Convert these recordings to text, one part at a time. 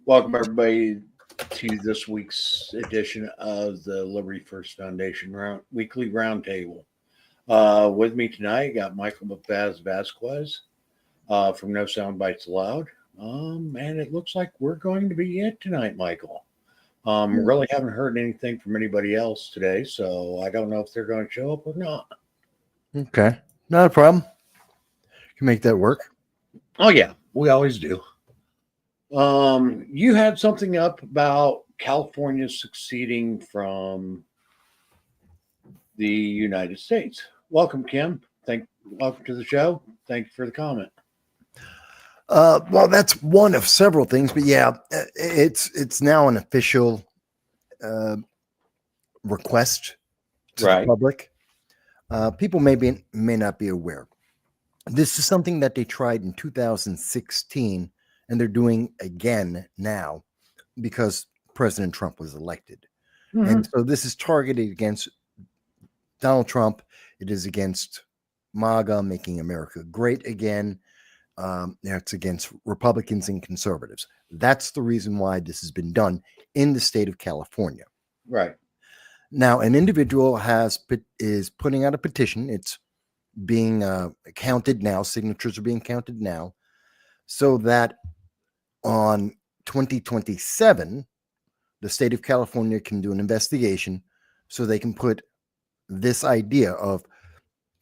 Welcome, everybody, to this week's edition of the Liberty First Foundation Weekly Roundtable. With me tonight, I got Michael Vasquez from No Soundbites Allowed. And it looks like we're going to be it tonight, Michael. Really haven't heard anything from anybody else today, so I don't know if they're going to show up or not. Okay, not a problem. You can make that work. Oh, yeah, we always do. You had something up about California succeeding from the United States. Welcome, Kim. Welcome to the show. Thank you for the comment. Well, that's one of several things, but yeah, it's now an official request to the public. People may not be aware. This is something that they tried in 2016, and they're doing again now because President Trump was elected. Mm-hmm. And so this is targeted against Donald Trump. It is against MAGA, making America great again. It's against Republicans and conservatives. That's the reason why this has been done in the state of California. Right. Now, an individual is putting out a petition. It's being counted now. Signatures are being counted now, so that on 2027, the state of California can do an investigation so they can put this idea of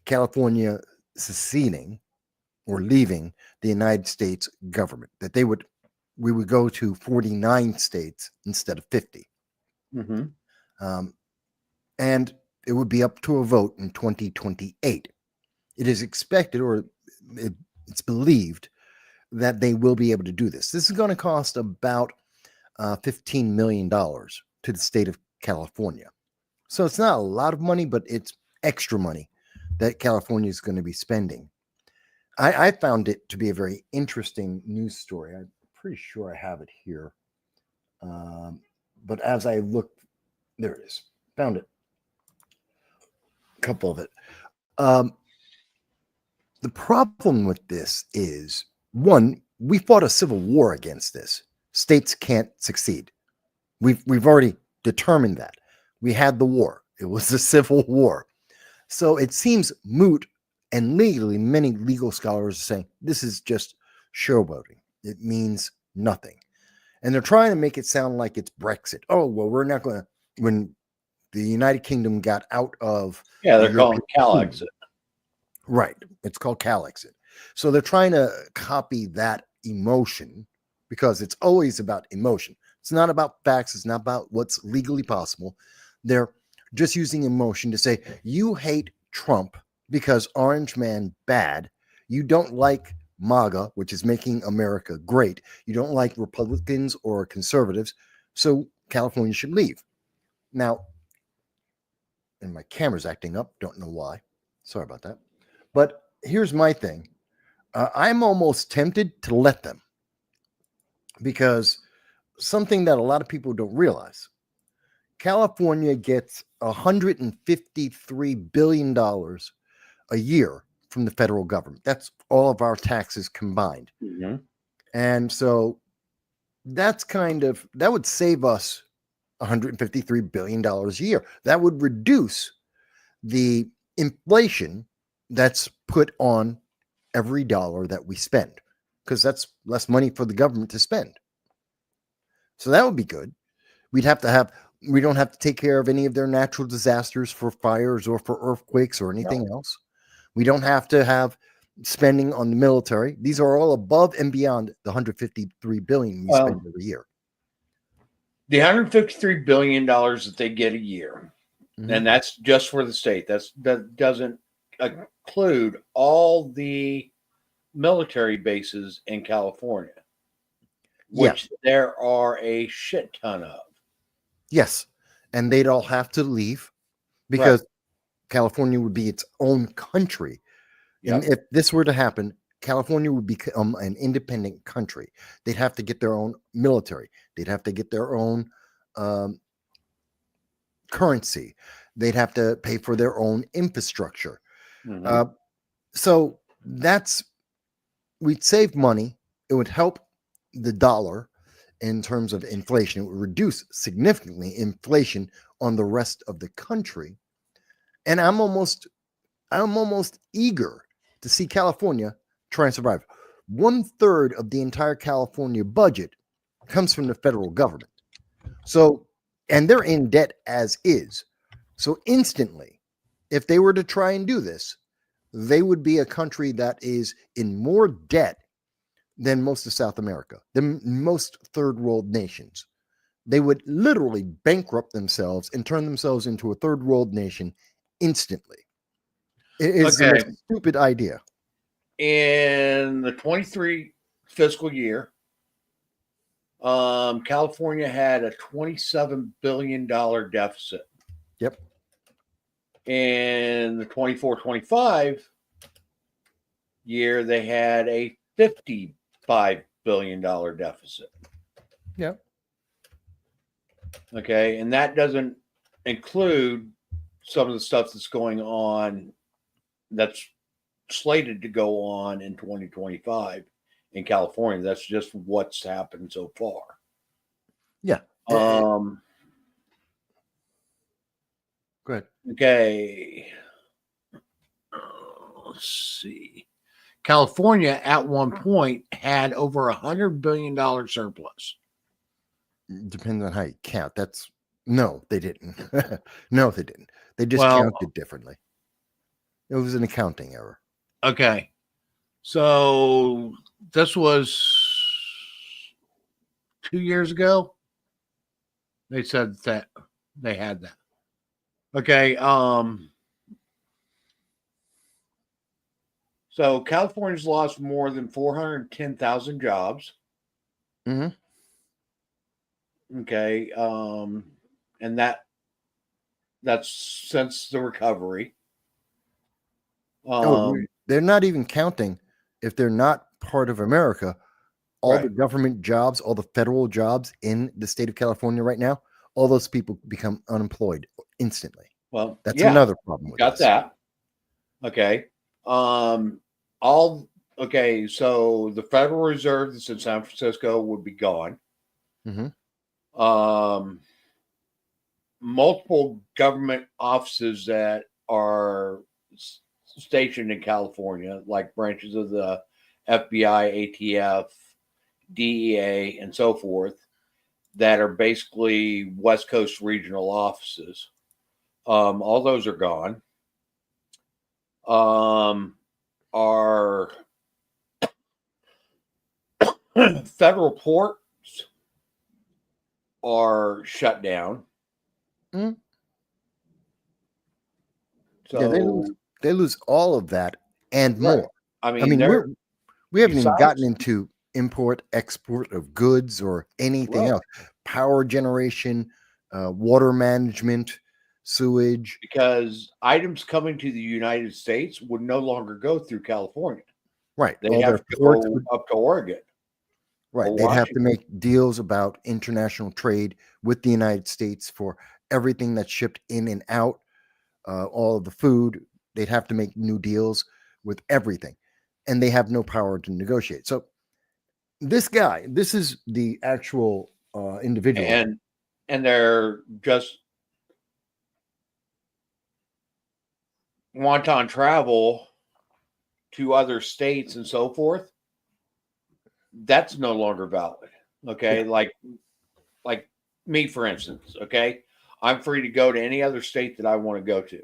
California seceding or leaving the United States government, that we would go to 49 states instead of 50. Mm-hmm. And it would be up to a vote in 2028. It is expected, or it's believed, that they will be able to do this. This is going to cost about $15 million to the state of California. So it's not a lot of money, but it's extra money that California is going to be spending. I found it to be a very interesting news story. I'm pretty sure I have it here. But as I looked, there it is. Found it. A couple of it. The problem with this is, one, we fought a civil war against this. States can't succeed. We've already determined that. We had the war. It was a civil war. So it seems moot, and legally, many legal scholars are saying this is just showboating. It means nothing. And they're trying to make it sound like it's Brexit. Oh, well, we're not going to, when the United Kingdom got out of... Yeah, they're calling it CalExit. Right. It's called CalExit. So they're trying to copy that emotion because it's always about emotion. It's not about facts. It's not about what's legally possible. They're just using emotion to say, you hate Trump because Orange Man bad. You don't like MAGA, which is making America great. You don't like Republicans or conservatives. So California should leave. Now, and my camera's acting up. Don't know why. Sorry about that. But here's my thing. I'm almost tempted to let them, because something that a lot of people don't realize, California gets $153 billion a year from the federal government. That's all of our taxes combined. Mm-hmm. And so that would save us $153 billion a year. That would reduce the inflation that's put on every dollar that we spend, because that's less money for the government to spend. So that would be good. We don't have to take care of any of their natural disasters for fires or for earthquakes or anything else. We don't have to have spending on the military. These are all above and beyond the $153 billion we spend every year. The $153 billion that they get a year, mm-hmm. and that's just for the state. That doesn't include all the military bases in California, which there are a shit ton of. Yes, and they'd all have to leave because California would be its own country. Yep. And if this were to happen, California would become an independent country. They'd have to get their own military. They'd have to get their own currency. They'd have to pay for their own infrastructure. Mm-hmm. So we'd save money. It would help the dollar. in terms of inflation. It would reduce significantly inflation on the rest of the country. And I'm almost eager to see California try and survive. 1/3 of the entire California budget comes from the federal government. So, and they're in debt as is. So instantly, if they were to try and do this, they would be a country that is in more debt than most of South America, than most third world nations. They would literally bankrupt themselves and turn themselves into a third world nation instantly. It is the most stupid idea. In the 23 fiscal year, California had a $27 billion deficit. Yep. In the 24-25 year, they had a $55 billion deficit. Yep. Okay. And that doesn't include some of the stuff that's going on, that's slated to go on in 2025 in California. That's just what's happened so far. Yeah. Go ahead. Okay. Let's see. California at one point had over $100 billion surplus. Depends on how you count. No, they didn't. No, they didn't. They just counted differently. It was an accounting error. Okay. So this was 2 years ago. They said that they had that. Okay. So California's lost more than 410,000 jobs. Mm-hmm. Okay. And that's since the recovery. They're not even counting if they're not part of America. All the government jobs, all the federal jobs in the state of California right now, all those people become unemployed instantly. Well, that's another problem with got this. That. Okay. So the Federal Reserve that's in San Francisco would be gone. Mm-hmm. Multiple government offices that are stationed in California, like branches of the FBI, ATF, DEA, and so forth, that are basically West Coast regional offices. All those are gone. Our federal ports are shut down. Mm-hmm. So yeah, they lose all of that and more. I mean we haven't even gotten into import, export of goods or anything else. Power generation, water management, sewage. Because items coming to the United States would no longer go through California. Right. They'd have to go up to Oregon. Right. They'd have to make deals about international trade with the United States for everything that's shipped in and out, all of the food. They'd have to make new deals with everything. And they have no power to negotiate. So this guy, this is the actual individual. And they're just wanton travel to other states and so forth. That's no longer valid. Okay. Yeah. Like me, for instance. Okay. I'm free to go to any other state that I want to go to.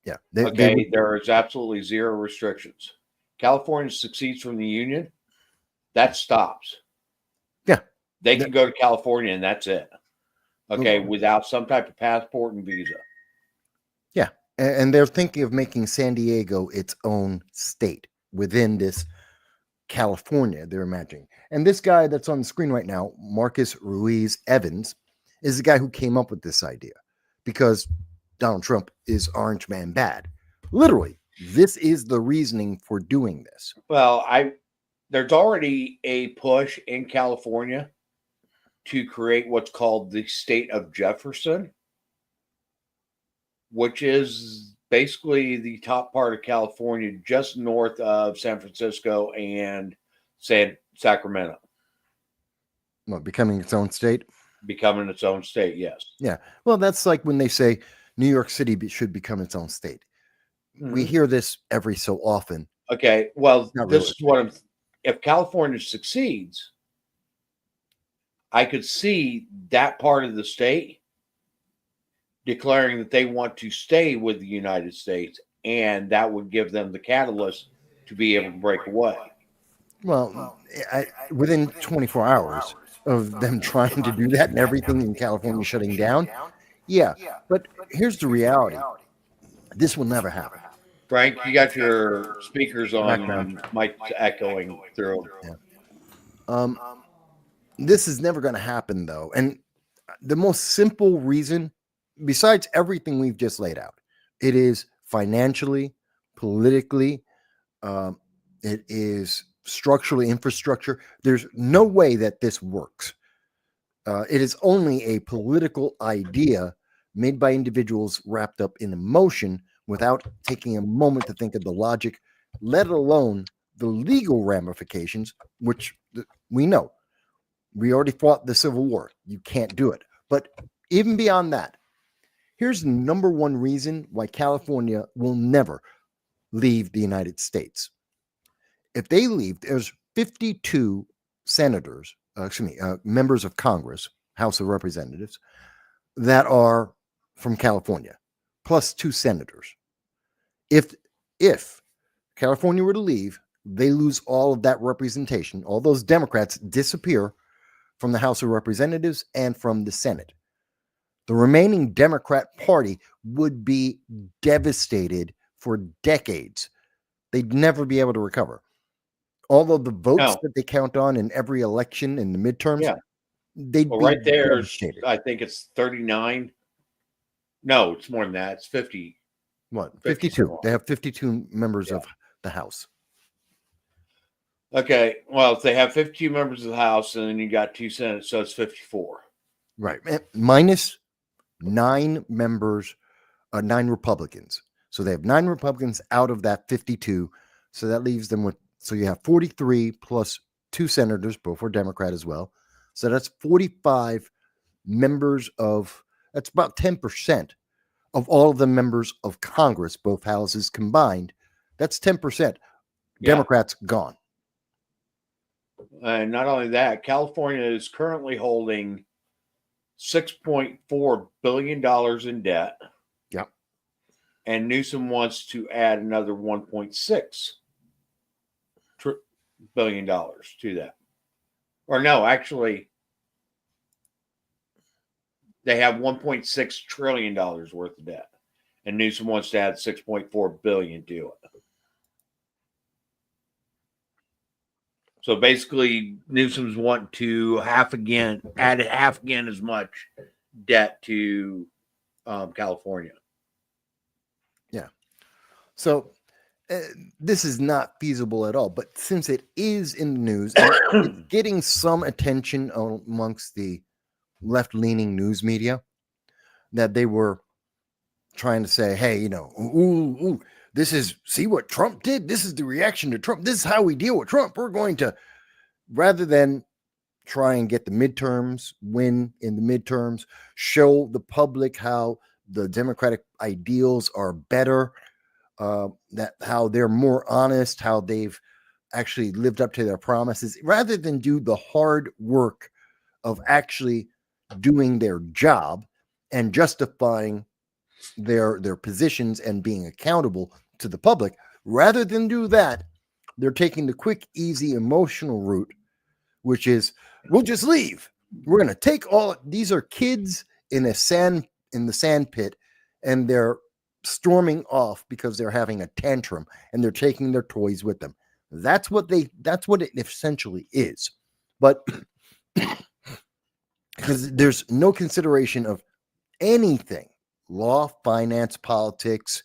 Yeah. There is absolutely zero restrictions. California succeeds from the union. That stops. Yeah. They can go to California and that's it. Okay. Without some type of passport and visa. Yeah. And they're thinking of making San Diego its own state within this California, they're imagining. And this guy that's on the screen right now, Marcus Ruiz Evans, is the guy who came up with this idea because Donald Trump is Orange Man bad. Literally, this is the reasoning for doing this. Well, there's already a push in California to create what's called the state of Jefferson, which is basically the top part of California, just north of San Francisco and Sacramento. What, becoming its own state? becoming its own state. Yes. Yeah. Well, that's like when they say New York City should become its own state. We Mhm. hear this every so often. Okay. Well, Not this really. is what I'm. If California succeeds, I could see that part of the state declaring that they want to stay with the United States, and that would give them the catalyst to be able to break away. Well, within 24 hours of them trying to do that and everything in California shutting down, yeah. But here's the reality: this will never happen. Frank, you got your speakers on Background. and mic's echoing through. Yeah. This is never going to happen, though. And the most simple reason, besides everything we've just laid out, it is financially, politically, it is structurally, infrastructure. There's no way that this works. It is only a political idea made by individuals wrapped up in emotion without taking a moment to think of the logic, let alone the legal ramifications, which we know. We already fought the Civil War. You can't do it. But even beyond that, here's the number one reason why California will never leave the United States. If they leave, there's 52 senators, members of Congress, House of Representatives, that are from California, plus 2 senators. If California were to leave, they lose all of that representation. All those Democrats disappear from the House of Representatives and from the Senate. The remaining Democrat Party would be devastated for decades. They'd never be able to recover. Although the votes that they count on in every election in the midterms, they'd be right there. devastated. I think it's 39. No, it's more than that. It's 50. What? 52. They have 52 members of the House. Okay. Well, if they have 52 members of the House and then you got 2 Senate, so it's 54. Right. Minus 9 members, 9 Republicans. So they have 9 Republicans out of that 52. So that leaves them with, so you have 43 plus 2 senators, both were Democrat as well. So that's 45 members of, that's about 10% of all of the members of Congress, both houses combined. That's 10%. Democrats gone. And not only that, California is currently holding $6.4 billion in debt. Yep. And Newsom wants to add another $1.6 billion to that. Or no, actually, they have $1.6 trillion worth of debt. And Newsom wants to add $6.4 billion to it. So basically, Newsom's wanting to add half again as much debt to California. Yeah. So this is not feasible at all. But since it is in the news, and it's getting some attention amongst the left-leaning news media, that they were trying to say, hey, you know, this is, see what Trump did? This is the reaction to Trump. This is how we deal with Trump. We're going to, rather than try and get the midterms, win in the midterms, show the public how the Democratic ideals are better, that how they're more honest, how they've actually lived up to their promises, rather than do the hard work of actually doing their job and justifying their positions and being accountable to the public. Rather than do that, they're taking the quick, easy, emotional route, which is, we'll just leave. We're going to take all, these are kids in the sand pit, and they're storming off because they're having a tantrum and they're taking their toys with them. That's what it essentially is. But because there's no consideration of anything, law, finance, politics,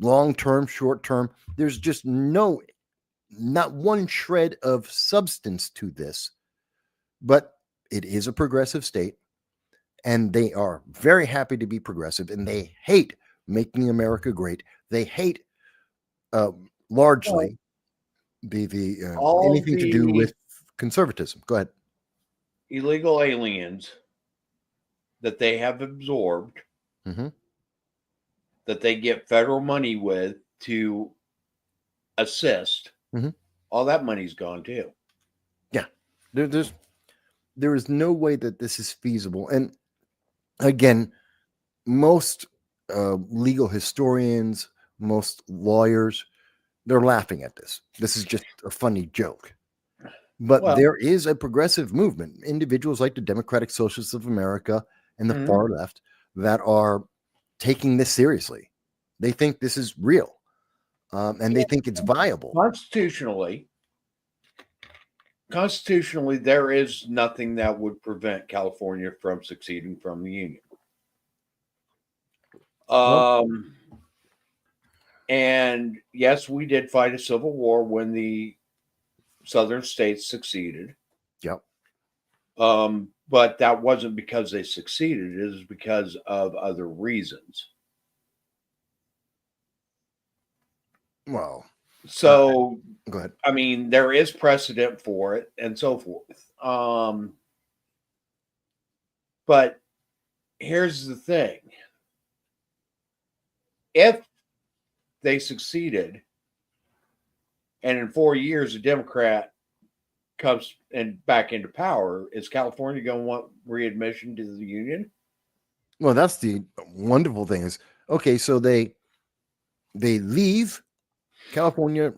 long-term, short-term, there's just not one shred of substance to this. But it is a progressive state, and they are very happy to be progressive, and they hate making America great. They hate largely anything to do with conservatism. Go ahead. illegal aliens that they have absorbed, Mhm. that they get federal money with to assist, Mhm. all that money's gone too. Yeah, there is no way that this is feasible. And again, most legal historians, most lawyers, they're laughing at this. This is just a funny joke. But Well, there is a progressive movement, individuals like the Democratic Socialists of America and the mhm. far left that are taking this seriously. They think this is real, and they think it's viable. Constitutionally, there is nothing that would prevent California from succeeding from the Union. Well, And yes, we did fight a civil war when the southern states succeeded. yep. But that wasn't because they succeeded, it was because of other reasons. Well, So, go ahead. I mean, there is precedent for it and so forth. But here's the thing. If they succeeded and in 4 years a Democrat comes and back into power, is California going to want readmission to the Union? Well, that's the wonderful thing is, okay, so they leave. California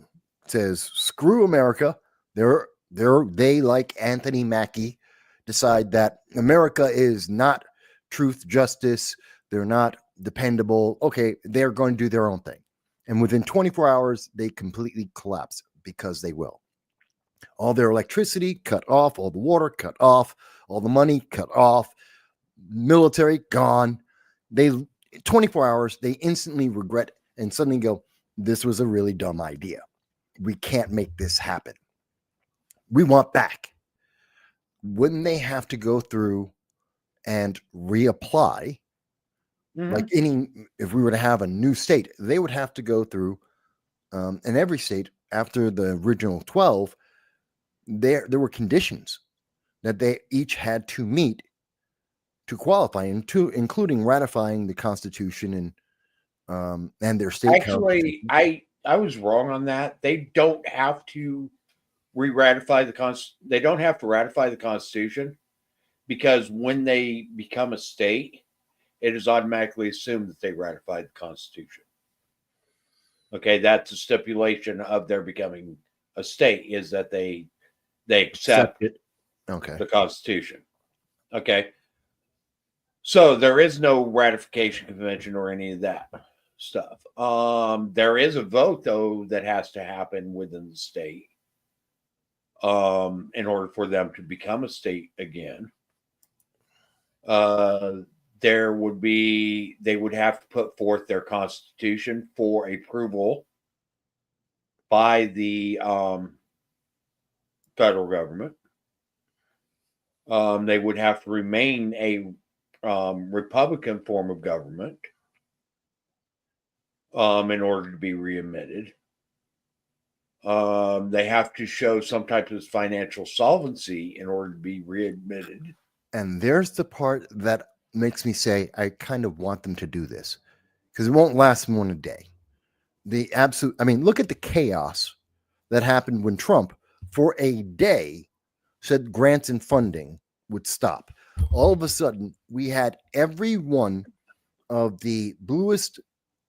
says, screw America. They like Anthony Mackie decide that America is not truth, justice. They're not dependable. Okay, they're going to do their own thing. And within 24 hours, they completely collapse because they will. All their electricity cut off, all the water cut off, all the money cut off, military gone. They 24 hours, they instantly regret and suddenly go, this was a really dumb idea. We can't make this happen. We want back. Wouldn't they have to go through and reapply? Like if we were to have a new state, they would have to go through, and every state after the original 12, there were conditions that they each had to meet to qualify, including ratifying the Constitution and their state. Actually, I was wrong on that. They don't have to re-ratify they don't have to ratify the Constitution, because when they become a state, it is automatically assumed that they ratified the Constitution. Okay, that's a stipulation of their becoming a state, is that they accept it. Okay. the Constitution. Okay. So there is no ratification convention or any of that stuff. There is a vote though that has to happen within the state in order for them to become a state again. They would have to put forth their constitution for approval by the federal government. They would have to remain a Republican form of government in order to be readmitted. They have to show some type of financial solvency in order to be readmitted. And there's the part that makes me say, I kind of want them to do this because it won't last more than a day. Look at the chaos that happened when Trump, for a day, said grants and funding would stop. All of a sudden, we had every one of the bluest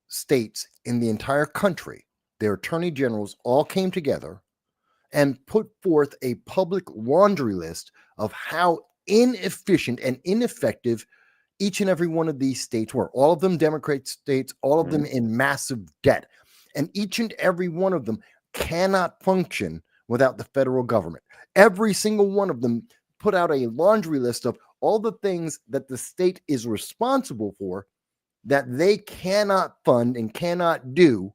states in the entire country, their attorney generals all came together and put forth a public laundry list of how inefficient and ineffective each and every one of these states were. All of them Democrat states, all of them in massive debt. And each and every one of them cannot function without the federal government. Every single one of them put out a laundry list of all the things that the state is responsible for that they cannot fund and cannot do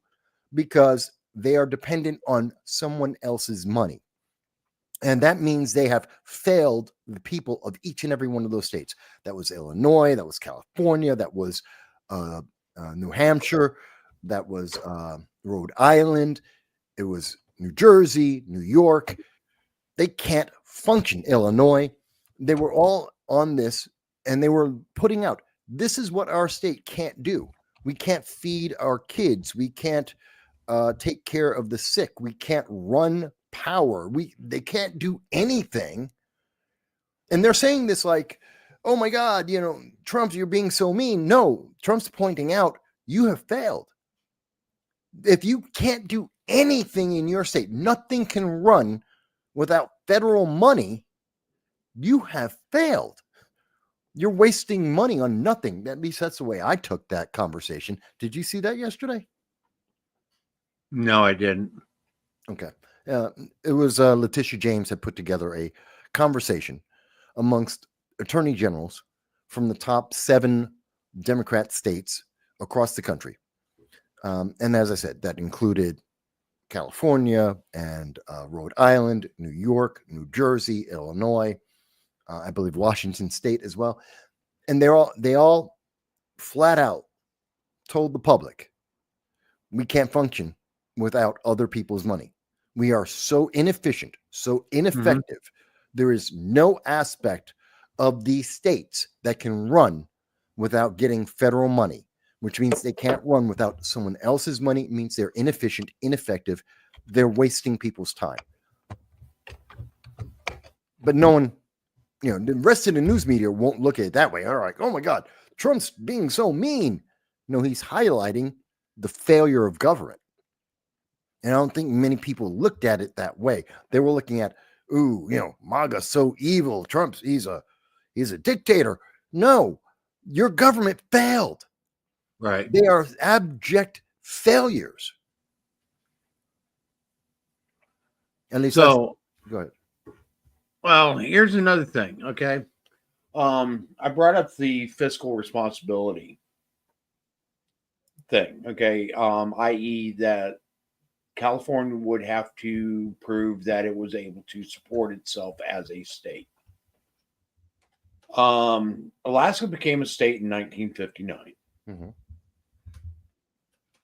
because they are dependent on someone else's money. And that means they have failed the people of each and every one of those states. That was Illinois, that was California, that was New Hampshire, that was Rhode Island, it was New Jersey, New York. They can't function. Illinois. They were all on this, and they were putting out, this is what our state can't do. We can't feed our kids. We can't take care of the sick. We can't run power. They can't do anything. And they're saying this like, oh my God, Trump, you're being so mean. No, Trump's pointing out you have failed. If you can't do anything in your state, nothing can run without federal money, you have failed. You're wasting money on nothing. At least that's the way I took that conversation. Did you see that yesterday? No, I didn't. Okay. It was Letitia James had put together a conversation amongst attorney generals from the top 7 Democrat states across the country. And as I said, that included California and Rhode Island, New York, New Jersey, Illinois, I believe Washington State as well. And they all flat out told the public, we can't function without other people's money. We are so inefficient, so ineffective. There is no aspect of these states that can run without getting federal money, which means they can't run without someone else's money. It means they're inefficient, ineffective. They're wasting people's time. But no one, the rest of the news media won't look at it that way. They're like, oh my God, Trump's being so mean. No, he's highlighting the failure of government. And I don't think many people looked at it that way. They were looking at, MAGA's so evil. Trump's he's a dictator. No, your government failed. Right. They are abject failures. At least so. Go ahead. Well, here's another thing. Okay. I brought up the fiscal responsibility thing. Okay. I.e. that California would have to prove that it was able to support itself as a state. Alaska became a state in 1959. Mm-hmm.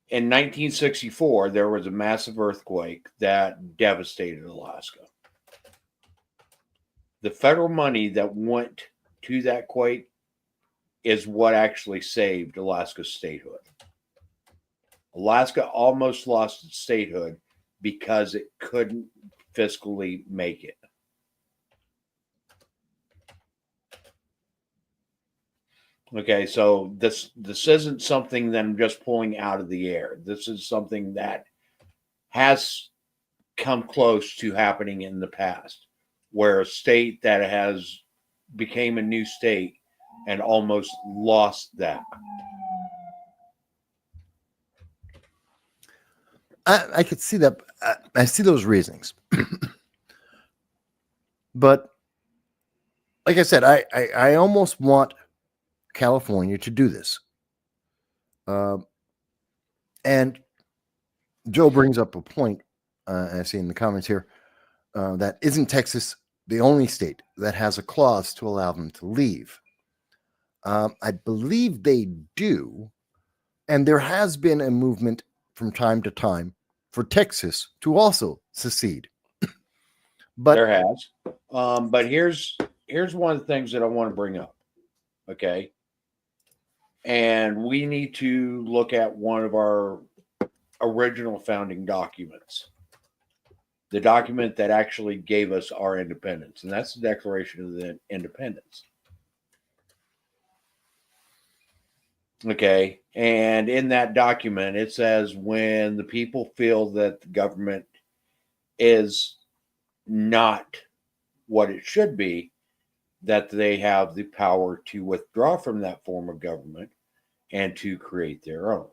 In 1964, there was a massive earthquake that devastated Alaska. The federal money that went to that quake is what actually saved Alaska's statehood. Alaska almost lost its statehood because it couldn't fiscally make it. Okay, so this isn't something that I'm just pulling out of the air. This is something that has come close to happening in the past, where a state that has became a new state and almost lost that. I could see that. I see those reasonings. But like I said, I almost want California to do this. And Joe brings up a point, I see in the comments here, that isn't Texas the only state that has a clause to allow them to leave? I believe they do. And there has been a movement from time to time for Texas to also secede. But there has. But here's one of the things that I want to bring up. Okay. And we need to look at one of our original founding documents, the document that actually gave us our independence, and that's the Declaration of the Independence. Okay. And in that document, it says when the people feel that the government is not what it should be, that they have the power to withdraw from that form of government and to create their own.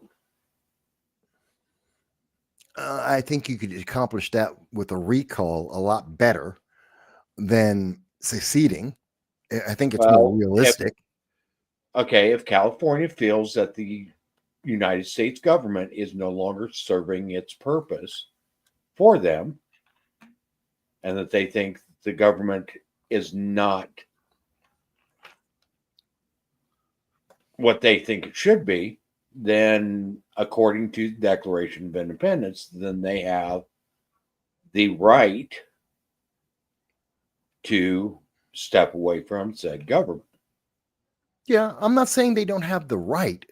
I think you could accomplish that with a recall a lot better than seceding. I think it's more realistic. If California feels that the United States government is no longer serving its purpose for them, and that they think the government is not what they think it should be, then according to the Declaration of Independence, then they have the right to step away from said government. Yeah, I'm not saying they don't have the right.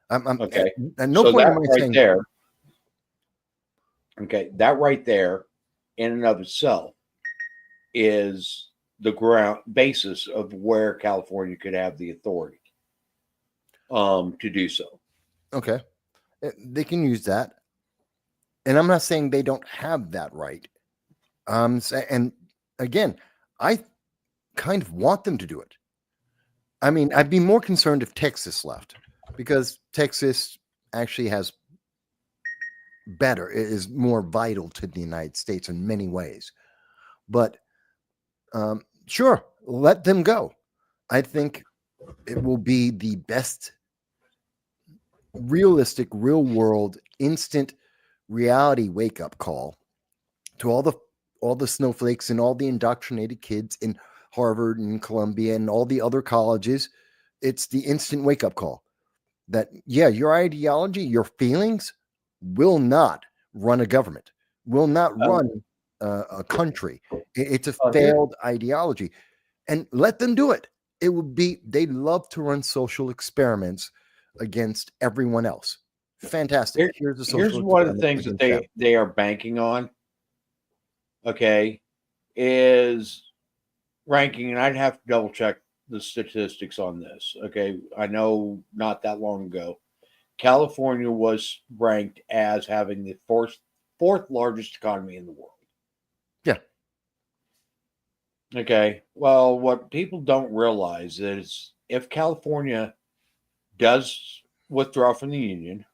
I'm Okay. at no So point that am I right saying there, that right there in and of itself is the ground basis of where California could have the authority to do so. okay, they can use that, and I'm not saying they don't have that right. And again, I kind of want them to do it. I mean, I'd be more concerned if Texas left, because Texas actually has better, is more vital to the United States in many ways. But sure, let them go. I think it will be the best realistic, real world, instant reality wake up call to all the snowflakes and all the indoctrinated kids in Harvard and Columbia and all the other colleges. It's the instant wake up call that, yeah, your ideology, your feelings will not run a government, will not run a country. It's a failed ideology, and let them do it. It would be, they love to run social experiments against everyone else. Fantastic. Here's a social Here's one of the experiment things that against them. they are banking on. Okay, is ranking, and I'd have to double check the statistics on this. Okay, I know not that long ago, California was ranked as having the fourth largest economy in the world. Yeah. Okay. Well, what people don't realize is if California does withdraw from the union,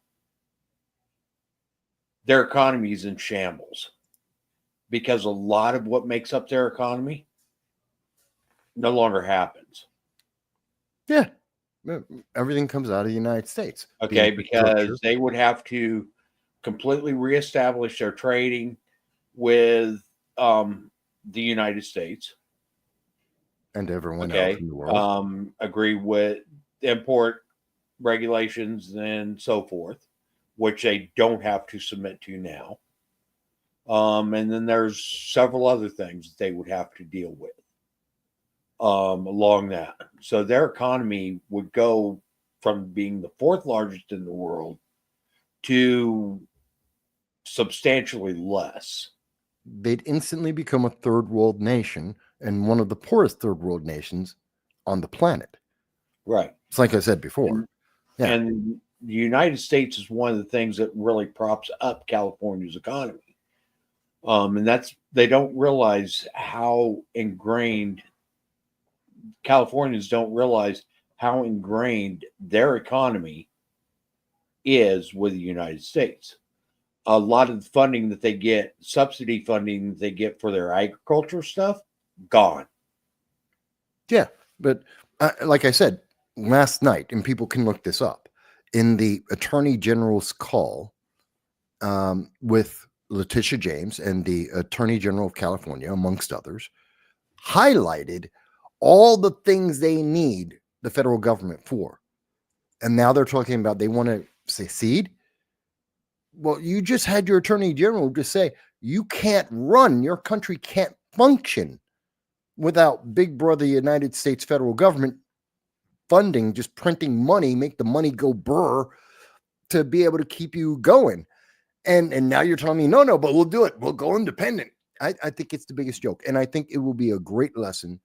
their economy is in shambles because a lot of what makes up their economy no longer happens. Yeah. Everything comes out of the United States. Okay, because they would have to completely reestablish their trading with the United States and everyone else in the world. Agree with import regulations and so forth, which they don't have to submit to now. And then there's several other things that they would have to deal with along that. So their economy would go from being the fourth largest in the world to substantially less. They'd instantly become a third world nation and one of the poorest third world nations on the planet. Right. It's like I said before. And the United States is one of the things that really props up California's economy. And that's, they don't realize how ingrained, Californians don't realize how ingrained their economy is with the United States. A lot of the funding that they get, subsidy funding that they get for their agriculture stuff, gone. Yeah. But like I said last night, and people can look this up, in the Attorney General's call with Letitia James and the Attorney General of California, amongst others, highlighted all the things they need the federal government for. And now they're talking about they want to secede. Well, you just had your Attorney General just say you can't run, your country can't function without Big Brother United States federal government funding, just printing money, make the money go burr to be able to keep you going. And now you're telling me, no, but we'll do it. We'll go independent. I think it's the biggest joke. And I think it will be a great lesson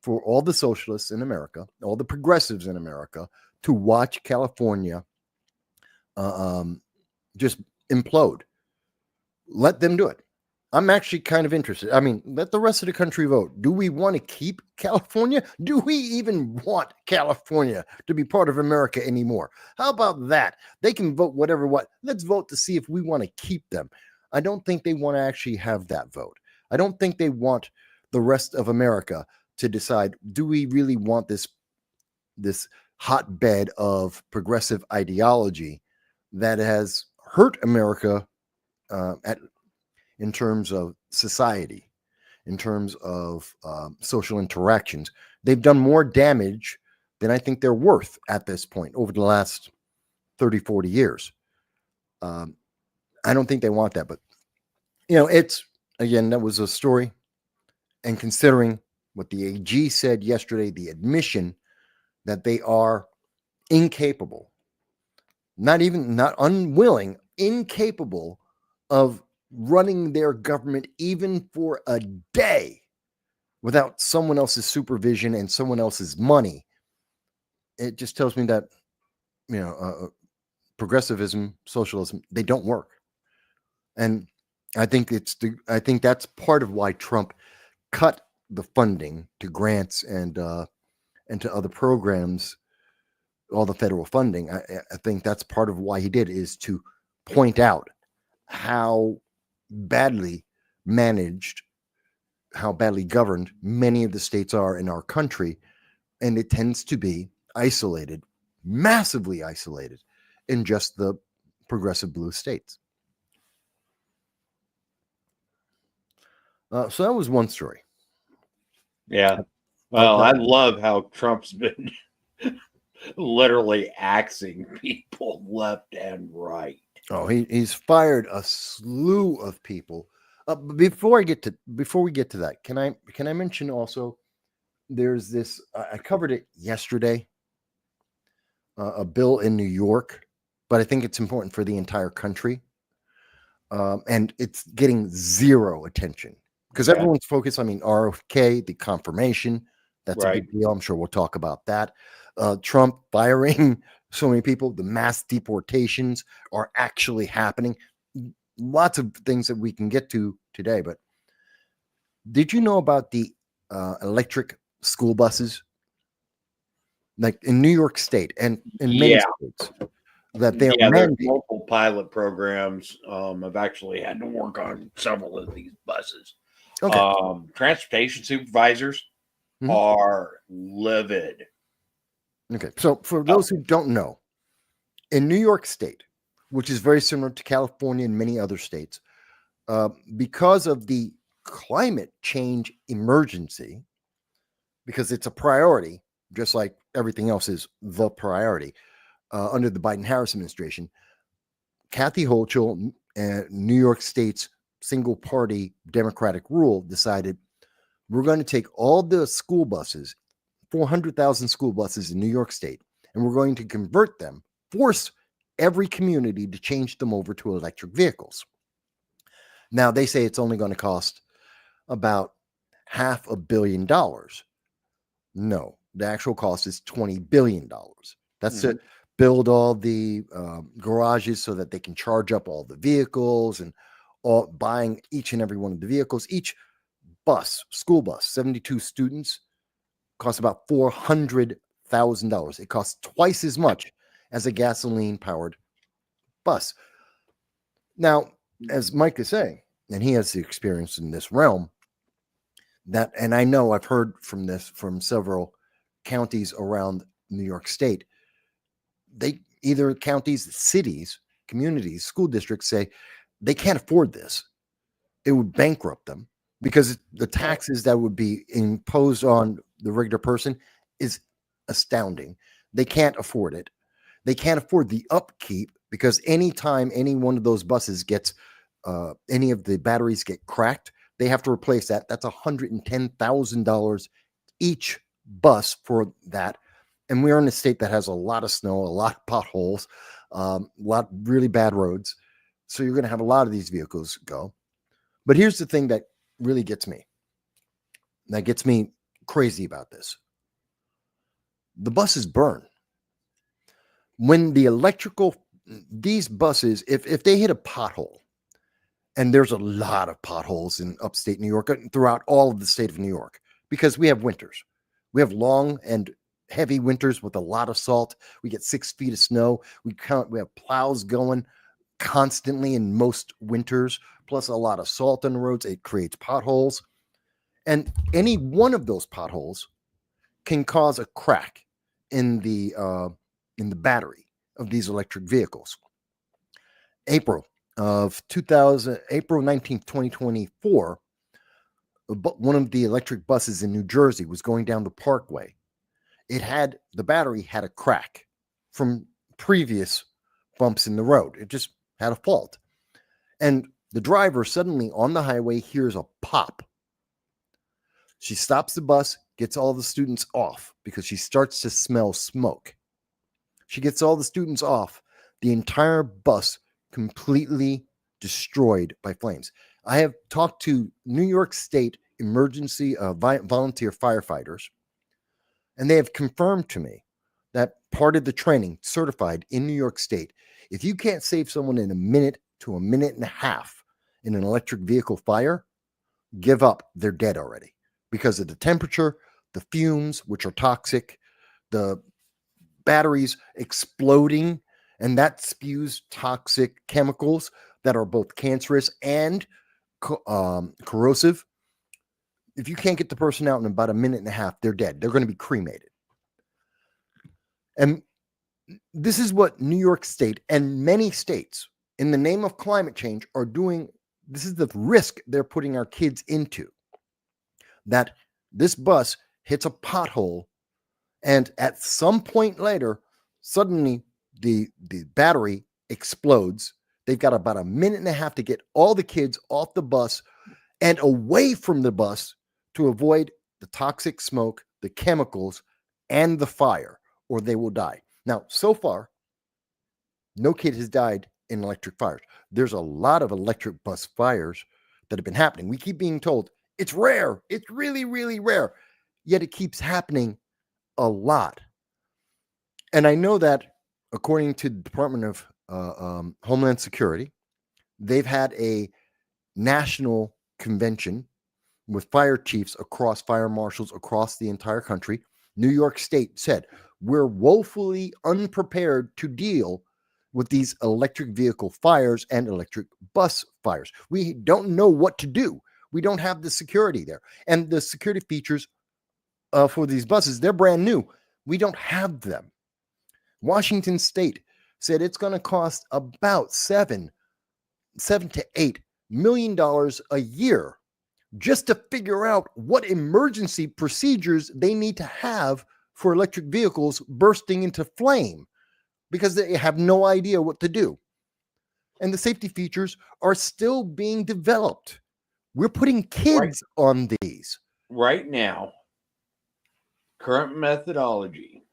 for all the socialists in America, all the progressives in America, to watch California just implode. Let them do it. I'm actually kind of interested. I mean, let the rest of the country vote. Do we want to keep California? Do we even want California to be part of America anymore? How about that? They can vote whatever. Let's vote to see if we want to keep them. I don't think they want to actually have that vote. I don't think they want the rest of America to decide, do we really want this hotbed of progressive ideology that has hurt America in terms of society, in terms of social interactions. They've done more damage than I think they're worth at this point over the last 30, 40 years. I don't think they want that, but it's, again, that was a story. And considering what the AG said yesterday, the admission that they are incapable, not unwilling, incapable of running their government even for a day without someone else's supervision and someone else's money. It just tells me that, progressivism, socialism, they don't work. And I think that's part of why Trump cut the funding to grants and to other programs, all the federal funding. I think that's part of why he did, is to point out how badly managed, how badly governed many of the states are in our country. And it tends to be isolated, massively isolated in just the progressive blue states. So that was one story. Yeah. Well, I love how Trump's been literally axing people left and right. Oh, he's fired a slew of people. Before we get to that, can I mention also? There's this. I covered it yesterday. A bill in New York, but I think it's important for the entire country, and it's getting zero attention because everyone's focused. I mean, RFK, the confirmation. That's a big deal. I'm sure we'll talk about that. Trump firing so many people. The mass deportations are actually happening. Lots of things that we can get to today. But did you know about the electric school buses? Like in New York State and in many states, that they're there's multiple pilot programs. I've actually had to work on several of these buses. Okay. Transportation supervisors are livid. Okay. So for those who don't know, in New York State, which is very similar to California and many other states, because of the climate change emergency, because it's a priority, just like everything else is the priority under the Biden-Harris administration, Kathy Hochul, New York State's single-party Democratic rule, decided we're going to take all the school buses, 400,000 school buses in New York State, and we're going to convert them, force every community to change them over to electric vehicles. Now, they say it's only going to cost about $500 million. No, the actual cost is $20 billion. That's to build all the garages so that they can charge up all the vehicles, and buying each and every one of the vehicles. Each bus, school bus, 72 students, costs about $400,000. It costs twice as much as a gasoline-powered bus. Now, as Mike is saying, and he has the experience in this realm, that, and I know I've heard from this from several counties around New York State. They either counties, cities, communities, school districts say they can't afford this. It would bankrupt them because the taxes that would be imposed on the regular person is astounding. They can't afford it. They can't afford the upkeep because anytime any one of those buses gets, any of the batteries get cracked, they have to replace that. That's $110,000 each bus for that. And we're in a state that has a lot of snow, a lot of potholes, a lot of really bad roads. So you're going to have a lot of these vehicles go. But here's the thing that really gets me. That gets me crazy about this. The buses burn. When these buses, if they hit a pothole, and there's a lot of potholes in upstate New York, throughout all of the state of New York, because we have winters. We have long and heavy winters with a lot of salt. We get 6 feet of snow. We have plows going constantly in most winters, plus a lot of salt on the roads. It creates potholes. And any one of those potholes can cause a crack in the battery of these electric vehicles. April 19th, 2024, one of the electric buses in New Jersey was going down the Parkway. The battery had a crack from previous bumps in the road. It just had a fault. And the driver suddenly on the highway hears a pop. She stops the bus, gets all the students off because she starts to smell smoke. She gets all the students off. The entire bus completely destroyed by flames. I have talked to New York State emergency volunteer firefighters, and they have confirmed to me that part of the training certified in New York State, if you can't save someone in a minute to a minute and a half in an electric vehicle fire, give up. They're dead already because of the temperature, the fumes, which are toxic, the batteries exploding, and that spews toxic chemicals that are both cancerous and corrosive. If you can't get the person out in about a minute and a half, they're dead. They're going to be cremated. And this is what New York State and many states, in the name of climate change, are doing. This is the risk they're putting our kids into. That this bus hits a pothole, and at some point later, suddenly the battery explodes. They've got about a minute and a half to get all the kids off the bus and away from the bus to avoid the toxic smoke, the chemicals, and the fire, or they will die. Now, so far, no kid has died in electric fires. There's a lot of electric bus fires that have been happening. We keep being told it's rare. It's really, really rare. Yet it keeps happening a lot. And I know that according to the Department of Homeland Security, they've had a national convention with fire chiefs across, fire marshals across the entire country. New York State said, we're woefully unprepared to deal with these electric vehicle fires and electric bus fires. We don't know what to do. We don't have the security there. And the security features for these buses, they're brand new. We don't have them. Washington State said it's going to cost about $7 to $8 million a year just to figure out what emergency procedures they need to have for electric vehicles bursting into flame, because they have no idea what to do. And the safety features are still being developed. We're putting kids on these. Right now, current methodology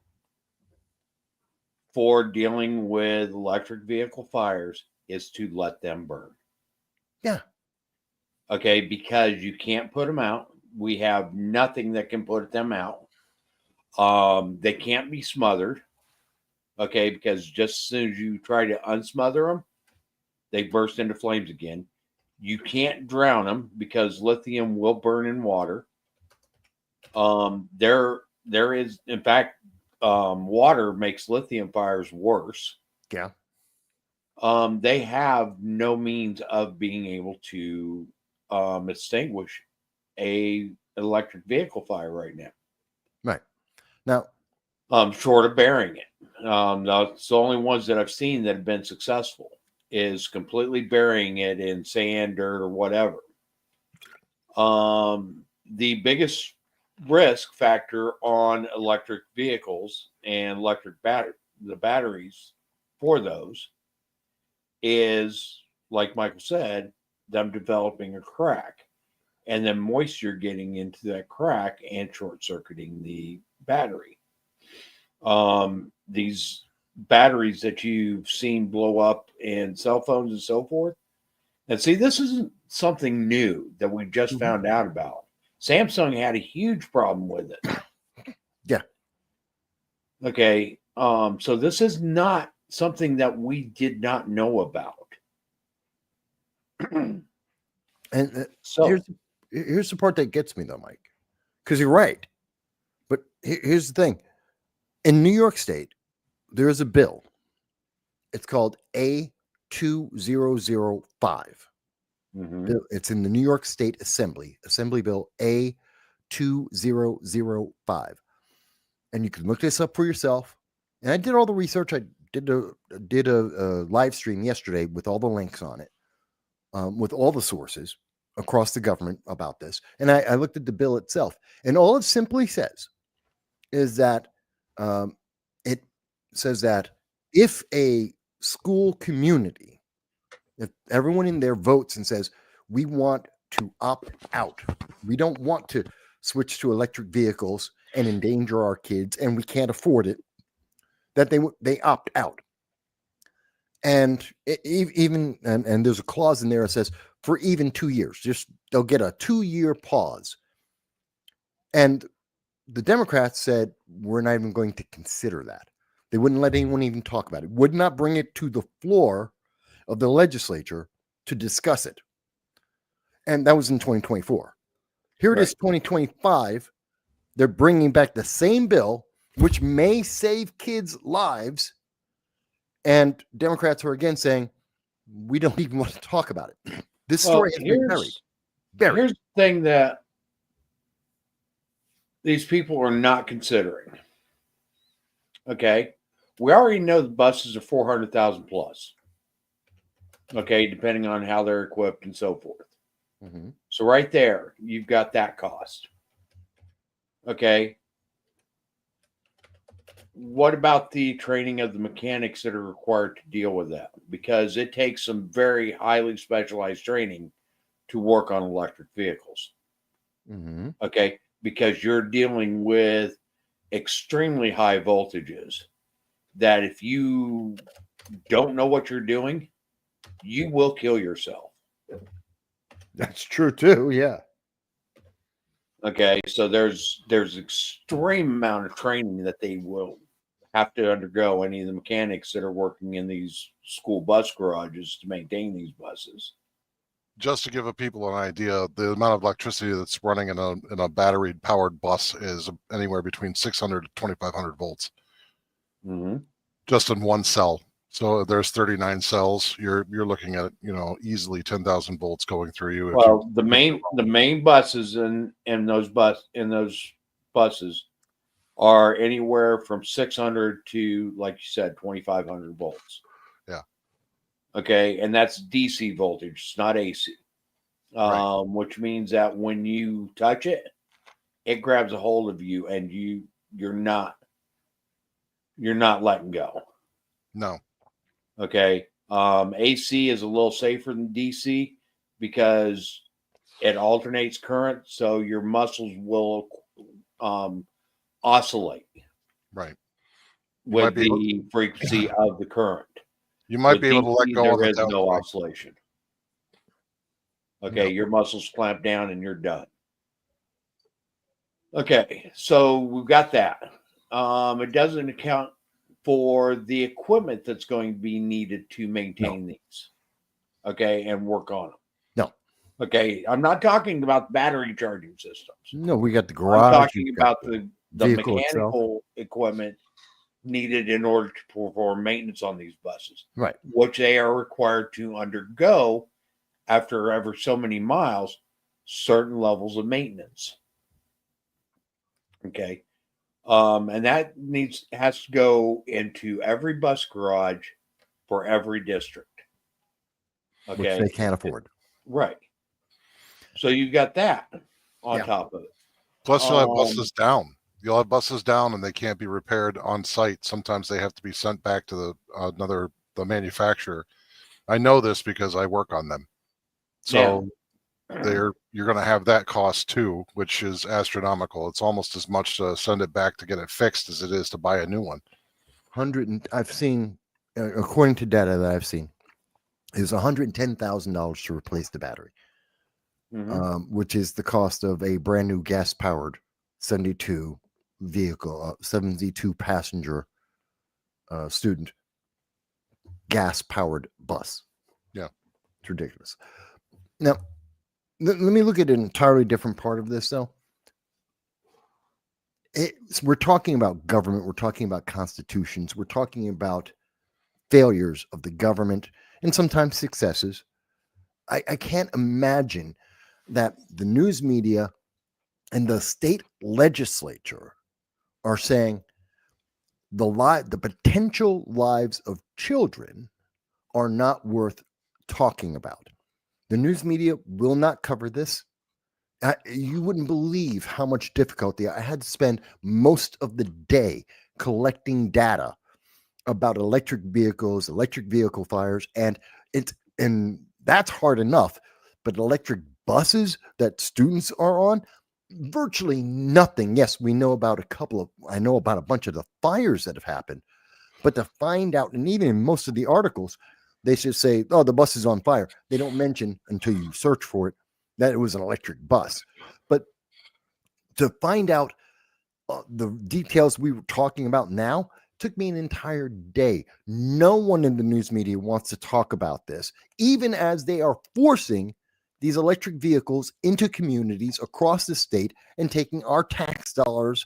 for dealing with electric vehicle fires is to let them burn. Yeah. Okay, because you can't put them out. We have nothing that can put them out. They can't be smothered. Okay, because just as soon as you try to unsmother them, they burst into flames again. You can't drown them because lithium will burn in water. There is, in fact, water makes lithium fires worse. Yeah. They have no means of being able to extinguish a electric vehicle fire right now. Right. Now, short of burying it. That's the only ones that I've seen that have been successful is completely burying it in sand, dirt, or whatever. The biggest risk factor on electric vehicles and the batteries for those is, like Michael said, them developing a crack and then moisture getting into that crack and short-circuiting the battery. These batteries that you've seen blow up in cell phones and so forth. And see, this isn't something new that we just found out about. Samsung had a huge problem with it. Yeah. Okay. So this is not something that we did not know about. And so here's the part that gets me though, Mike, because you're right. But here's the thing. In New York State, there is a bill. It's called A2005. It's in the New York State Assembly Bill A2005. And you can look this up for yourself. And I did all the research. I did a live stream yesterday with all the links on it, with all the sources across the government about this. And I looked at the bill itself. And all it simply says is that it says that if a school community, if everyone in there votes and says, we want to opt out, we don't want to switch to electric vehicles and endanger our kids, and we can't afford it, that they opt out. And even there's a clause in there that says for even 2 years, just they'll get a 2-year pause. And the Democrats said, we're not even going to consider that. They wouldn't let anyone even talk about it, would not bring it to the floor of the legislature to discuss it. And that was in 2024. Here it is, 2025. They're bringing back the same bill, which may save kids' lives. And Democrats are again saying, we don't even want to talk about it. This story has been buried. Here's the thing that these people are not considering. Okay. We already know the buses are 400,000 plus. Okay. Depending on how they're equipped and so forth. Mm-hmm. So right there, you've got that cost. Okay. What about the training of the mechanics that are required to deal with that? Because it takes some very highly specialized training to work on electric vehicles. Mm-hmm. Okay. Because you're dealing with extremely high voltages that if you don't know what you're doing, you will kill yourself. That's true too. Yeah. Okay. So there's extreme amount of training that they will have to undergo, any of the mechanics that are working in these school bus garages to maintain these buses. Just to give people an idea, the amount of electricity that's running in a battery powered bus is anywhere between 600 to 2,500 volts, just in one cell. So there's 39 cells. You're looking at, easily 10,000 volts going through you. Well, the main buses in those buses are anywhere from 600 to, like you said, 2,500 volts. Yeah. Okay, and that's DC voltage, it's not AC. Right. Which means that when you touch it, it grabs a hold of you, and you're not letting go. No. Okay. AC is a little safer than DC because it alternates current, so your muscles will oscillate. Right. With the frequency of the current. You might be able to let go of there it. is no oscillation. Okay, your muscles clamp down and you're done. Okay, so we've got that. It doesn't account for the equipment that's going to be needed to maintain these. Okay, and work on them. No. Okay, I'm not talking about battery charging systems. No, we got the garage. I'm talking about the mechanical itself. equipment needed in order to perform maintenance on these buses. Right. Which they are required to undergo after ever so many miles, certain levels of maintenance. Okay. And that has to go into every bus garage for every district. Okay. Which they can't afford. Right. So you've got that on top of it. Plus you'll have buses down. You'll have buses down and they can't be repaired on site. Sometimes they have to be sent back to the manufacturer. I know this because I work on them. So you're going to have that cost too, which is astronomical. It's almost as much to send it back to get it fixed as it is to buy a new one. I've seen, according to data that I've seen, is $110,000 to replace the battery, which is the cost of a brand new gas powered 72 vehicle, 72 passenger student gas powered bus. Yeah, it's ridiculous. Now, let me look at an entirely different part of this, though. We're talking about government. We're talking about constitutions. We're talking about failures of the government and sometimes successes. I can't imagine that the news media and the state legislature are saying the potential lives of children are not worth talking about. The news media will not cover this. You wouldn't believe how much difficulty I had to spend most of the day collecting data about electric vehicles, electric vehicle fires, and that's hard enough. But electric buses that students are on, virtually nothing. Yes, we know about I know about a bunch of the fires that have happened, but to find out, and even in most of the articles, they should say, oh, the bus is on fire. They don't mention until you search for it that it was an electric bus. But to find out the details we were talking about now took me an entire day. No one in the news media wants to talk about this, even as they are forcing these electric vehicles into communities across the state and taking our tax dollars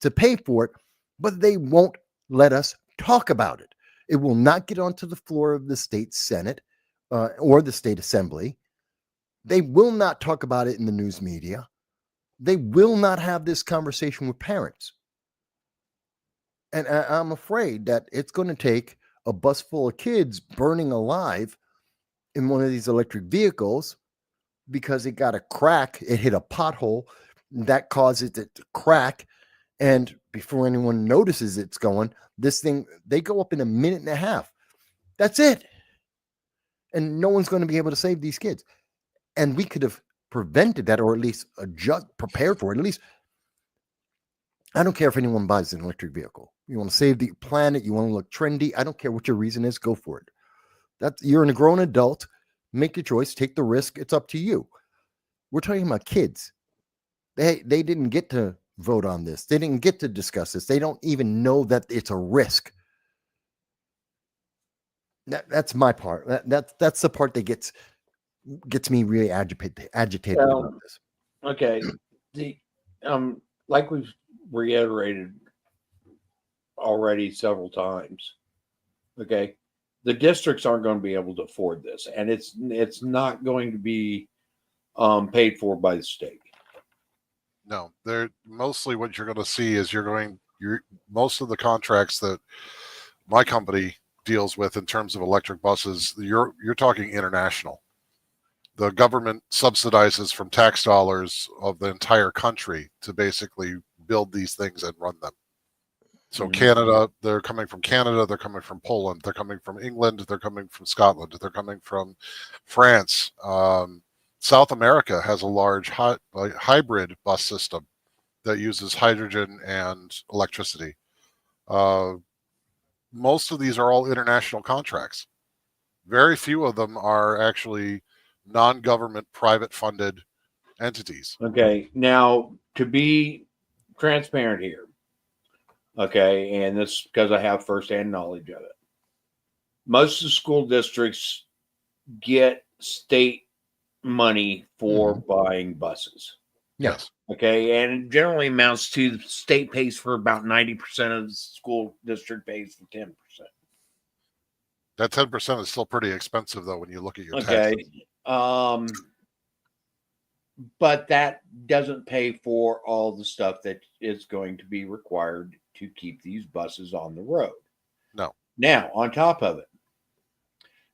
to pay for it, but they won't let us talk about it. It will not get onto the floor of the state Senate or the state assembly. They will not talk about it in the news media. They will not have this conversation with parents. And I'm afraid that it's going to take a bus full of kids burning alive in one of these electric vehicles because it got a crack. It hit a pothole that causes it to crack. And before anyone notices it's going, this thing, they go up in a minute and a half. That's it. And no one's going to be able to save these kids. And we could have prevented that, or at least prepared for it. At least, I don't care if anyone buys an electric vehicle. You want to save the planet, you want to look trendy. I don't care what your reason is, go for it. You're a grown adult. Make your choice, take the risk. It's up to you. We're talking about kids. They didn't get to vote on this. They didn't get to discuss this. They don't even know that it's a risk. That's my part. That's the part that gets me really agitated about this. Okay. The like we've reiterated already several times. Okay. The districts aren't going to be able to afford this, and it's not going to be paid for by the state. No, they're mostly what you're going to see is most of the contracts that my company deals with in terms of electric buses, you're talking international. The government subsidizes from tax dollars of the entire country to basically build these things and run them. So Canada, they're coming from Canada, they're coming from Poland, they're coming from England, they're coming from Scotland, they're coming from France. South America has a large hybrid bus system that uses hydrogen and electricity. Most of these are all international contracts. Very few of them are actually non-government, private-funded entities. Okay, now to be transparent here, okay, and this because I have firsthand knowledge of it. Most of the school districts get state money for buying buses. Yes. Okay, and it generally amounts to the state pays for about 90% of the school district pays for 10%. That 10% is still pretty expensive, though, when you look at your taxes. But that doesn't pay for all the stuff that is going to be required to keep these buses on the road. No. Now, on top of it,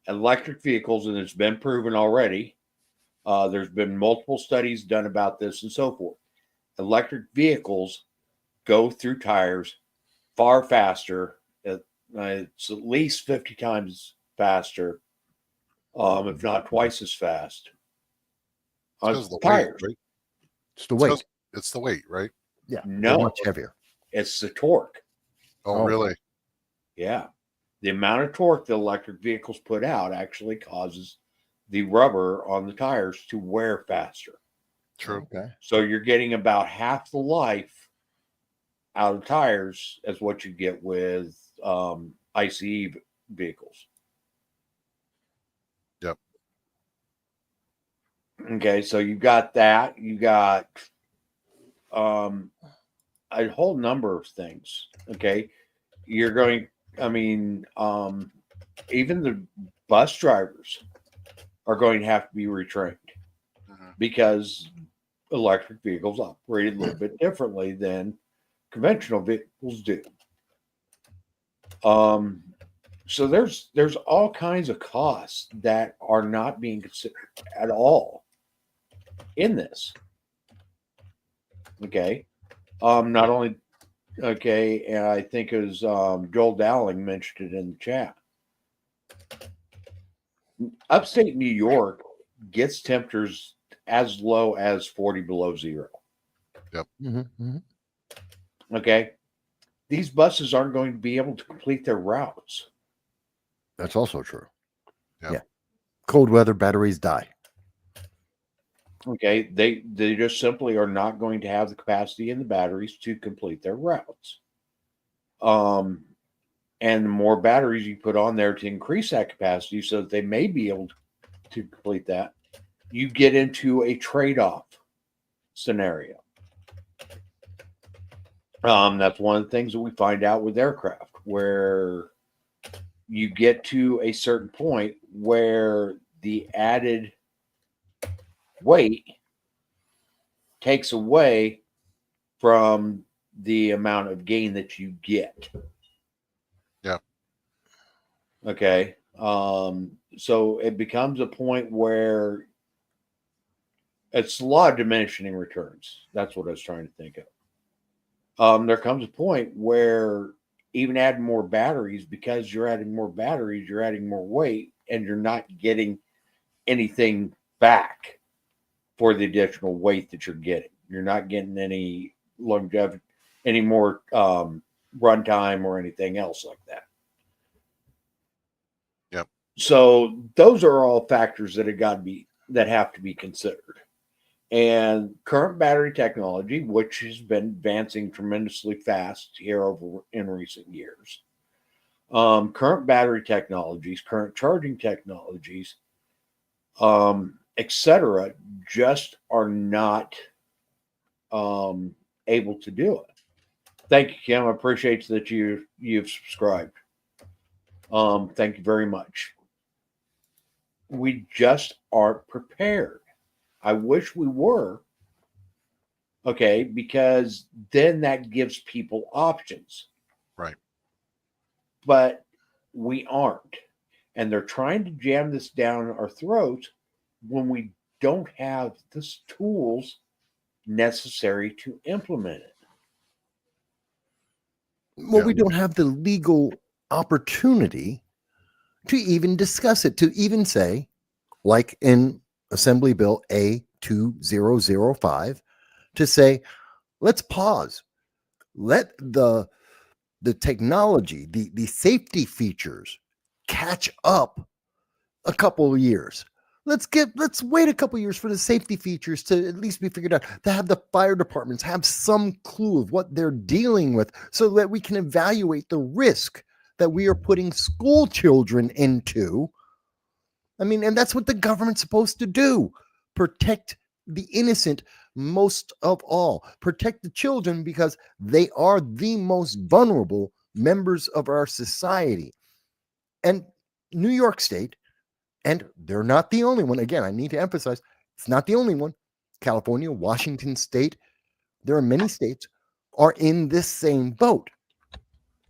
electric vehicles, and it's been proven already, there's been multiple studies done about this and so forth. Electric vehicles go through tires far faster. It's at least 50 times faster, if not twice as fast. It's the tires. Weight, right? It's the weight. It's the weight, right? Yeah. No. Much heavier. It's the torque. Oh, really? Yeah. The amount of torque the electric vehicles put out actually causes the rubber on the tires to wear faster. True. Okay. So you're getting about half the life out of tires as what you get with ICE vehicles. Yep. Okay, so you got that. You got a whole number of things. Okay, you're going. I mean, even the bus drivers are going to have to be retrained because electric vehicles operate a little bit differently than conventional vehicles do. So there's all kinds of costs that are not being considered at all in this. Okay. Not only okay, and I think it was Joel Dowling mentioned it in the chat. Upstate New York gets temperatures as low as 40 below zero. Okay. These buses aren't going to be able to complete their routes. That's also true. Yep. Yeah. Cold weather batteries die. Okay. They just simply are not going to have the capacity in the batteries to complete their routes. And the more batteries you put on there to increase that capacity so that they may be able to complete that, you get into a trade-off scenario. That's one of the things that we find out with aircraft, where you get to a certain point where the added weight takes away from the amount of gain that you get. Yeah. Okay. So it becomes a point where it's a lot of diminishing returns. That's what I was trying to think of. There comes a point where even adding more batteries, because you're adding more batteries, you're adding more weight, and you're not getting anything back for the additional weight that you're getting. You're not getting any longevity, any more runtime or anything else like that. Yep. So those are all factors that have to be considered. And current battery technology, which has been advancing tremendously fast here in recent years, current battery technologies, current charging technologies, etc., just are not able to do it. Thank you, Kim. I appreciate that you've subscribed. Thank you very much. We just aren't prepared. I wish we were. Okay, because then that gives people options. Right. But we aren't. And they're trying to jam this down our throats when we don't have the tools necessary to implement it. Well, we don't have the legal opportunity to even discuss it, to even say, like in Assembly Bill A2005, to say, let's pause. Let the technology, the safety features catch up a couple of years. Let's wait a couple of years for the safety features to at least be figured out, to have the fire departments have some clue of what they're dealing with so that we can evaluate the risk that we are putting school children into. I mean, and that's what the government's supposed to do. Protect the innocent most of all. Protect the children because they are the most vulnerable members of our society. And New York State, and they're not the only one. Again, I need to emphasize, it's not the only one. California, Washington State, there are many states are in this same boat.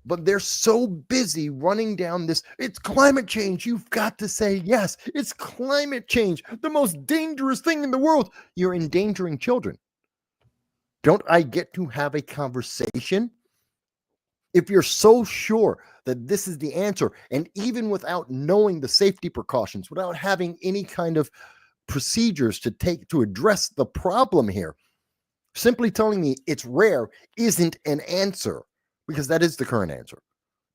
But they're so busy running down this, it's climate change. You've got to say, yes, it's climate change, the most dangerous thing in the world. You're endangering children. Don't I get to have a conversation? If you're so sure that this is the answer, and even without knowing the safety precautions, without having any kind of procedures to take to address the problem here, simply telling me it's rare isn't an answer, because that is the current answer.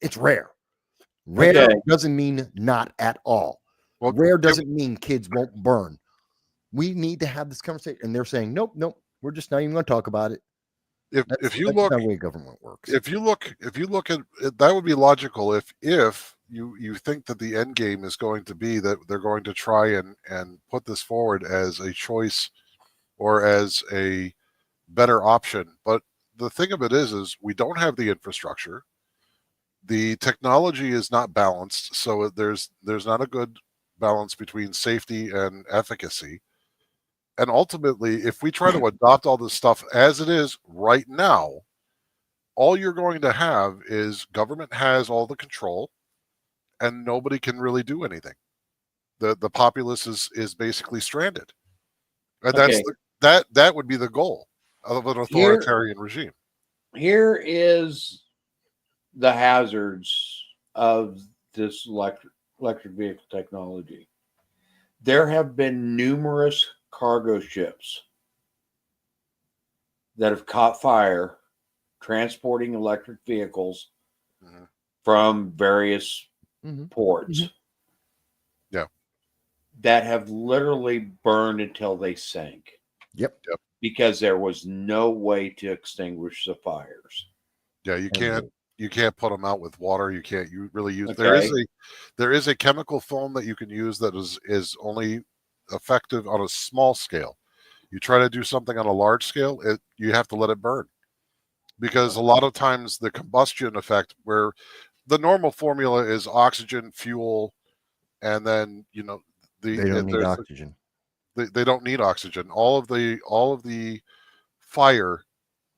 It's rare. Rare doesn't mean not at all. Well, rare doesn't mean kids won't burn. We need to have this conversation. And they're saying, nope, we're just not even going to talk about it. If you look at the way government works. If you look at it, that would be logical if you think that the end game is going to be that they're going to try and put this forward as a choice or as a better option. But the thing of it is we don't have the infrastructure. The technology is not balanced, so there's not a good balance between safety and efficacy. And ultimately, if we try to adopt all this stuff as it is right now, all you're going to have is government has all the control and nobody can really do anything. The populace is basically stranded. And that would be the goal of an authoritarian regime. Here is the hazards of this electric vehicle technology. There have been numerous cargo ships that have caught fire transporting electric vehicles Mhm. from various Mhm. ports. Mhm. Yeah. That have literally burned until they sank Yep. because there was no way to extinguish the fires. Yeah, you can't put them out with water. You really use Okay. there is a chemical foam that you can use that is only effective on a small scale. You try to do something on a large scale, you have to let it burn. Because a lot of times the combustion effect, where the normal formula is oxygen, fuel, and then They don't need there's oxygen. they don't need oxygen. All of the fire,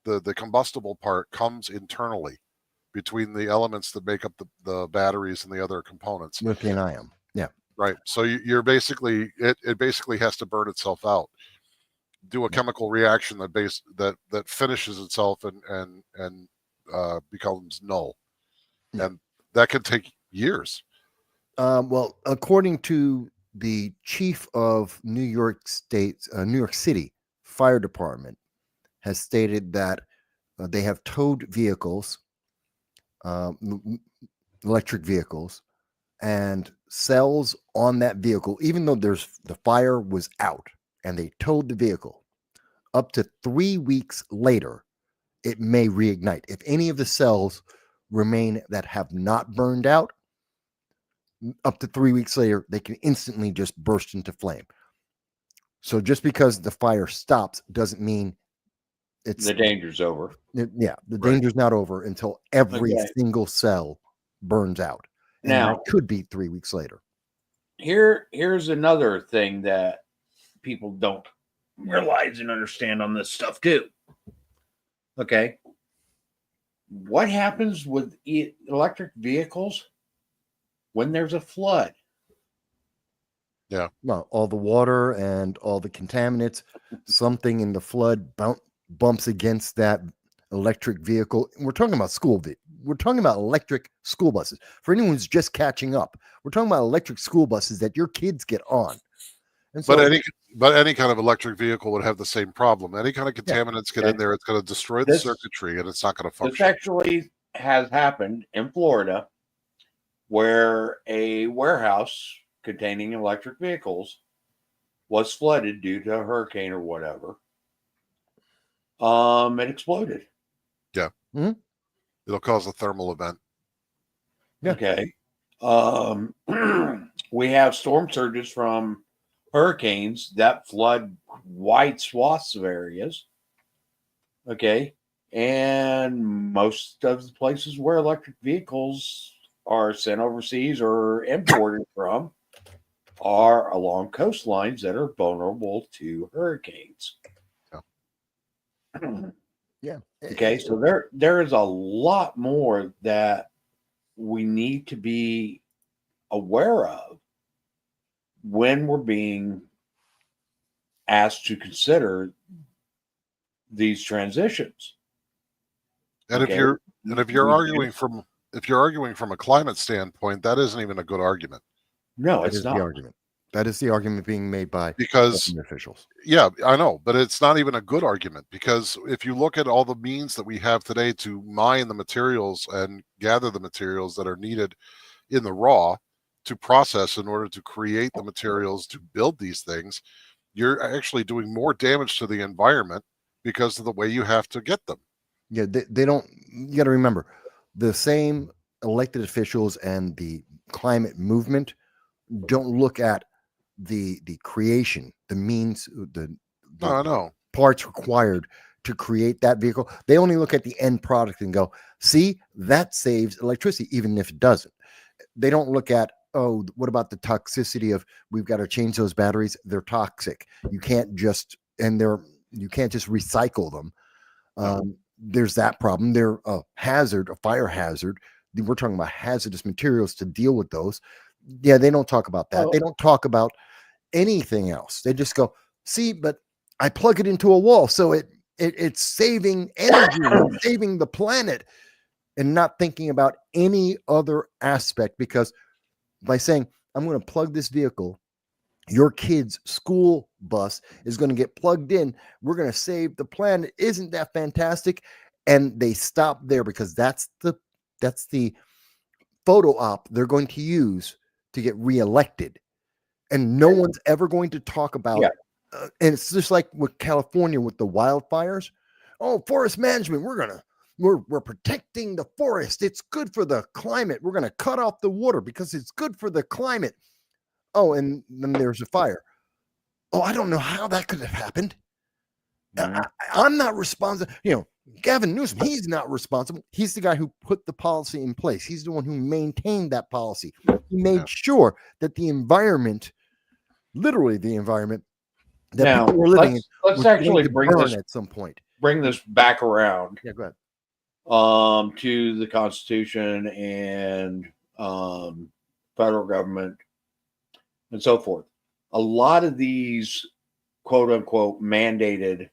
the combustible part comes internally between the elements that make up the batteries and the other components. Lithium ion. Yeah. Right. So you're basically it basically has to burn itself out, do a chemical reaction that finishes itself and becomes null, Yeah. and that can take years. Well, according to the chief of New York New York City Fire Department, has stated that they have towed vehicles, electric vehicles, and cells on that vehicle, even though the fire was out and they towed the vehicle, up to 3 weeks later, it may reignite. If any of the cells remain that have not burned out, up to 3 weeks later, they can instantly just burst into flame. So just because the fire stops doesn't mean The danger's over. the Right. danger's not over until every Okay. single cell burns out. And Now, that could be 3 weeks later. here's another thing that people don't realize and understand on this stuff too. Okay. What happens with electric vehicles when there's a flood? Well, all the water and all the contaminants, something in the flood bumps against that electric vehicle. We're talking about we're talking about electric school buses. For anyone who's just catching up, we're talking about electric school buses that your kids get on. And so, But any kind of electric vehicle would have the same problem. Any kind of contaminants get in there, it's going to destroy the circuitry, and it's not going to This function. actually has happened in Florida, where a warehouse containing electric vehicles was flooded due to a hurricane or whatever. It exploded. Yeah. Mhm. It'll cause a thermal event. Yeah. Okay. We have storm surges from hurricanes that flood wide swaths of areas. Okay. And most of the places where electric vehicles are sent overseas or imported from are along coastlines that are vulnerable to hurricanes. yeah. Okay, so there is a lot more that we need to be aware of when we're being asked to consider these transitions. And Okay. if you're arguing from a climate standpoint, that isn't even a good argument. No, That it's is not. the argument. That is the argument being made by Because government officials. yeah, I know, but it's not even a good argument, because if you look at all the means that we have today to mine the materials and gather the materials that are needed in the raw to process in order to create the materials to build these things, you're actually doing more damage to the environment because of the way you have to get them. Yeah, they don't. You got to remember, the same elected officials and the climate movement don't look at the creation, the means, the No, I know. parts required to create that vehicle. They only look at the end product and go, "See, that saves electricity," even if it doesn't. They don't look at, oh, what about the toxicity of, we've got to change those batteries. They're toxic. You can't just recycle them. There's that problem. They're a hazard, a fire hazard. We're talking about hazardous materials to deal with those. Yeah, they don't talk about that. They don't talk about anything else. They just go, see, but I plug it into a wall, so it's saving energy, it's saving the planet, and not thinking about any other aspect. Because by saying, I'm going to plug this vehicle your kid's school bus is going to get plugged in. We're going to save the planet. Isn't that fantastic? And they stop there because that's the photo op they're going to use to get reelected. And no one's ever going to talk about and it's just like with California with the wildfires. Oh, forest management, we're protecting the forest. It's good for the climate. We're going to cut off the water because it's good for the climate. Oh, and then there's a fire. Oh, I don't know how that could have happened. I'm not responsible. Gavin Newsom, he's not responsible. He's the guy who put the policy in place. He's the one who maintained that policy. He made sure that the environment, literally the environment that Now, people were living in, let's was actually going to bring burn at some point. Bring this back around. Yeah, go ahead. To the Constitution and federal government and so forth. A lot of these quote unquote mandated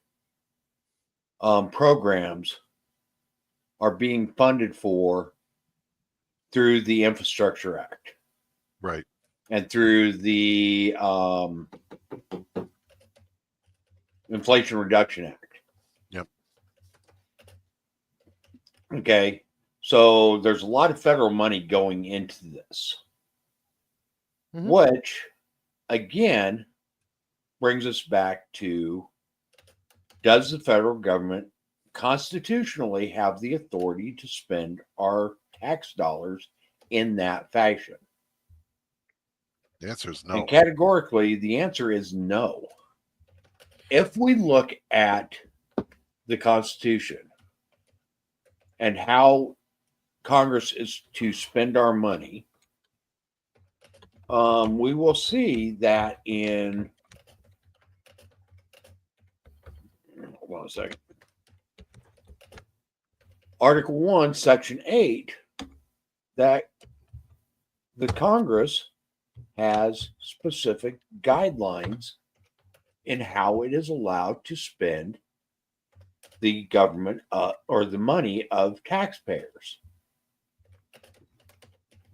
programs are being funded for through the Infrastructure Act. Right. And through the Inflation Reduction Act. Yep. Okay. So there's a lot of federal money going into this, which again brings us back to, does the federal government constitutionally have the authority to spend our tax dollars in that fashion? The answer is no. And categorically, the answer is no. If we look at the Constitution and how Congress is to spend our money, we will see that in, hold on a second, Article 1, Section 8, that the Congress has specific guidelines in how it is allowed to spend the government or the money of taxpayers.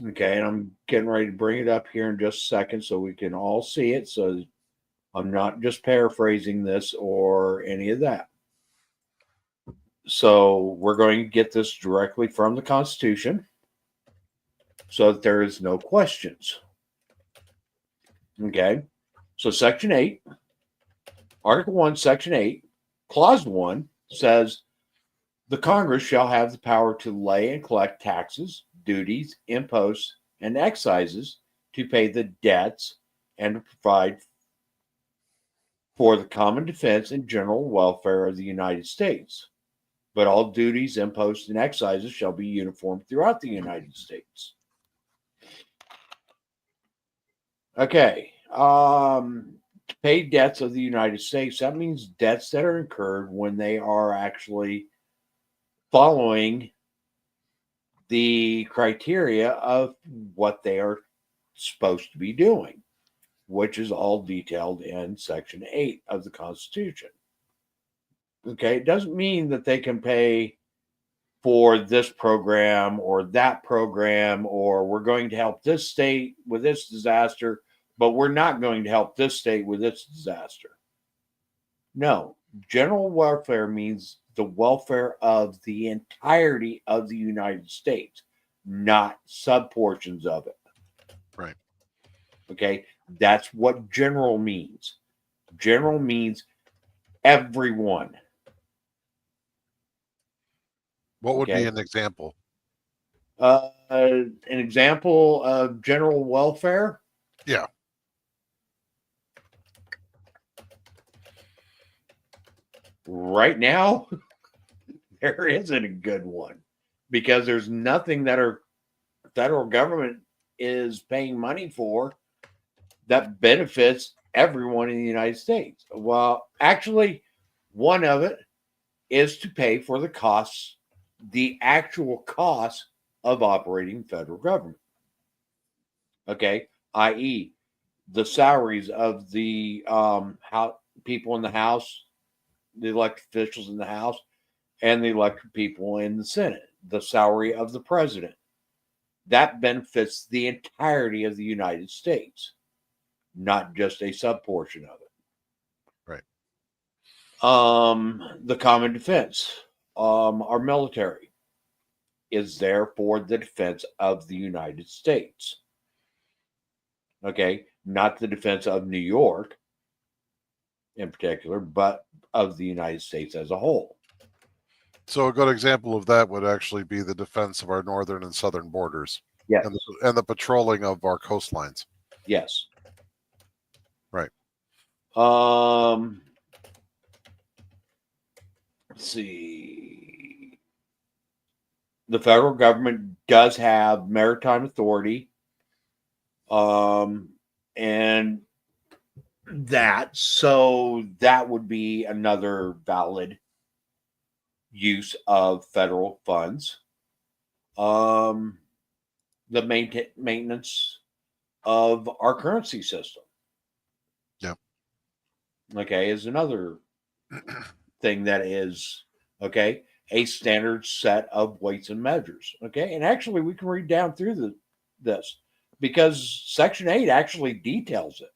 Okay, and I'm getting ready to bring it up here in just a second so we can all see it. So I'm not just paraphrasing this or any of that. So we're going to get this directly from the Constitution so that there is no questions. Okay, so Section 8, Article 1, Section 8, Clause 1 says, the Congress shall have the power to lay and collect taxes, duties, imposts, and excises to pay the debts and to provide for the common defense and general welfare of the United States. But all duties, imposts, and excises shall be uniform throughout the United States. Okay. To pay debts of the United States, that means debts that are incurred when they are actually following the criteria of what they are supposed to be doing, which is all detailed in Section 8 of the Constitution. Okay, it doesn't mean that they can pay for this program or that program, or we're going to help this state with this disaster, but we're not going to help this state with this disaster. No, general welfare means the welfare of the entirety of the United States, not subportions of it. Right. Okay, that's what general means. General means everyone. What would be an example? An example of general welfare? Yeah. Right now, there isn't a good one because there's nothing that our federal government is paying money for that benefits everyone in the United States. Well, actually, one of it is to pay for the costs, the actual costs of operating federal government. Okay, i.e., the salaries of the people in the House, the elected officials in the House, and the elected people in the Senate, the salary of the president. That benefits the entirety of the United States. not just a sub portion of it. Right. The common defense, our military is there for the defense of the United States. Okay, not the defense of New York in particular, but of the United States as a whole. So a good example of that would actually be the defense of our northern and southern borders. Yes. And the patrolling of our coastlines. Yes. Right. Let's see. The federal government does have maritime authority. And that would be another valid use of federal funds. The maintenance of our currency system. Yep. Okay, is another thing that is, okay, a standard set of weights and measures. Okay, and actually we can read down through this because Section 8 actually details it.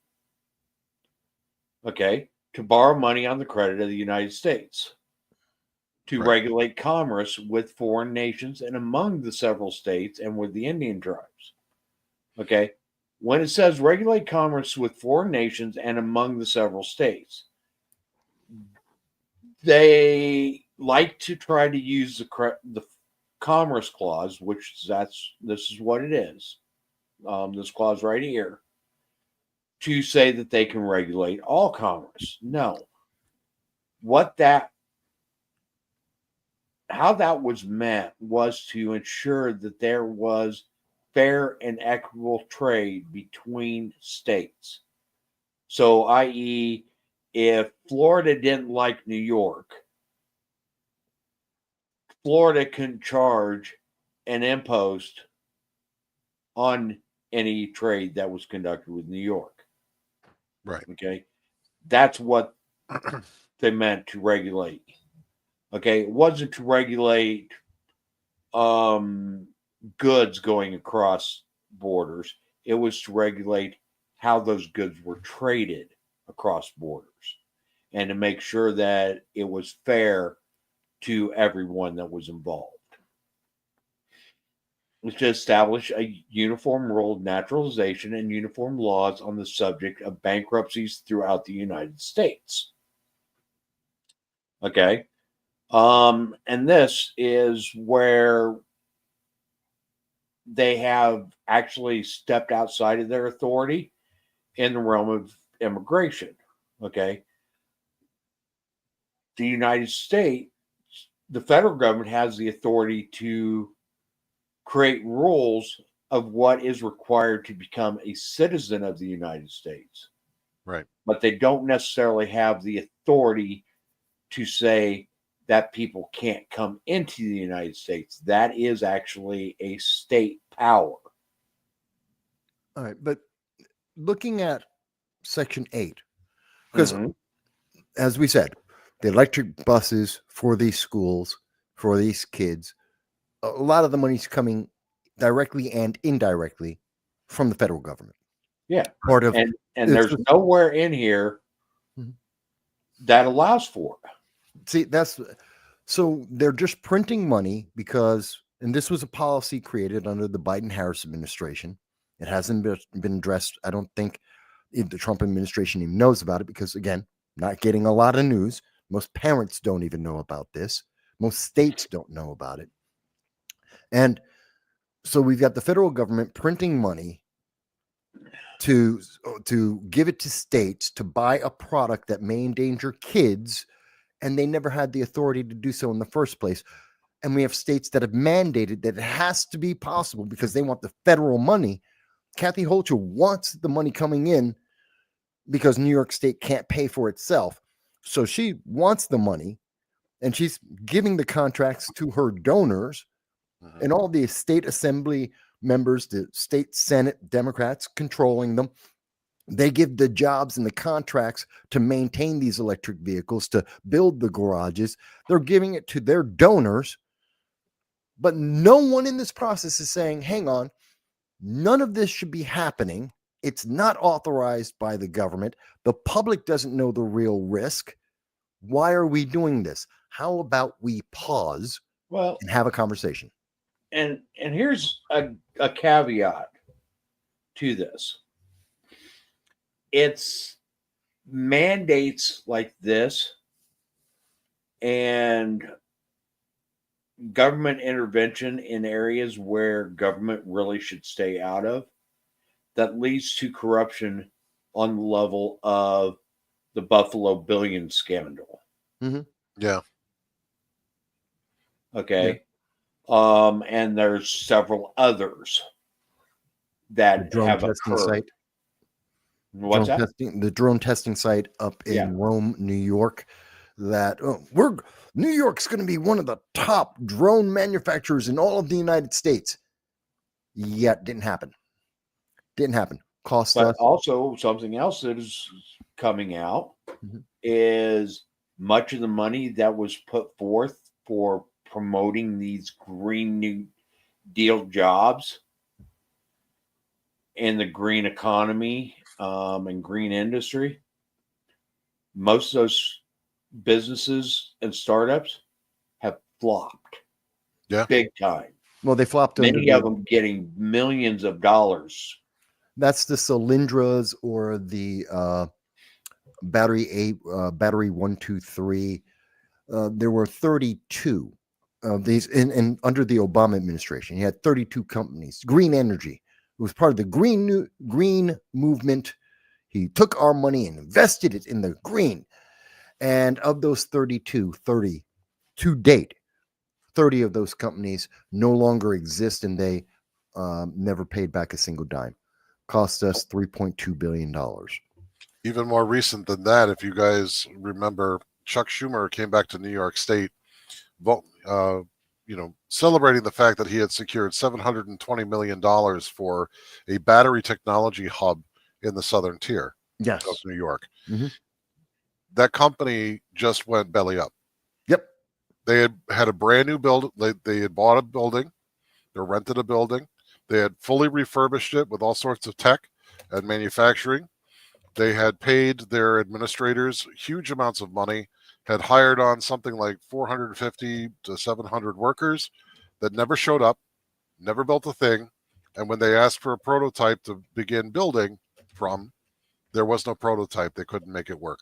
Okay, to borrow money on the credit of the United States, to regulate commerce with foreign nations and among the several states and with the Indian tribes. Okay, when it says regulate commerce with foreign nations and among the several states, they like to try to use the Commerce Clause, which this is what it is, this clause right here, to say that they can regulate all commerce. No. How that was meant was to ensure that there was fair and equitable trade between states. So, i.e., if Florida didn't like New York, Florida couldn't charge an impost on any trade that was conducted with New York. Right. Okay. That's what they meant to regulate. Okay. It wasn't to regulate goods going across borders. It was to regulate how those goods were traded across borders and to make sure that it was fair to everyone that was involved. Was to establish a uniform rule of naturalization and uniform laws on the subject of bankruptcies throughout the United States. Okay. And this is where they have actually stepped outside of their authority in the realm of immigration. Okay. The United States, the federal government has the authority to create rules of what is required to become a citizen of the United States. Right. But they don't necessarily have the authority to say that people can't come into the United States. That is actually a state power. All right. But looking at Section 8, because as we said, the electric buses for these schools, for these kids, a lot of the money's coming directly and indirectly from the federal government. Yeah. Part of and there's nowhere in here that allows for it. See, so they're just printing money because, and this was a policy created under the Biden-Harris administration. It hasn't been addressed. I don't think the Trump administration even knows about it because, again, not getting a lot of news. Most parents don't even know about this. Most states don't know about it. And so we've got the federal government printing money to give it to states to buy a product that may endanger kids, and they never had the authority to do so in the first place. And we have states that have mandated that it has to be possible because they want the federal money. Kathy Hochul wants the money coming in because New York State can't pay for itself. So she wants the money, and she's giving the contracts to her donors. And all the state assembly members, the state Senate Democrats controlling them, they give the jobs and the contracts to maintain these electric vehicles, to build the garages. They're giving it to their donors. But no one in this process is saying, hang on, none of this should be happening It's not authorized by the government. The public doesn't know the real risk. Why are we doing this? How about we pause Well, and have a conversation? and here's a caveat to this. It's mandates like this and government intervention in areas where government really should stay out of that leads to corruption on the level of the Buffalo Billion scandal. Yeah. Okay. And there's several others that Drone have testing occurred. site. What's that? The drone testing site up in Yeah. Rome, New York. That New York's going to be one of the top drone manufacturers in all of the United States. Yet didn't happen. Cost But us. also something else that is coming out Mhm. is much of the money that was put forth for promoting these Green New Deal jobs in the green economy and green industry. Most of those businesses and startups have flopped. Yeah. Big time. Well, they flopped under Many of them getting millions of dollars. That's the Cylindras or the battery 123. There were 32 of these in under the Obama administration. He had 32 companies. Green energy. It was part of the green movement. He took our money and invested it in the green. And of those 32, 30 to date, 30 of those companies no longer exist, and they never paid back a single dime. Cost us $3.2 billion. Even more recent than that, if you guys remember, Chuck Schumer came back to New York State, celebrating the fact that he had secured $720 million for a battery technology hub in the southern tier Yes. of New York. Mhm. That company just went belly up. Yep. They had a brand new build. They had bought a building. They rented a building. They had fully refurbished it with all sorts of tech and manufacturing. They had paid their administrators huge amounts of money, had hired on something like 450 to 700 workers that never showed up, never built a thing. And when they asked for a prototype to begin building from, there was no prototype. They couldn't make it work.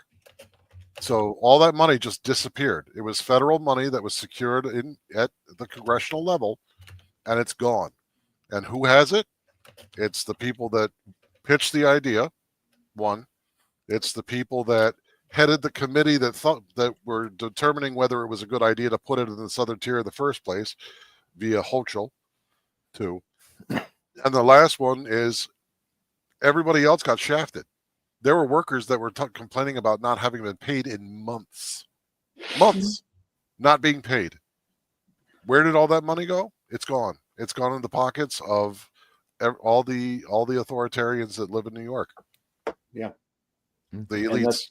So all that money just disappeared. It was federal money that was secured at the congressional level, and it's gone. And who has it? It's the people that pitched the idea. One, it's the people that headed the committee that were determining whether it was a good idea to put it in the southern tier in the first place via Hochul. Two, and the last one is everybody else got shafted. There were workers that were complaining about not having been paid in months, not being paid. Where did all that money go? It's gone. It's gone in the pockets of all the authoritarians that live in New York. Yeah. The elites.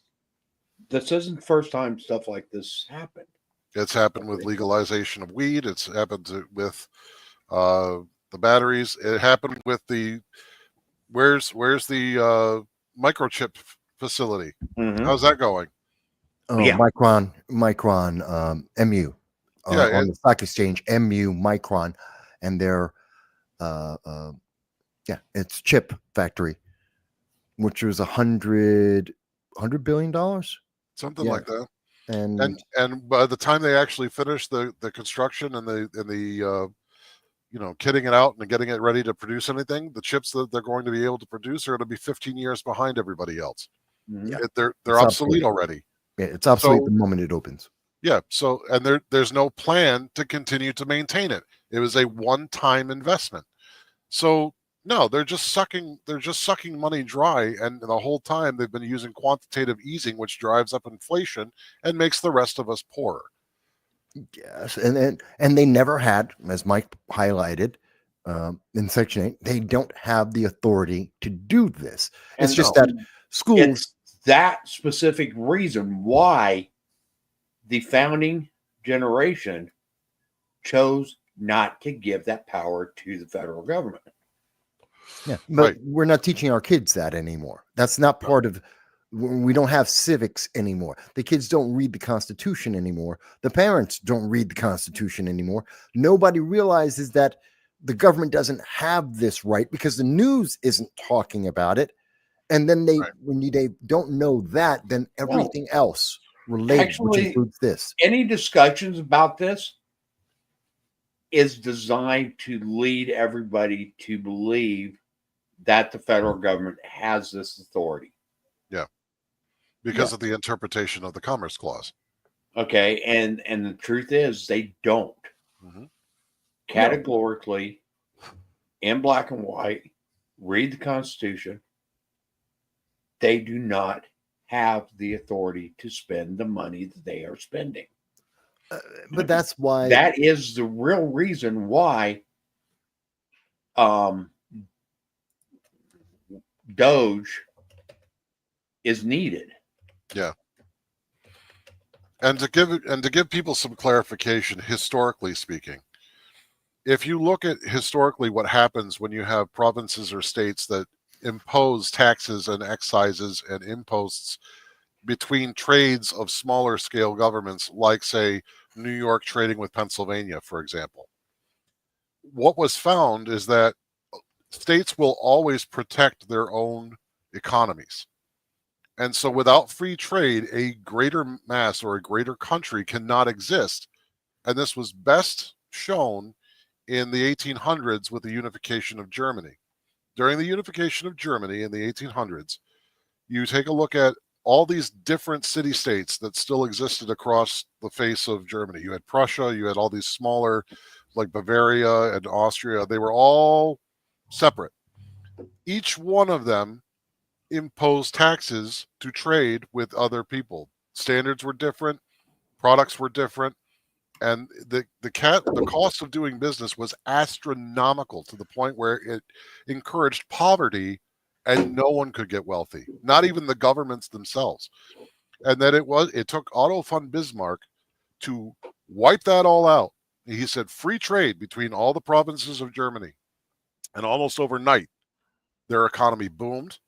This isn't the first time stuff like this happened. It's happened with legalization of weed. It's happened with the batteries. It happened with the where's the microchip facility? Mm-hmm. How's that going? Oh, Yeah. Micron, MU. Yeah, on the stock exchange, MU, Micron, and their it's chip factory, which was $100 billion, something Yeah. like that. and And by the time they actually finish the construction and the kitting it out and getting it ready to produce anything, the chips that they're going to be able to produce are going to be 15 years behind everybody else. Mm-hmm. Yeah. They're It's obsolete obsolete. already. yeah, it's obsolete So- the moment it opens. Yeah. So and there's no plan to continue to maintain it. It was a one-time investment. So no, they're just sucking money dry, and the whole time they've been using quantitative easing, which drives up inflation and makes the rest of us poorer. Yes, and they never had, as Mike highlighted in Section 8, they don't have the authority to do this. It's And just no, that schools. It's that specific reason why the founding generation chose not to give that power to the federal government. Yeah, but Right. we're not teaching our kids that anymore. That's not part of. We don't have civics anymore. The kids don't read the Constitution anymore. The parents don't read the Constitution anymore. Nobody realizes that the government doesn't have this right because the news isn't talking about it. And then Right. when they don't know that, then everything else related, which Actually, includes this. any discussions about this is designed to lead everybody to believe that the federal government has this authority. Yeah. Because of the interpretation of the Commerce Clause. Okay. And the truth is they don't. Mhm. Categorically, in black and white, read the Constitution. They do not have the authority to spend the money that they are spending. But that's why That is the real reason why DOGE is needed. Yeah. And to give people some clarification, historically speaking, if you look at historically what happens when you have provinces or states that impose taxes and excises and imposts between trades of smaller scale governments, like say New York trading with Pennsylvania, for example, what was found is that states will always protect their own economies. And so without free trade, a greater mass or a greater country cannot exist. And this was best shown in the 1800s with the unification of Germany. During the unification of Germany in the 1800s, you take a look at all these different city-states that still existed across the face of Germany. You had Prussia, you had all these smaller, like Bavaria and Austria. They were all separate. Each one of them imposed taxes to trade with other people. Standards were different, products were different, and the cost of doing business was astronomical to the point where it encouraged poverty and no one could get wealthy, not even the governments themselves. And then it took Otto von Bismarck to wipe that all out. He said free trade between all the provinces of Germany, and almost overnight their economy boomed,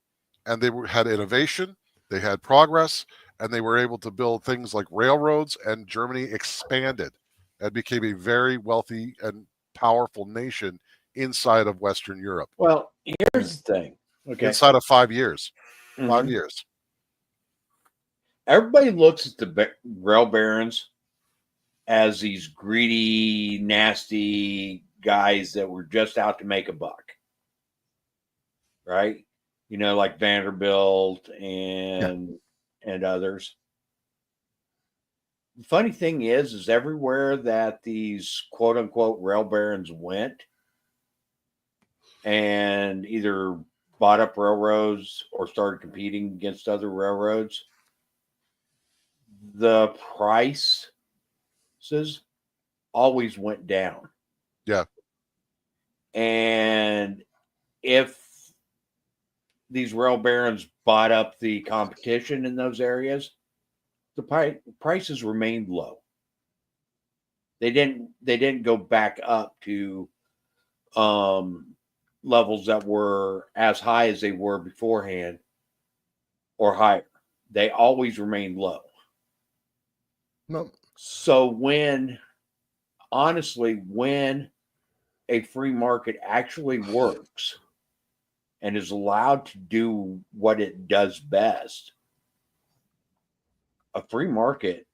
and they had innovation, they had progress, and they were able to build things like railroads, and Germany expanded and became a very wealthy and powerful nation inside of Western Europe. Well, here's the thing. Okay. Inside of 5 years. Mhm. 5 years. Everybody looks at the rail barons as these greedy, nasty guys that were just out to make a buck. Right? You know, like Vanderbilt and others. The funny thing is everywhere that these quote unquote rail barons went and either bought up railroads or started competing against other railroads, the prices always went down. Yeah. And if these rail barons bought up the competition in those areas, the prices remained low. They didn't go back up to levels that were as high as they were beforehand or higher. They always remained low. No. So when a free market actually works and is allowed to do what it does best, a free market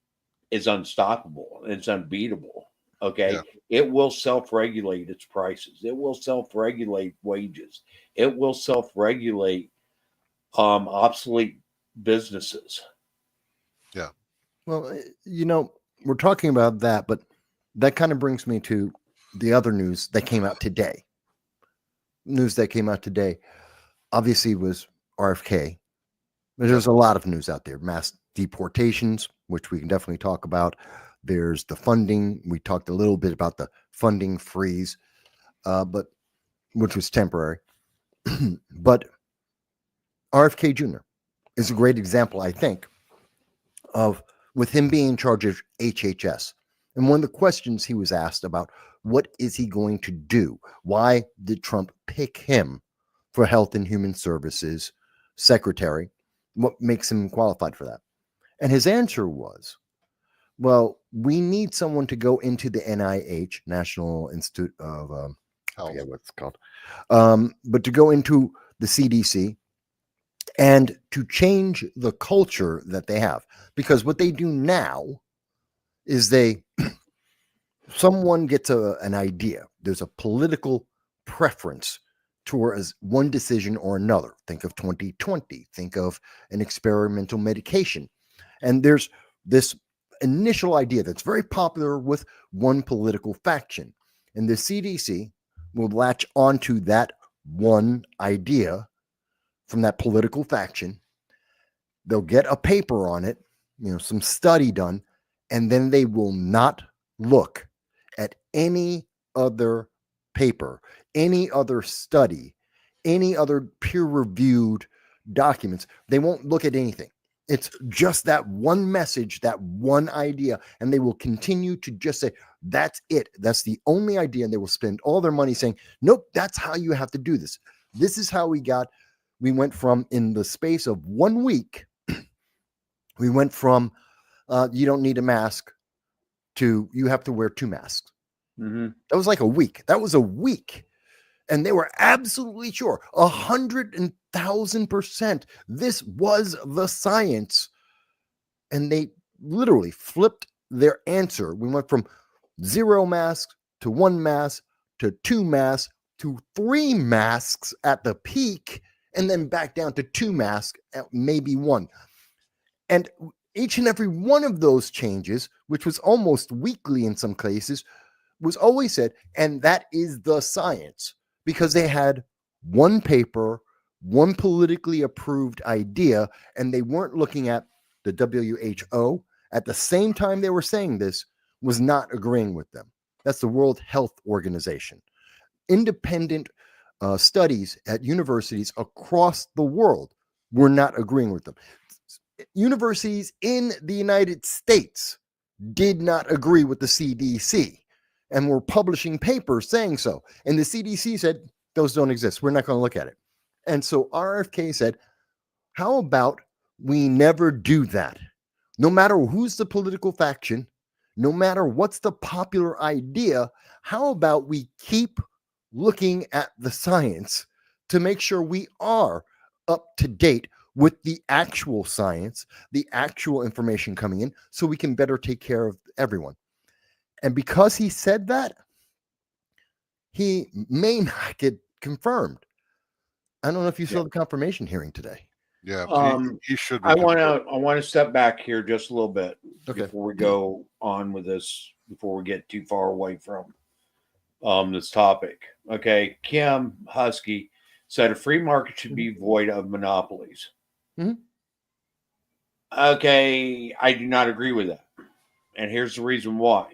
is unstoppable. It's unbeatable. Okay. Yeah. It will self-regulate its prices. It will self-regulate wages. It will self-regulate obsolete businesses. Yeah. Well, you know, we're talking about that, but that kind of brings me to the other news that came out today. News that came out today, obviously, was RFK. There's a lot of news out there. Mass deportations, which we can definitely talk about. There's the funding. We talked a little bit about the funding freeze, but which was temporary. But RFK Jr. is a great example, I think, of with him being in charge of HHS. And one of the questions he was asked about, what is he going to do? Why did Trump pick him? for Health and Human Services secretary. What makes him qualified for that? And his answer was, well, we need someone to go into the NIH, National Institute of, I Health. forget what it's called, but to go into the CDC and to change the culture that they have. Because what they do now is someone gets an idea. There's a political preference towards one decision or another. Think of 2020. Think of an experimental medication. And there's this initial idea that's very popular with one political faction. And the CDC will latch onto that one idea from that political faction. They'll get a paper on it, some study done, and then they will not look at any other paper, any other study, any other peer-reviewed documents. They won't look at anything. It's just that one message, that one idea, and they will continue to just say, that's it. That's the only idea. And they will spend all their money saying, nope, that's how you have to do this. This is how we went from, in the space of 1 week, we went from you don't need a mask to you have to wear 2 masks. Mm-hmm. That was like a week. That was a week. And they were absolutely sure, 100,000%, this was the science. And they literally flipped their answer. We went from 0 masks to 1 mask to 2 masks to 3 masks at the peak, and then back down to 2 masks at maybe 1. And each and every one of those changes, which was almost weekly in some cases, was always said, and that is the science, because they had one paper, one politically approved idea, and they weren't looking at the WHO at the same time they were saying this was not agreeing with them. That's the World Health Organization. Independent studies at universities across the world were not agreeing with them. Universities in the United States did not agree with the CDC and were publishing papers saying so. And the CDC said, those don't exist. We're not going to look at it. And so RFK said, how about we never do that? No matter who's the political faction, no matter what's the popular idea, how about we keep looking at the science to make sure we are up to date with the actual science, the actual information coming in, so we can better take care of everyone. And because he said that, he may not get confirmed. I don't know if you saw the confirmation hearing today. Yeah, he should be. I want to step back here just a little bit before we go on with this, before we get too far away from this topic. Okay, Kim Husky said a free market should be void of monopolies. Mm-hmm. Okay, I do not agree with that. And here's the reason why.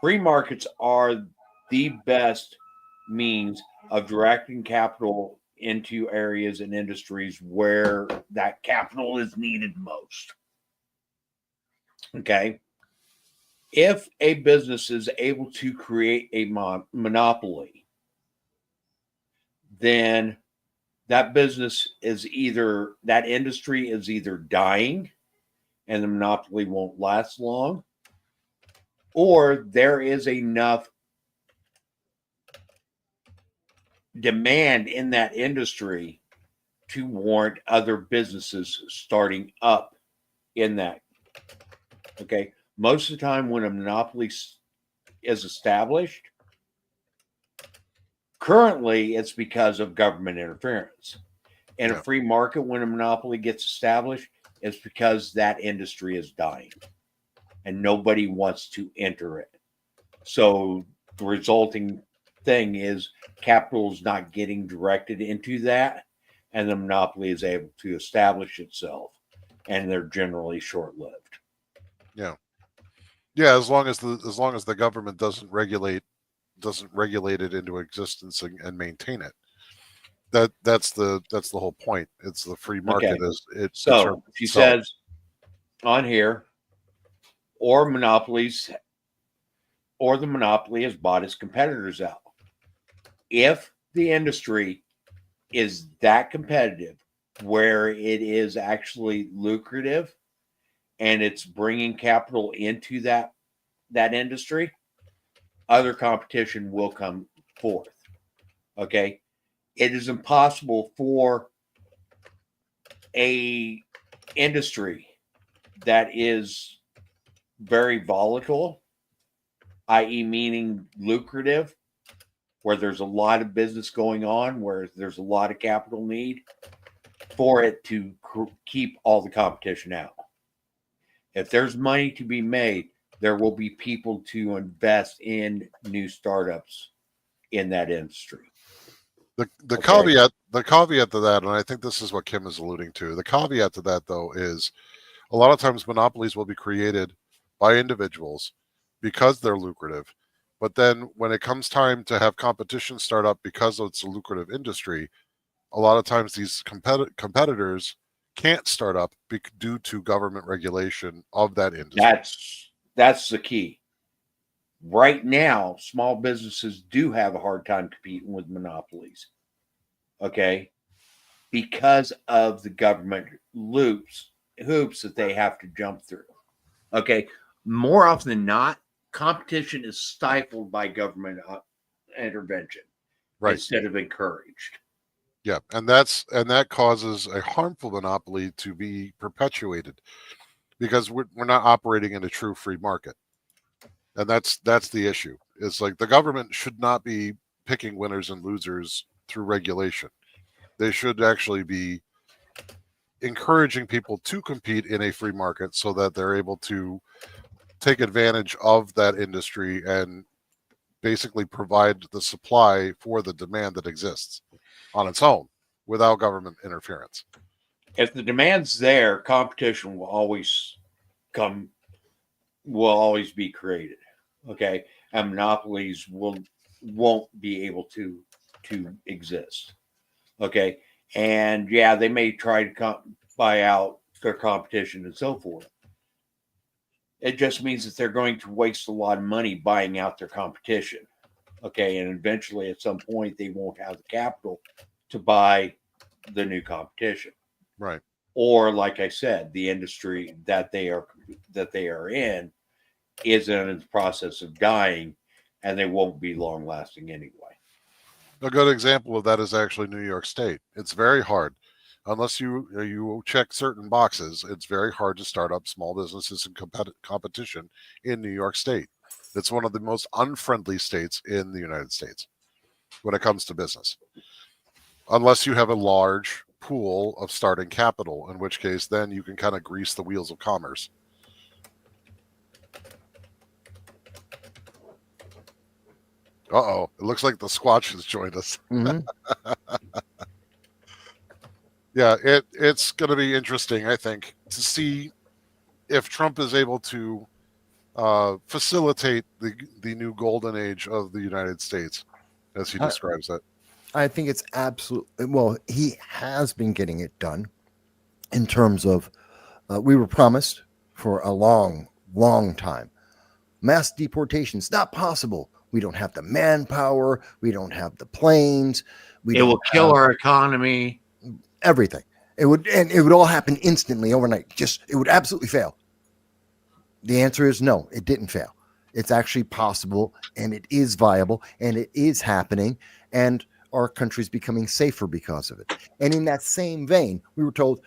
Free markets are the best means of directing capital into areas and industries where that capital is needed most. Okay. If a business is able to create a monopoly, then that business is either, that industry is either dying and the monopoly won't last long, or there is enough demand in that industry to warrant other businesses starting up in that. Okay. Most of the time when a monopoly is established, currently it's because of government interference. In a free market, when a monopoly gets established, it's because that industry is dying and nobody wants to enter it. So the resulting thing is capital is not getting directed into that, and the monopoly is able to establish itself, and they're generally short-lived. Yeah, as long as the government doesn't regulate it into existence and maintain it. That's the whole point. It's the free market. Okay. So she says on here, or monopolies, or the monopoly has bought its competitors out. If the industry is that competitive where it is actually lucrative and it's bringing capital into that industry, other competition will come forth. Okay. It is impossible for a industry that is very volatile, i.e. meaning lucrative, where there's a lot of business going on, where there's a lot of capital need, for it to keep all the competition out. If there's money to be made, there will be people to invest in new startups in that industry. The caveat to that, and I think this is what Kim is alluding to. The caveat to that, though, is a lot of times monopolies will be created by individuals because they're lucrative. But then when it comes time to have competition start up because it's a lucrative industry, a lot of times these competitors can't start up due to government regulation of that industry. That's the key. Right now, small businesses do have a hard time competing with monopolies. Okay? Because of the government hoops that they have to jump through. Okay? More often than not, competition is stifled by government intervention, right, instead of encouraged. Yeah, and that causes a harmful monopoly to be perpetuated because we're not operating in a true free market. And that's the issue. It's like the government should not be picking winners and losers through regulation. They should actually be encouraging people to compete in a free market so that they're able to take advantage of that industry and basically provide the supply for the demand that exists on its own without government interference. If the demand's there, competition will always be created. Okay, and monopolies won't be able to exist. Okay, and yeah, they may try to buy out their competition and so forth. It just means that they're going to waste a lot of money buying out their competition. Okay, and eventually at some point they won't have the capital to buy the new competition. Right. Or like I said, the industry that they are in is in the process of dying, and they won't be long lasting anyway. A good example of that is actually New York State. It's very hard. Unless you check certain boxes, it's very hard to start up small businesses in competition in New York State. It's one of the most unfriendly states in the United States when it comes to business. Unless you have a large pool of starting capital, in which case then you can kind of grease the wheels of commerce. Uh-oh, it looks like the Squatch has joined us. Mm-hmm. Yeah, it's going to be interesting, I think, to see if Trump is able to facilitate the new golden age of the United States, as he describes it. I think it's absolutely, well, he has been getting it done in terms of, we were promised for a long, long time. Mass deportations, not possible. We don't have the manpower. We don't have the planes. It will kill our economy. Everything. It would all happen instantly overnight. It would absolutely fail. The answer is no, it didn't fail. It's actually possible, and it is viable, and it is happening, and our country's becoming safer because of it. And in that same vein, we were told,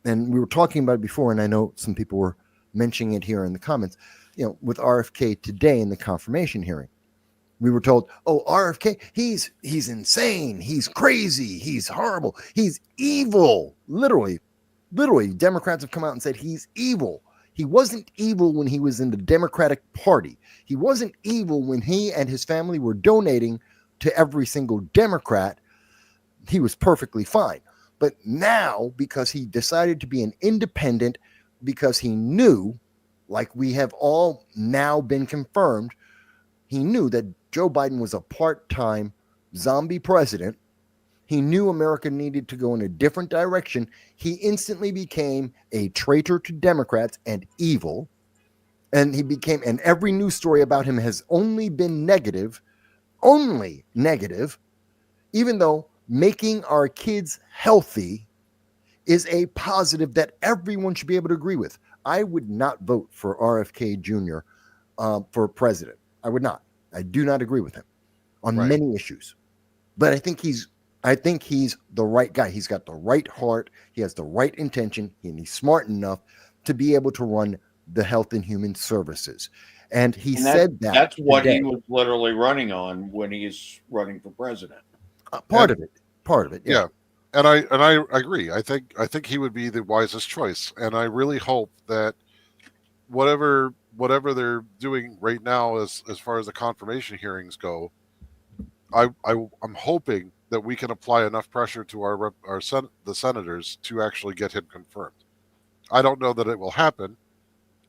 and we were talking about it before, and I know some people were mentioning it here in the comments, with RFK today in the confirmation hearing. We were told, oh, RFK, he's insane. He's crazy. He's horrible. He's evil. Literally, Democrats have come out and said he's evil. He wasn't evil when he was in the Democratic Party. He wasn't evil when he and his family were donating to every single Democrat. He was perfectly fine. But now, because he decided to be an independent, because he knew, like we have all now been confirmed, he knew that Joe Biden was a part-time zombie president. He knew America needed to go in a different direction. He instantly became a traitor to Democrats and evil. And and every news story about him has only been negative, even though making our kids healthy is a positive that everyone should be able to agree with. I would not vote for RFK Jr. For president. I would not. I do not agree with him on Right. many issues, but I think he's the right guy. He's got the right heart. He has the right intention, and he's smart enough to be able to run the Health and Human Services. And he said that's what today. he was literally running on when he's running for president. Part of it. Yeah. And I agree. I think he would be the wisest choice. And I really hope that whatever they're doing right now as far as the confirmation hearings go, I'm hoping that we can apply enough pressure to the senators to actually get him confirmed. I don't know that it will happen,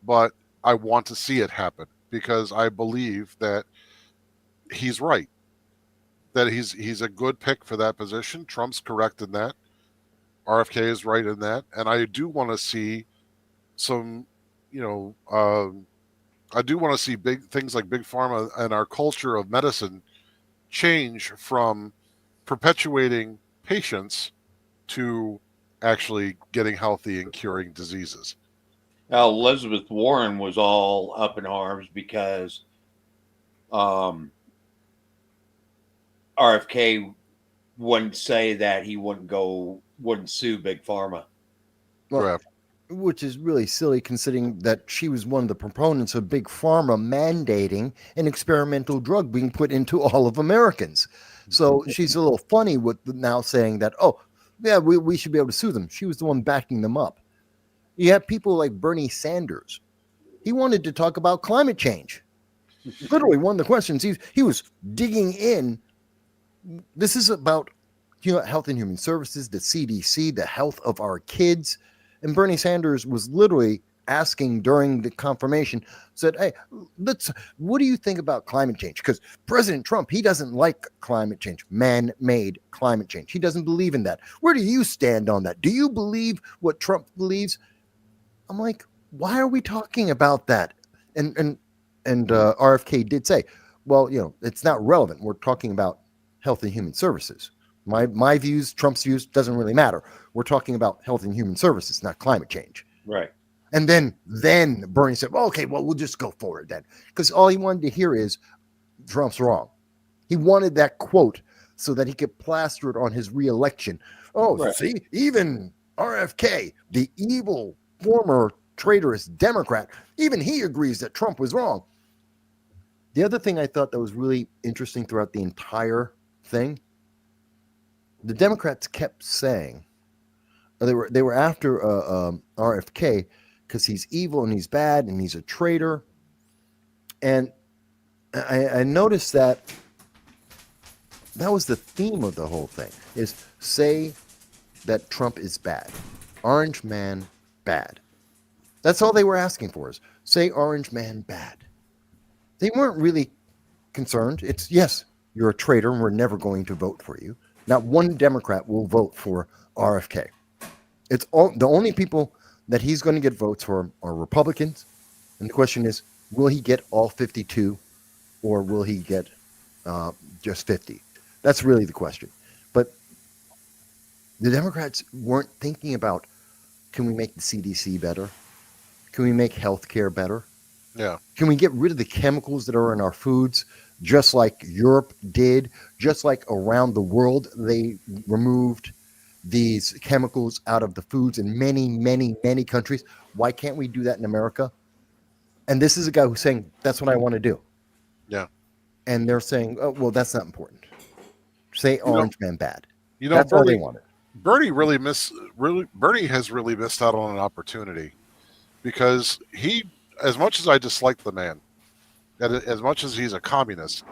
but I want to see it happen because I believe that he's right. That he's a good pick for that position. Trump's correct in that. RFK is right in that, and I do want to see some, I do want to see big things like big pharma and our culture of medicine change from perpetuating patients to actually getting healthy and curing diseases. Now, Elizabeth Warren was all up in arms because RFK wouldn't say that he wouldn't sue Big Pharma. Well, which is really silly considering that she was one of the proponents of Big Pharma mandating an experimental drug being put into all of Americans. So she's a little funny with now saying that, oh, yeah, we should be able to sue them. She was the one backing them up. You have people like Bernie Sanders. He wanted to talk about climate change. Literally, one of the questions he was digging in. This is about Health and Human Services, the CDC, the health of our kids. And Bernie Sanders was literally asking during the confirmation, said, hey, what do you think about climate change? Because President Trump, he doesn't like climate change, man-made climate change. He doesn't believe in that. Where do you stand on that? Do you believe what Trump believes? I'm like, why are we talking about that? And RFK did say, well, it's not relevant. We're talking about Health and Human Services. My views, Trump's views, doesn't really matter. We're talking about Health and Human Services, not climate change. Right. And then Bernie said, well, okay, well, we'll just go for it then. Because all he wanted to hear is Trump's wrong. He wanted that quote so that he could plaster it on his reelection. Oh, right. See, even RFK, the evil former traitorous Democrat, even he agrees that Trump was wrong. The other thing I thought that was really interesting throughout the entire thing, the Democrats kept saying they were after RFK because he's evil and he's bad and he's a traitor. And I noticed that was the theme of the whole thing, is say that Trump is bad. Orange man bad. That's all they were asking for, is say orange man bad. They weren't really concerned. It's, yes, you're a traitor and we're never going to vote for you. Not one Democrat will vote for RFK. It's all the only people that he's going to get votes for are Republicans. And the question is, will he get all 52 or will he get just 50? That's really the question. But the Democrats weren't thinking about, can we make the CDC better? Can we make healthcare better? Yeah. Can we get rid of the chemicals that are in our foods, just like Europe did, just like around the world they removed these chemicals out of the foods in many, many, many countries? Why can't we do that in America? And this is a guy who's saying, that's what I want to do. Yeah. And they're saying, oh, well, that's not important. Say orange man bad. That's all they wanted. Bernie has really missed out on an opportunity, because he, as much as I dislike the man, as much as he's a communist,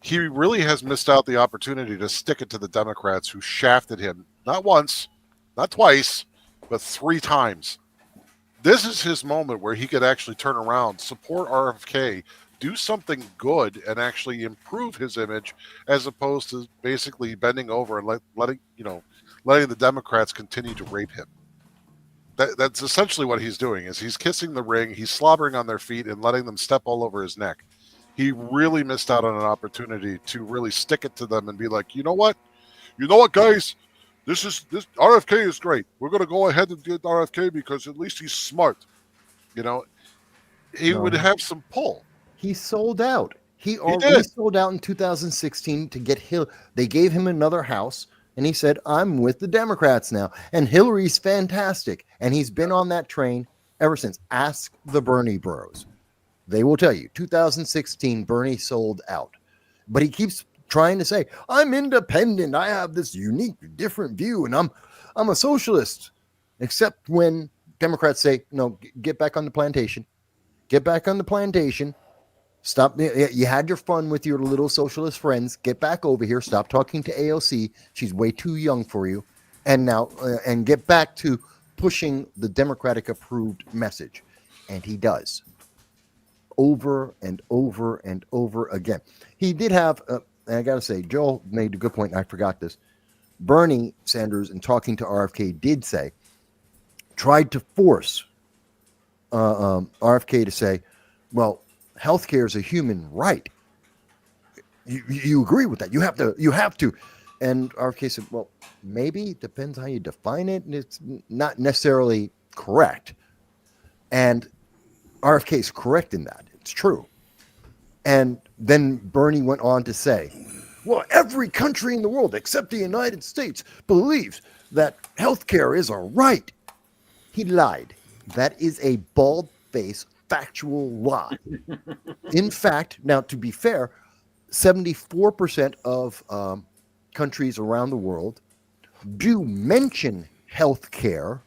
he really has missed out the opportunity to stick it to the Democrats who shafted him not once, not twice, but 3 times. This is his moment where he could actually turn around, support RFK, do something good, and actually improve his image, as opposed to basically bending over and letting the Democrats continue to rape him. That's essentially what he's doing, is he's kissing the ring, he's slobbering on their feet and letting them step all over his neck. He really missed out on an opportunity to really stick it to them and be like, you know what? you know what, guys? This RFK is great. We're going to go ahead and get RFK because at least he's smart. You know, he would have some pull. He sold out. He did. sold out in 2016 to get Hillary. They gave him another house, and he said, "I'm with the Democrats now." And Hillary's fantastic, and he's been on that train ever since. Ask the Bernie Bros; they will tell you. 2016, Bernie sold out, but he keeps trying to say, "I'm independent. I have this unique, different view, and I'm a socialist." Except when Democrats say, "No, get back on the plantation. Get back on the plantation. Stop. You had your fun with your little socialist friends. Get back over here. Stop talking to AOC. She's way too young for you. And now, and get back to pushing the Democratic approved message." And he does over and over and over again. He did have, and I got to say, Joel made a good point. I forgot this. Bernie Sanders, in talking to RFK, did say, tried to force RFK to say, well, healthcare is a human right. You agree with that? You have to. And RFK said, well, maybe it depends how you define it, and it's not necessarily correct. And RFK is correct in that. It's true. And then Bernie went on to say, well, every country in the world except the United States believes that healthcare is a right. He lied. That is a bald-faced factual lie. In fact, now to be fair, 74% of countries around the world do mention healthcare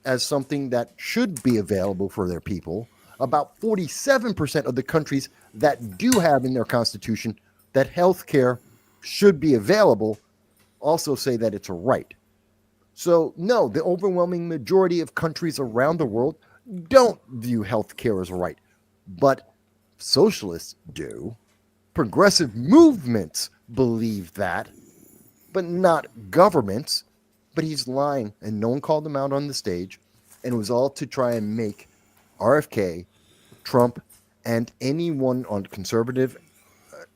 as something that should be available for their people. About 47% of the countries that do have in their constitution that healthcare should be available also say that it's a right. So, no, the overwhelming majority of countries around the world don't view healthcare as a right, but socialists do. Progressive movements believe that, but not governments. But he's lying, and no one called him out on the stage, and it was all to try and make RFK, Trump, and anyone on conservative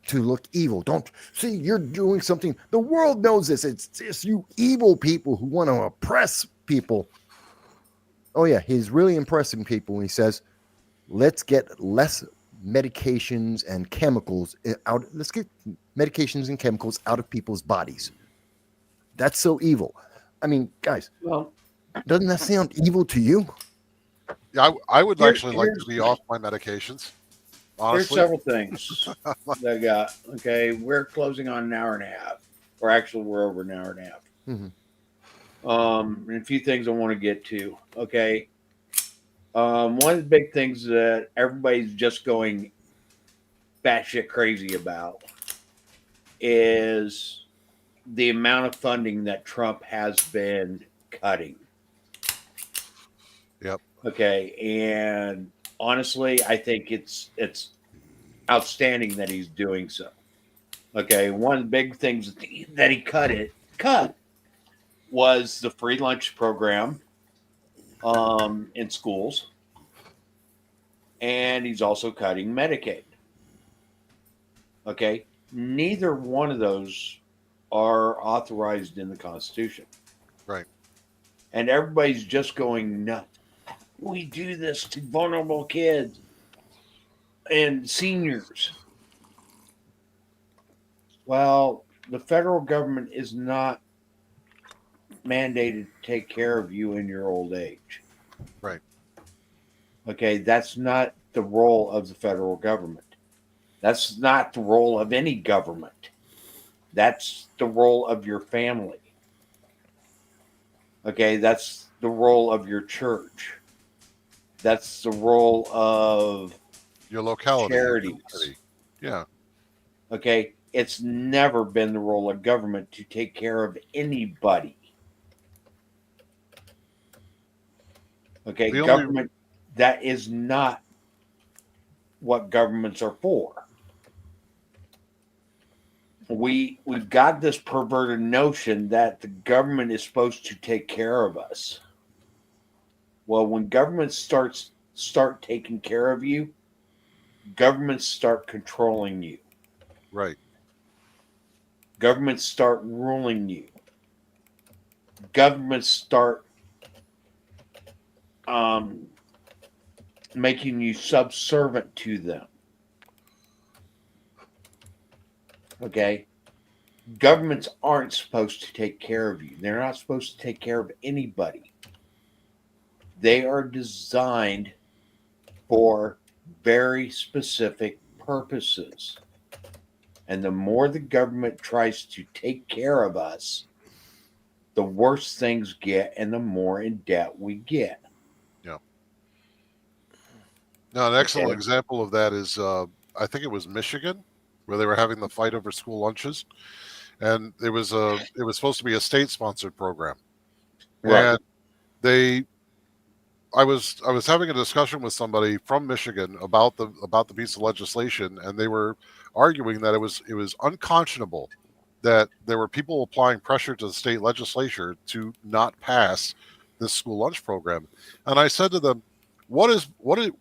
to look evil. Don't see, you're doing something. The world knows this. It's just you evil people who want to oppress people. Oh, yeah, he's really impressing people when he says, let's get less medications and chemicals out. Let's get medications and chemicals out of people's bodies. That's so evil. I mean, guys, Well, doesn't that sound evil to you? Yeah, I would actually like to be off my medications. Honestly, there's several things that I got. Okay, we're closing on an hour and a half, or actually, we're over an hour and a half. And a few things I want to get to. Okay, one of the big things that everybody's just going batshit crazy about is the amount of funding that Trump has been cutting. Yep. Okay, and honestly, I think it's outstanding that he's doing so. Okay, one of the big things that he cut was the free lunch program in schools, and he's also cutting Medicaid. Okay, neither one of those are authorized in the Constitution. Right. And everybody's just going nuts. We do this to vulnerable kids and seniors. Well, the federal government is not mandated to take care of you in your old age. Right. Okay, that's not the role of the federal government. That's not the role of any government. That's the role of your family. Okay, that's the role of your church. That's the role of your locality. charities. Yeah. Okay, it's never been the role of government to take care of anybody. Okay, government, that is not what governments are for. We've got this perverted notion that the government is supposed to take care of us. Well, when governments start taking care of you, governments start controlling you. Right. Governments start ruling you. Governments start making you subservient to them. Okay? Governments aren't supposed to take care of you. They're not supposed to take care of anybody. They are designed for very specific purposes. And the more the government tries to take care of us, the worse things get and the more in debt we get. Yeah. Now, an excellent Okay. example of that is, I think it was Michigan, where they were having the fight over school lunches, and it was supposed to be a state-sponsored program, Right. and I was having a discussion with somebody from Michigan about the piece of legislation, and they were arguing that it was unconscionable that there were people applying pressure to the state legislature to not pass this school lunch program. And I said to them, what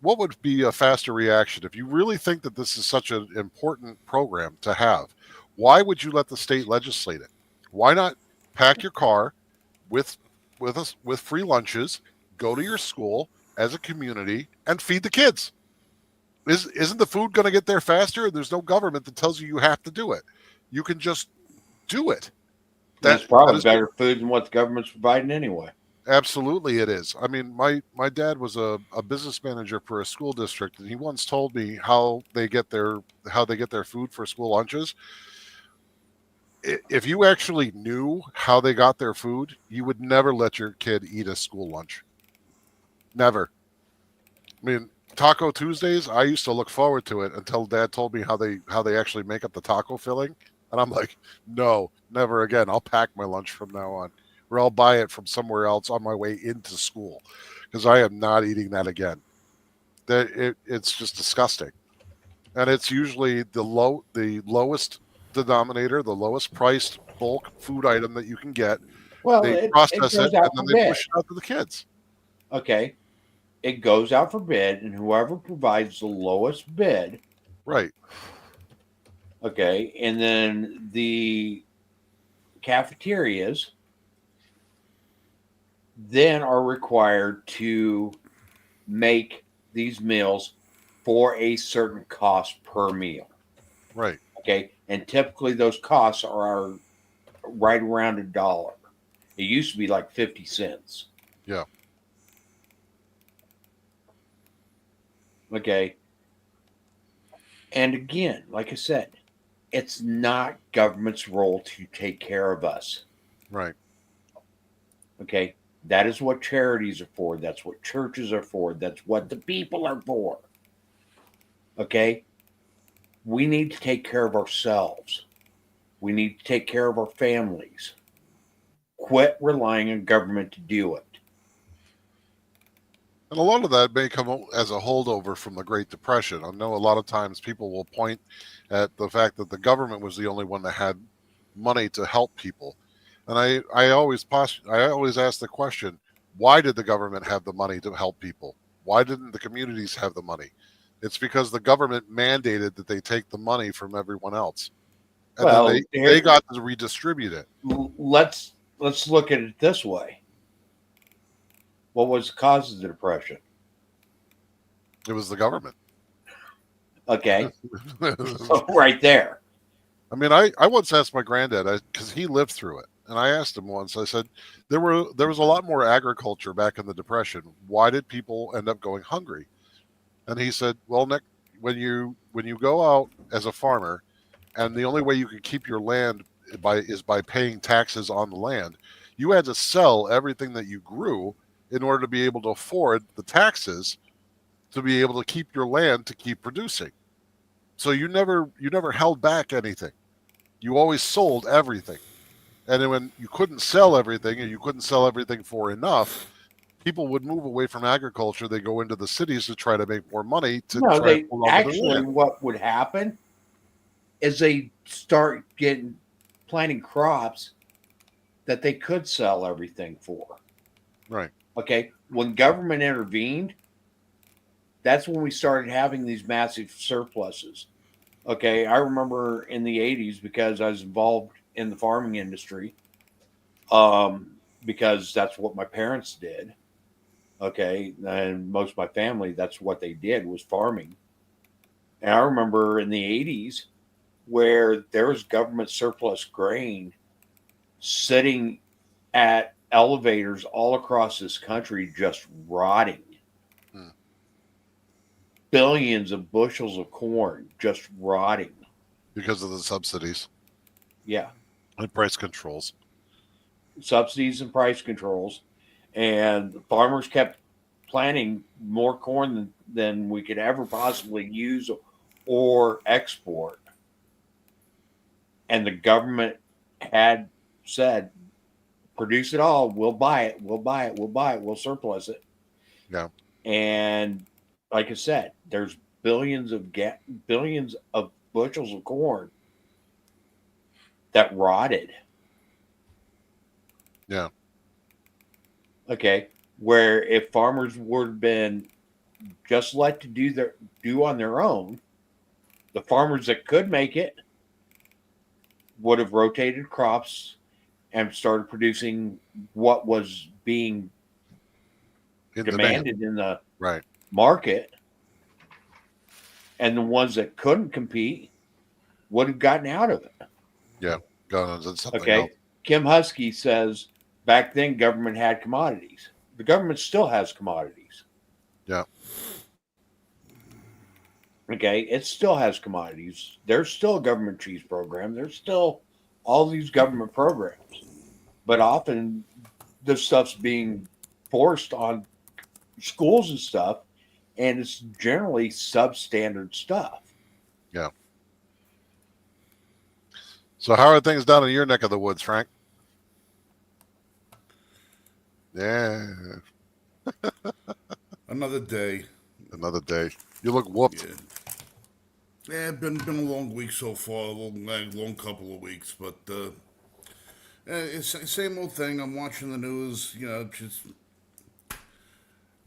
would be a faster reaction if you really think that this is such an important program to have? Why would you let the state legislate it? Why not pack your car with free lunches, go to your school as a community, and feed the kids? Isn't the food going to get there faster? There's no government that tells you have to do it. You can just do it. That's probably better food than what the government's providing anyway. Absolutely, it is. I mean, my dad was a business manager for a school district, and he once told me how they get their food for school lunches. If you actually knew how they got their food, you would never let your kid eat a school lunch. Never. I mean, Taco Tuesdays, I used to look forward to it until Dad told me how they actually make up the taco filling, and I'm like, no, never again. I'll pack my lunch from now on, or I'll buy it from somewhere else on my way into school, because I am not eating that again. It's just disgusting, and it's usually the lowest denominator, the lowest priced bulk food item that you can get. Well, they it process goes it, out and then for they bid. push it out to the kids. Okay. It goes out for bid, and whoever provides the lowest bid, Right. okay, and then the cafeterias then are required to make these meals for a certain cost per meal. Right. Okay. And typically those costs are right around $1. It used to be like 50 cents. Yeah. Okay. And again, like I said, it's not government's role to take care of us. Right. Okay. That is what charities are for. That's what churches are for. That's what the people are for. Okay. We need to take care of ourselves. We need to take care of our families. Quit relying on government to do it. And a lot of that may come as a holdover from the Great Depression. I know a lot of times people will point at the fact that the government was the only one that had money to help people. And I always ask the question, why did the government have the money to help people? Why didn't the communities have the money? It's because the government mandated that they take the money from everyone else. And then they got to redistribute it. Let's look at it this way. What was the cause of the Depression? It was the government. Okay. So right there. I mean, I once asked my granddad, because he lived through it, and I asked him once, I said, there was a lot more agriculture back in the Depression. Why did people end up going hungry? And he said, well, Nick, when you go out as a farmer, and the only way you can keep your land is by paying taxes on the land, you had to sell everything that you grew in order to be able to afford the taxes to be able to keep your land to keep producing. So you never held back anything. You always sold everything. And then when you couldn't sell everything, and you couldn't sell everything for enough, people would move away from agriculture. They go into the cities to try to make more money to try to hold on to their land. What would happen is they start planting crops that they could sell everything for. Right. Okay. When government intervened, that's when we started having these massive surpluses. Okay. I remember in the 80s, because I was involved in the farming industry, because that's what my parents did. Okay, and most of my family, that's what they did, was farming. And I remember in the 80s where there was government surplus grain sitting at elevators all across this country just rotting. Hmm. Billions of bushels of corn just rotting. Because of the subsidies Yeah. and price controls. Subsidies and price controls. And the farmers kept planting more corn than we could ever possibly use or export. And the government had said, produce it all. We'll buy it. We'll buy it. We'll buy it. We'll surplus it. Yeah. And like I said, there's billions of bushels of corn that rotted. Yeah. Okay. Where if farmers would have been just let to do on their own, the farmers that could make it would have rotated crops and started producing what was being demanded in the right market. And the ones that couldn't compete would have gotten out of it. Yeah. Gone on something Okay. else. Kim Husky says back then government had commodities. The government still has commodities. Yeah. Okay. It still has commodities. There's still a government cheese program. There's still all these government programs. But often this stuff's being forced on schools and stuff, and it's generally substandard stuff. Yeah. So how are things down in your neck of the woods, Frank? Yeah. Another day. Another day. You look whooped. Yeah, been a long week so far, a long couple of weeks, but it's the same old thing. I'm watching the news, just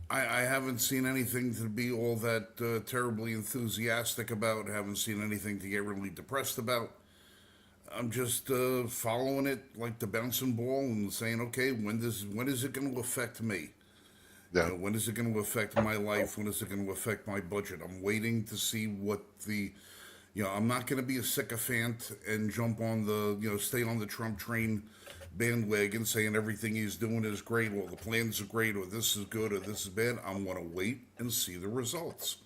I haven't seen anything to be all that terribly enthusiastic about. Haven't seen anything to get really depressed about. I'm just following it like the bouncing ball and saying, okay, when is it going to affect me? Yeah. When is it going to affect my life? When is it going to affect my budget? I'm waiting to see what I'm not going to be a sycophant and jump on stay on the Trump train bandwagon saying everything he's doing is great, or the plans are great, or this is good, or this is bad. I'm going to wait and see the results.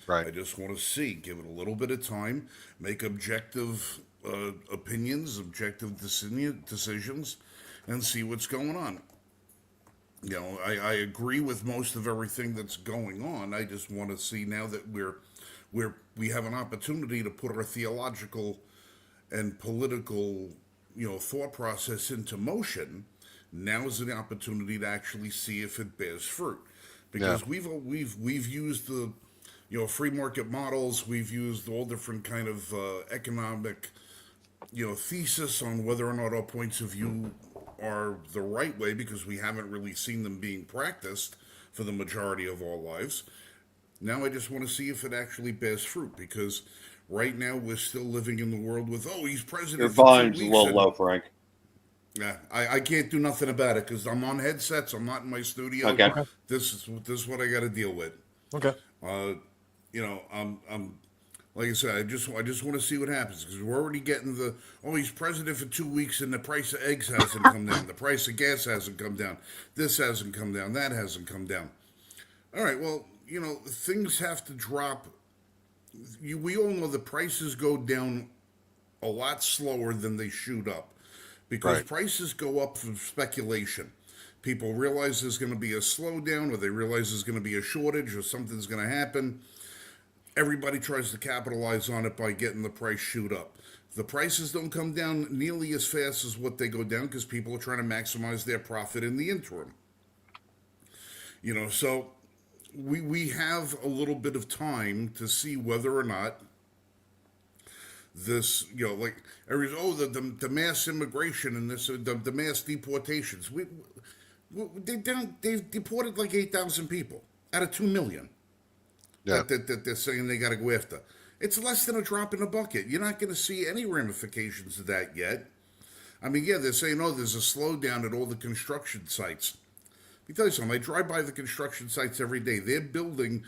Right. I just want to give it a little bit of time, make objective opinions, objective decisions, and see what's going on. I agree with most of everything that's going on. I just want to see now that we have an opportunity to put our theological and political, thought process into motion. Now is an opportunity to actually see if it bears fruit, because we've used the free market models. We've used all different kind of economic thesis on whether or not our points of view are the right way, because we haven't really seen them being practiced for the majority of our lives. Now I just want to see if it actually bears fruit, because right now we're still living in the world with, he's president. Your volume's a little low, Frank. Yeah, I can't do nothing about it because I'm on headsets. I'm not in my studio. Okay. This is what I got to deal with. Okay. I'm like I said, I just want to see what happens, because we're already getting he's president for 2 weeks and the price of eggs hasn't come down. The price of gas hasn't come down. This hasn't come down. That hasn't come down. All right, well, things have to drop. We all know the prices go down a lot slower than they shoot up, because prices go up from speculation. People realize there's going to be a slowdown, or they realize there's going to be a shortage, or something's going to happen. Everybody tries to capitalize on it by getting the price shoot up. The prices don't come down nearly as fast as what they go down, because people are trying to maximize their profit in the interim. So we have a little bit of time to see whether or not this, the mass immigration and the mass deportations. They've deported like 8,000 people out of 2 million. Yeah. That they're saying they got to go after. It's less than a drop in the bucket. You're not going to see any ramifications of that yet. I mean, yeah, they're saying, oh, there's a slowdown at all the construction sites. Let me tell you something. I drive by the construction sites every day. They're building,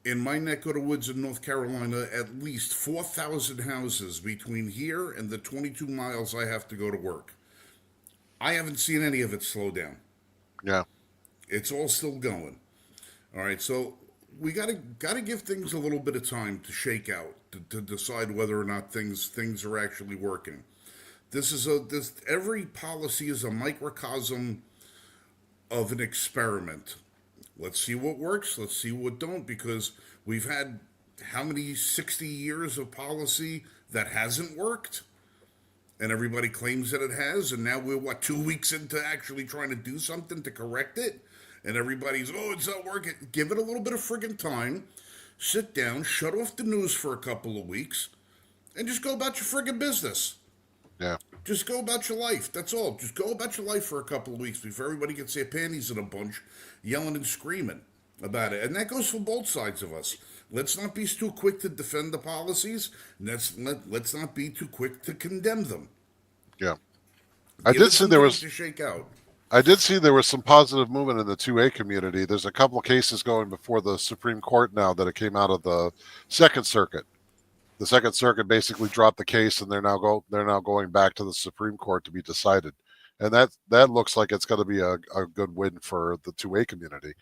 in my neck of the woods in North Carolina, at least 4,000 houses between here and the 22 miles I have to go to work. I haven't seen any of it slow down. Yeah. It's all still going. All right, so we gotta give things a little bit of time to shake out to decide whether or not things are actually working. Every policy is a microcosm of an experiment. Let's see what works. Let's see what don't, because we've had how many 60 years of policy that hasn't worked, and everybody claims that it has, and now we're 2 weeks into actually trying to do something to correct it, and everybody's, oh, it's not working. Give it a little bit of friggin' time. Sit down, shut off the news for a couple of weeks, and just go about your friggin' business. Yeah. Just go about your life. That's all. Just go about your life for a couple of weeks before everybody gets their panties in a bunch, yelling and screaming about it. And that goes for both sides of us. Let's not be too quick to defend the policies. And let's not be too quick to condemn them. Yeah. I did see there was to shake out. I did see there was some positive movement in the 2A community. There's a couple of cases going before the Supreme Court now that it came out of the Second Circuit. The Second Circuit basically dropped the case, and they're now going back to the Supreme Court to be decided, and that looks like it's going to be a good win for the 2A community,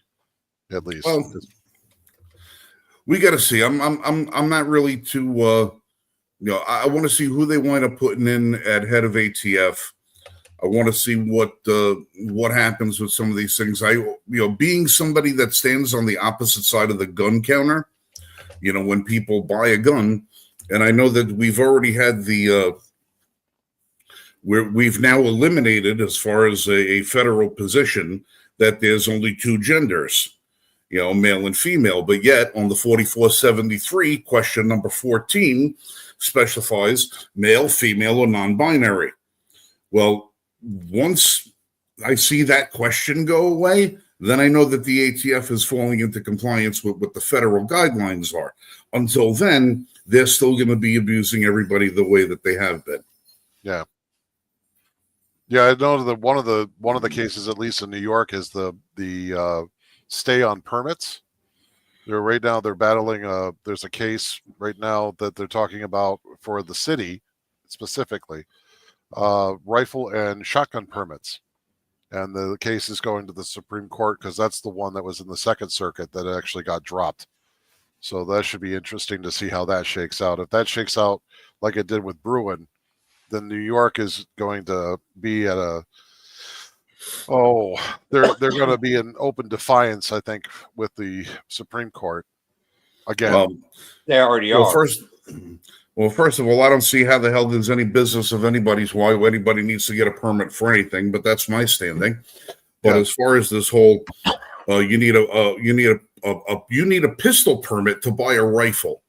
at least. Well, we got to see. I'm not really too. I want to see who they wind up putting in at head of ATF. I want to see what happens with some of these things. Being somebody that stands on the opposite side of the gun counter, when people buy a gun. And I know that we've already had we've now eliminated, as far as a federal position, that there's only two genders, male and female. But yet on the 4473, question number 14 specifies male, female, or non-binary. Well, once I see that question go away, then I know that the ATF is falling into compliance with what the federal guidelines are. Until then, they're still going to be abusing everybody the way that they have been. Yeah. Yeah, I know that one of the cases, at least in New York, is the stay on permits. They're battling. There's a case right now that they're talking about for the city specifically, rifle and shotgun permits. And the case is going to the Supreme Court because that's the one that was in the Second Circuit that actually got dropped. So that should be interesting to see how that shakes out. If that shakes out like it did with Bruin, then New York is going to be at they're going to be in open defiance, I think, with the Supreme Court again. Well, they already are. First of all, I don't see how the hell there's any business of anybody's why anybody needs to get a permit for anything, but that's my standing. But as far as this whole, you need a pistol permit to buy a rifle.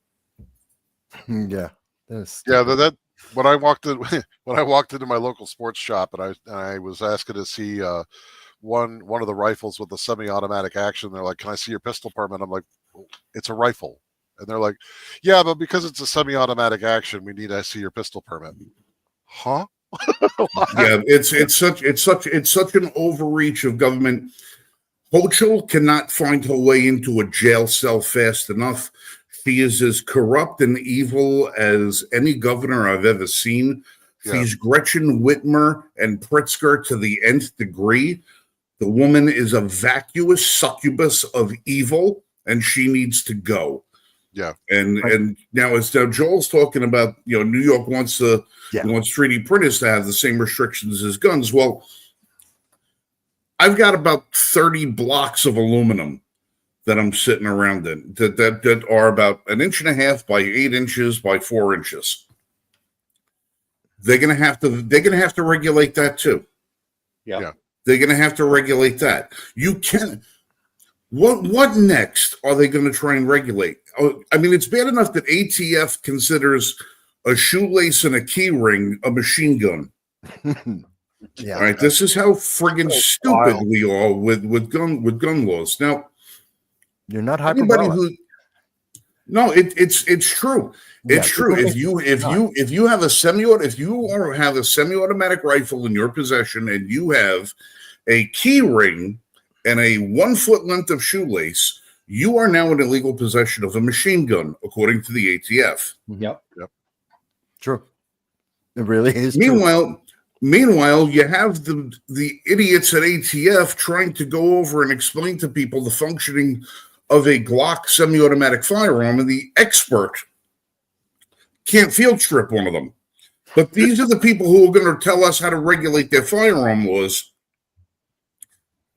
Yeah. That when I walked into my local sports shop and I was asking to see one of the rifles with the semi-automatic action, they're like, "Can I see your pistol permit?" I'm like, "It's a rifle." And they're like, "Yeah, but because it's a semi-automatic action, we need to see your pistol permit." Huh? Yeah, it's such an overreach of government. Hochul cannot find her way into a jail cell fast enough. She is as corrupt and evil as any governor I've ever seen. Yeah. She's Gretchen Whitmer and Pritzker to the nth degree. The woman is a vacuous succubus of evil, and she needs to go. Yeah, and now as Joel's talking about, New York wants 3D printers to have the same restrictions as guns. Well, I've got about 30 blocks of aluminum that I'm sitting around in that are about 1.5 inches by 8 inches by 4 inches. They're gonna have to regulate that too. Yeah. They're gonna have to regulate that. You can. What next are they going to try and regulate? I mean, it's bad enough that ATF considers a shoelace and a key ring a machine gun. Yeah. All right, this is how friggin' stupid we are with gun laws. Now, you're not hyperbolic. No, it's true. It's Yeah, true. people think it's not. If you have a semi-automatic rifle in your possession and you have a key ring and a 1 foot length of shoelace, you are now in illegal possession of a machine gun, according to the ATF. Yep. True. It really is true. Meanwhile, you have the idiots at ATF trying to go over and explain to people the functioning of a Glock semi-automatic firearm, and the expert can't field strip one of them. But these are the people who are going to tell us how to regulate their firearm laws.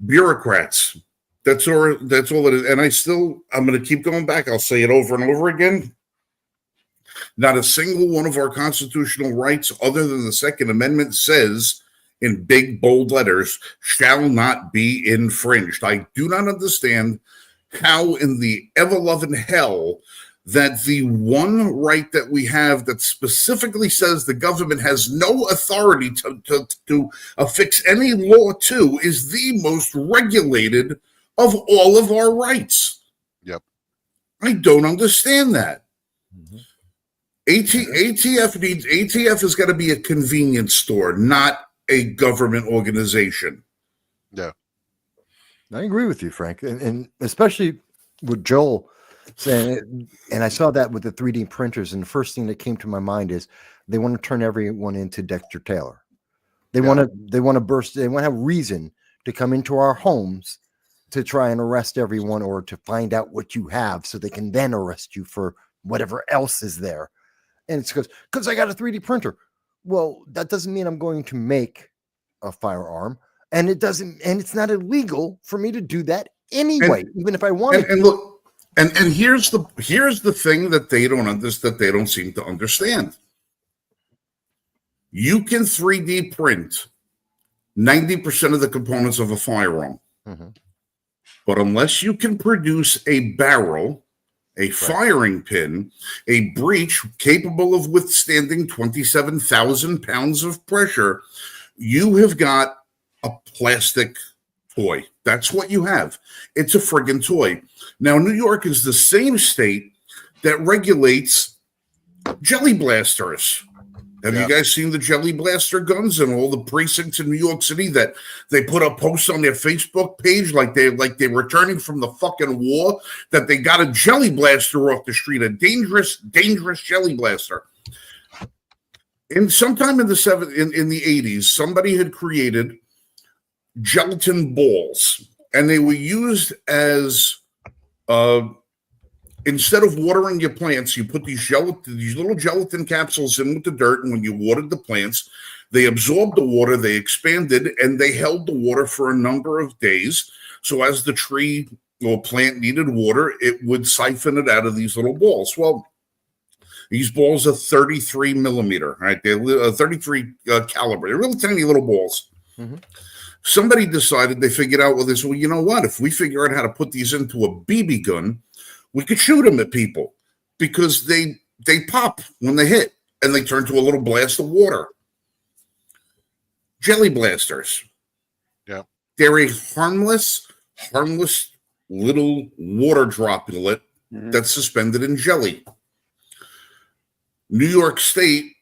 Bureaucrats. That's all it is. And I'm going to keep going back. I'll say it over and over again. Not a single one of our constitutional rights, other than the Second Amendment, says in big, bold letters, shall not be infringed. I do not understand how in the ever-loving hell that the one right that we have that specifically says the government has no authority to affix any law to is the most regulated of all of our rights. Yep. I don't understand that. Mhm. ATF has got to be a convenience store, not a government organization. Yeah. I agree with you, Frank, and especially with Joel saying, and I saw that with the 3D printers, and the first thing that came to my mind is they want to turn everyone into Dexter Taylor. They want to burst. They want to have reason to come into our homes to try and arrest everyone or to find out what you have, so they can then arrest you for whatever else is there. And it's because I got a 3D printer. Well, that doesn't mean I'm going to make a firearm. And it's not illegal for me to do that anyway, even if I wanted. And look, and here's the thing that they don't seem to understand. You can 3D print 90% of the components of a firearm, but unless you can produce a barrel, a firing pin, a breech capable of withstanding 27,000 pounds of pressure, you have got a plastic toy. That's what you have. It's a friggin' toy. Now, New York is the same state that regulates jelly blasters. Have you guys seen the jelly blaster guns and all the precincts in New York City that they put up posts on their Facebook page like they're returning from the fucking war, that they got a jelly blaster off the street, a dangerous jelly blaster. And sometime in the 80s, somebody had created gelatin balls, and they were used as instead of watering your plants, you put these little gelatin capsules in with the dirt, and when you watered the plants, they absorbed the water, they expanded, and they held the water for a number of days. So as the tree or plant needed water, it would siphon it out of these little balls. Well, these balls are 33 millimeter, right? They're 33 caliber. They're really tiny little balls. Somebody decided, they figured out, well, you know what? If we figure out how to put these into a BB gun, we could shoot them at people because they pop when they hit and they turn to a little blast of water. Jelly blasters. Yeah. They're a harmless little water droplet that's suspended in jelly. New York City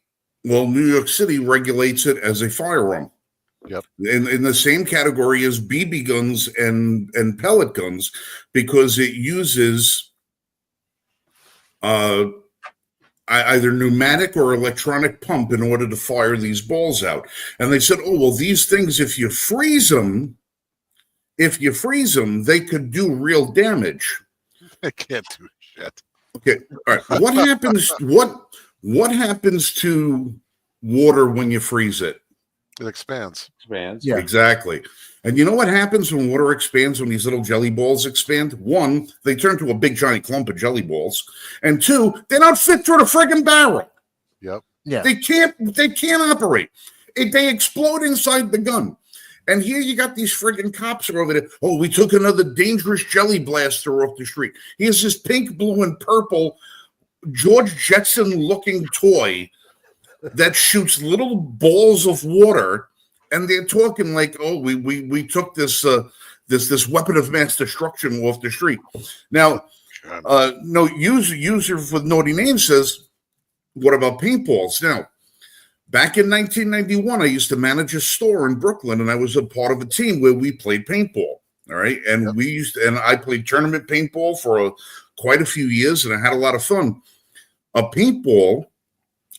regulates it as a firearm. Yep. In the same category as BB guns and pellet guns, because it uses either pneumatic or electronic pump in order to fire these balls out. And they said, oh, well, these things, if you freeze them, they could do real damage. I can't do shit. Okay. All right. What happens to water when you freeze it? It expands. Yeah. Exactly. And you know what happens when water expands, when these little jelly balls expand? One, they turn to a big giant clump of jelly balls. And two, they don't fit through the friggin' barrel. Yep. Yeah. They can't operate. They explode inside the gun. And here you got these friggin' cops over there. Oh, we took another dangerous jelly blaster off the street. Here's this pink, blue, and purple George Jetson-looking toy that shoots little balls of water, and they're talking like, oh, we took this weapon of mass destruction off the street. Now, No, user with naughty name says, what about paintballs? Now, back in 1991, I used to manage a store in Brooklyn, and I was a part of a team where we played paintball. All right, and I played tournament paintball for quite a few years, and I had a lot of fun. A paintball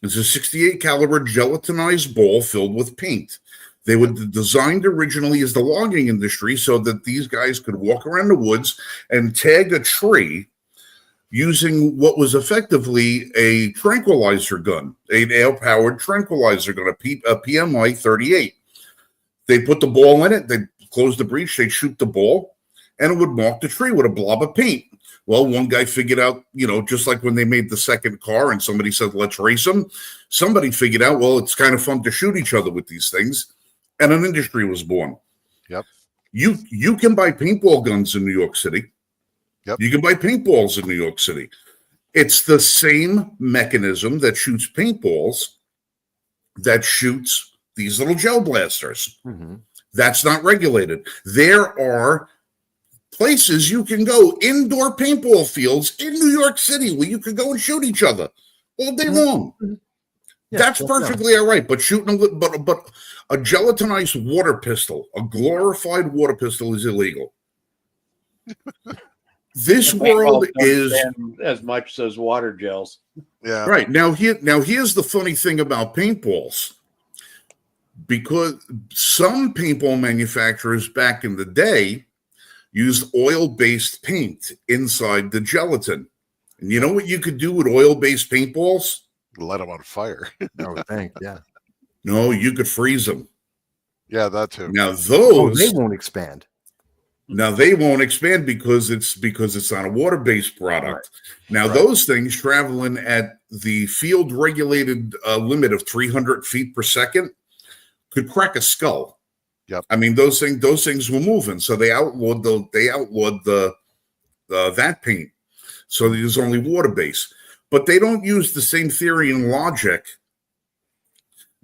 is a 68 caliber gelatinized ball filled with paint. They were designed originally as the logging industry so that these guys could walk around the woods and tag a tree using what was effectively a tranquilizer gun, an air-powered tranquilizer gun, a PMI 38. They put the ball in it, they close the breech, they shoot the ball, and it would mark the tree with a blob of paint. Well, one guy figured out, just like when they made the second car and somebody said, let's race them, somebody figured out, well, it's kind of fun to shoot each other with these things, and an industry was born. Yep. You can buy paintball guns in New York City. Yep. You can buy paintballs in New York City. It's the same mechanism that shoots paintballs that shoots these little gel blasters. Mm-hmm. That's not regulated. There are places you can go, indoor paintball fields in New York City, where you can go and shoot each other all day long. Yeah, that's perfectly all right. But shooting but a gelatinized water pistol, a glorified water pistol, is illegal. This world is as much as water gels. Yeah. Right. Now here's the funny thing about paintballs. Because some paintball manufacturers back in the day used oil-based paint inside the gelatin. And you know what you could do with oil-based paintballs? Light them on fire. Yeah. No, you could freeze them. Yeah, that too. Now those they won't expand. Now they won't expand because it's not a water-based product. Right. Now those things traveling at the field-regulated limit of 300 feet per second could crack a skull. Yep. I mean, those things were moving, so they outlawed the that paint. So there's only water-based, but they don't use the same theory and logic.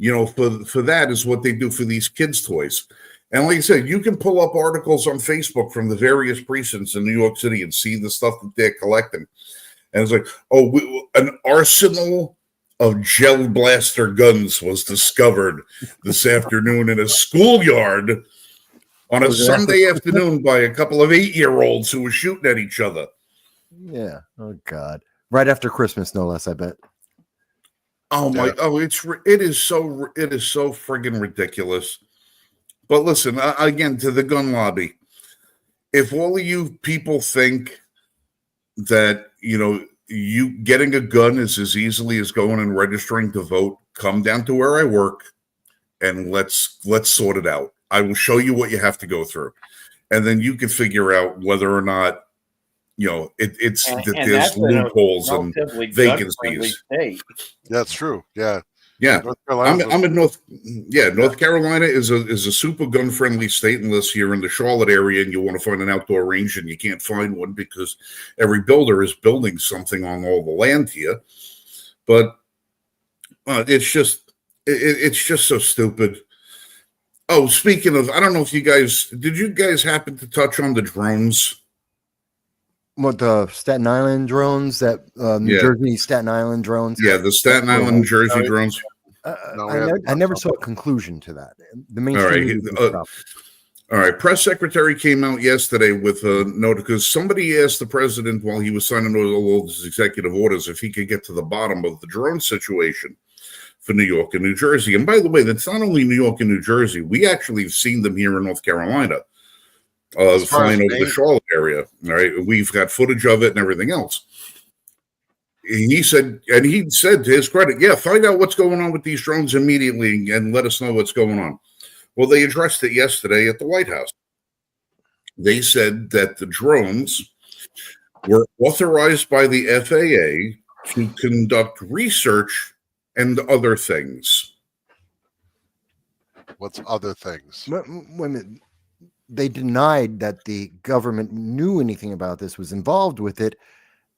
For that is what they do for these kids' toys. And like I said, you can pull up articles on Facebook from the various precincts in New York City and see the stuff that they're collecting. And it's like, an arsenal of gel blaster guns was discovered this afternoon in a schoolyard on a Sunday afternoon by a couple of 8-year-olds who were shooting at each other. Yeah. Oh God. Right after Christmas, no less, I bet. Oh my! Yeah. Oh, it is so friggin' ridiculous. But listen, again, to the gun lobby, if all of you people think that you getting a gun is as easily as going and registering to vote, come down to where I work and let's sort it out. I will show you what you have to go through, and then you can figure out whether or not there's loopholes and vacancies. That's true. Yeah. Yeah, I'm in North Carolina is a super gun friendly state unless you're in the Charlotte area and you want to find an outdoor range and you can't find one because every builder is building something on all the land here. But it's just so stupid. Oh, speaking of, I don't know if did you guys happen to touch on the drones? What, the Staten Island drones? That New Jersey, Staten Island drones? Yeah, the Staten Island, Jersey drones. I never saw a conclusion to that. The main all right. Press secretary came out yesterday with a note because somebody asked the president while he was signing all those executive orders if he could get to the bottom of the drone situation for New York and New Jersey. And by the way, that's not only New York and New Jersey. We actually have seen them here in North Carolina. Flying over the Charlotte area. All right. We've got footage of it and everything else. He said to his credit, find out what's going on with these drones immediately and let us know what's going on. Well, they addressed it yesterday at the White House. They said that the drones were authorized by the FAA to conduct research and other things. What's other things? Wait a minute. They denied that the government knew anything about this, was involved with it,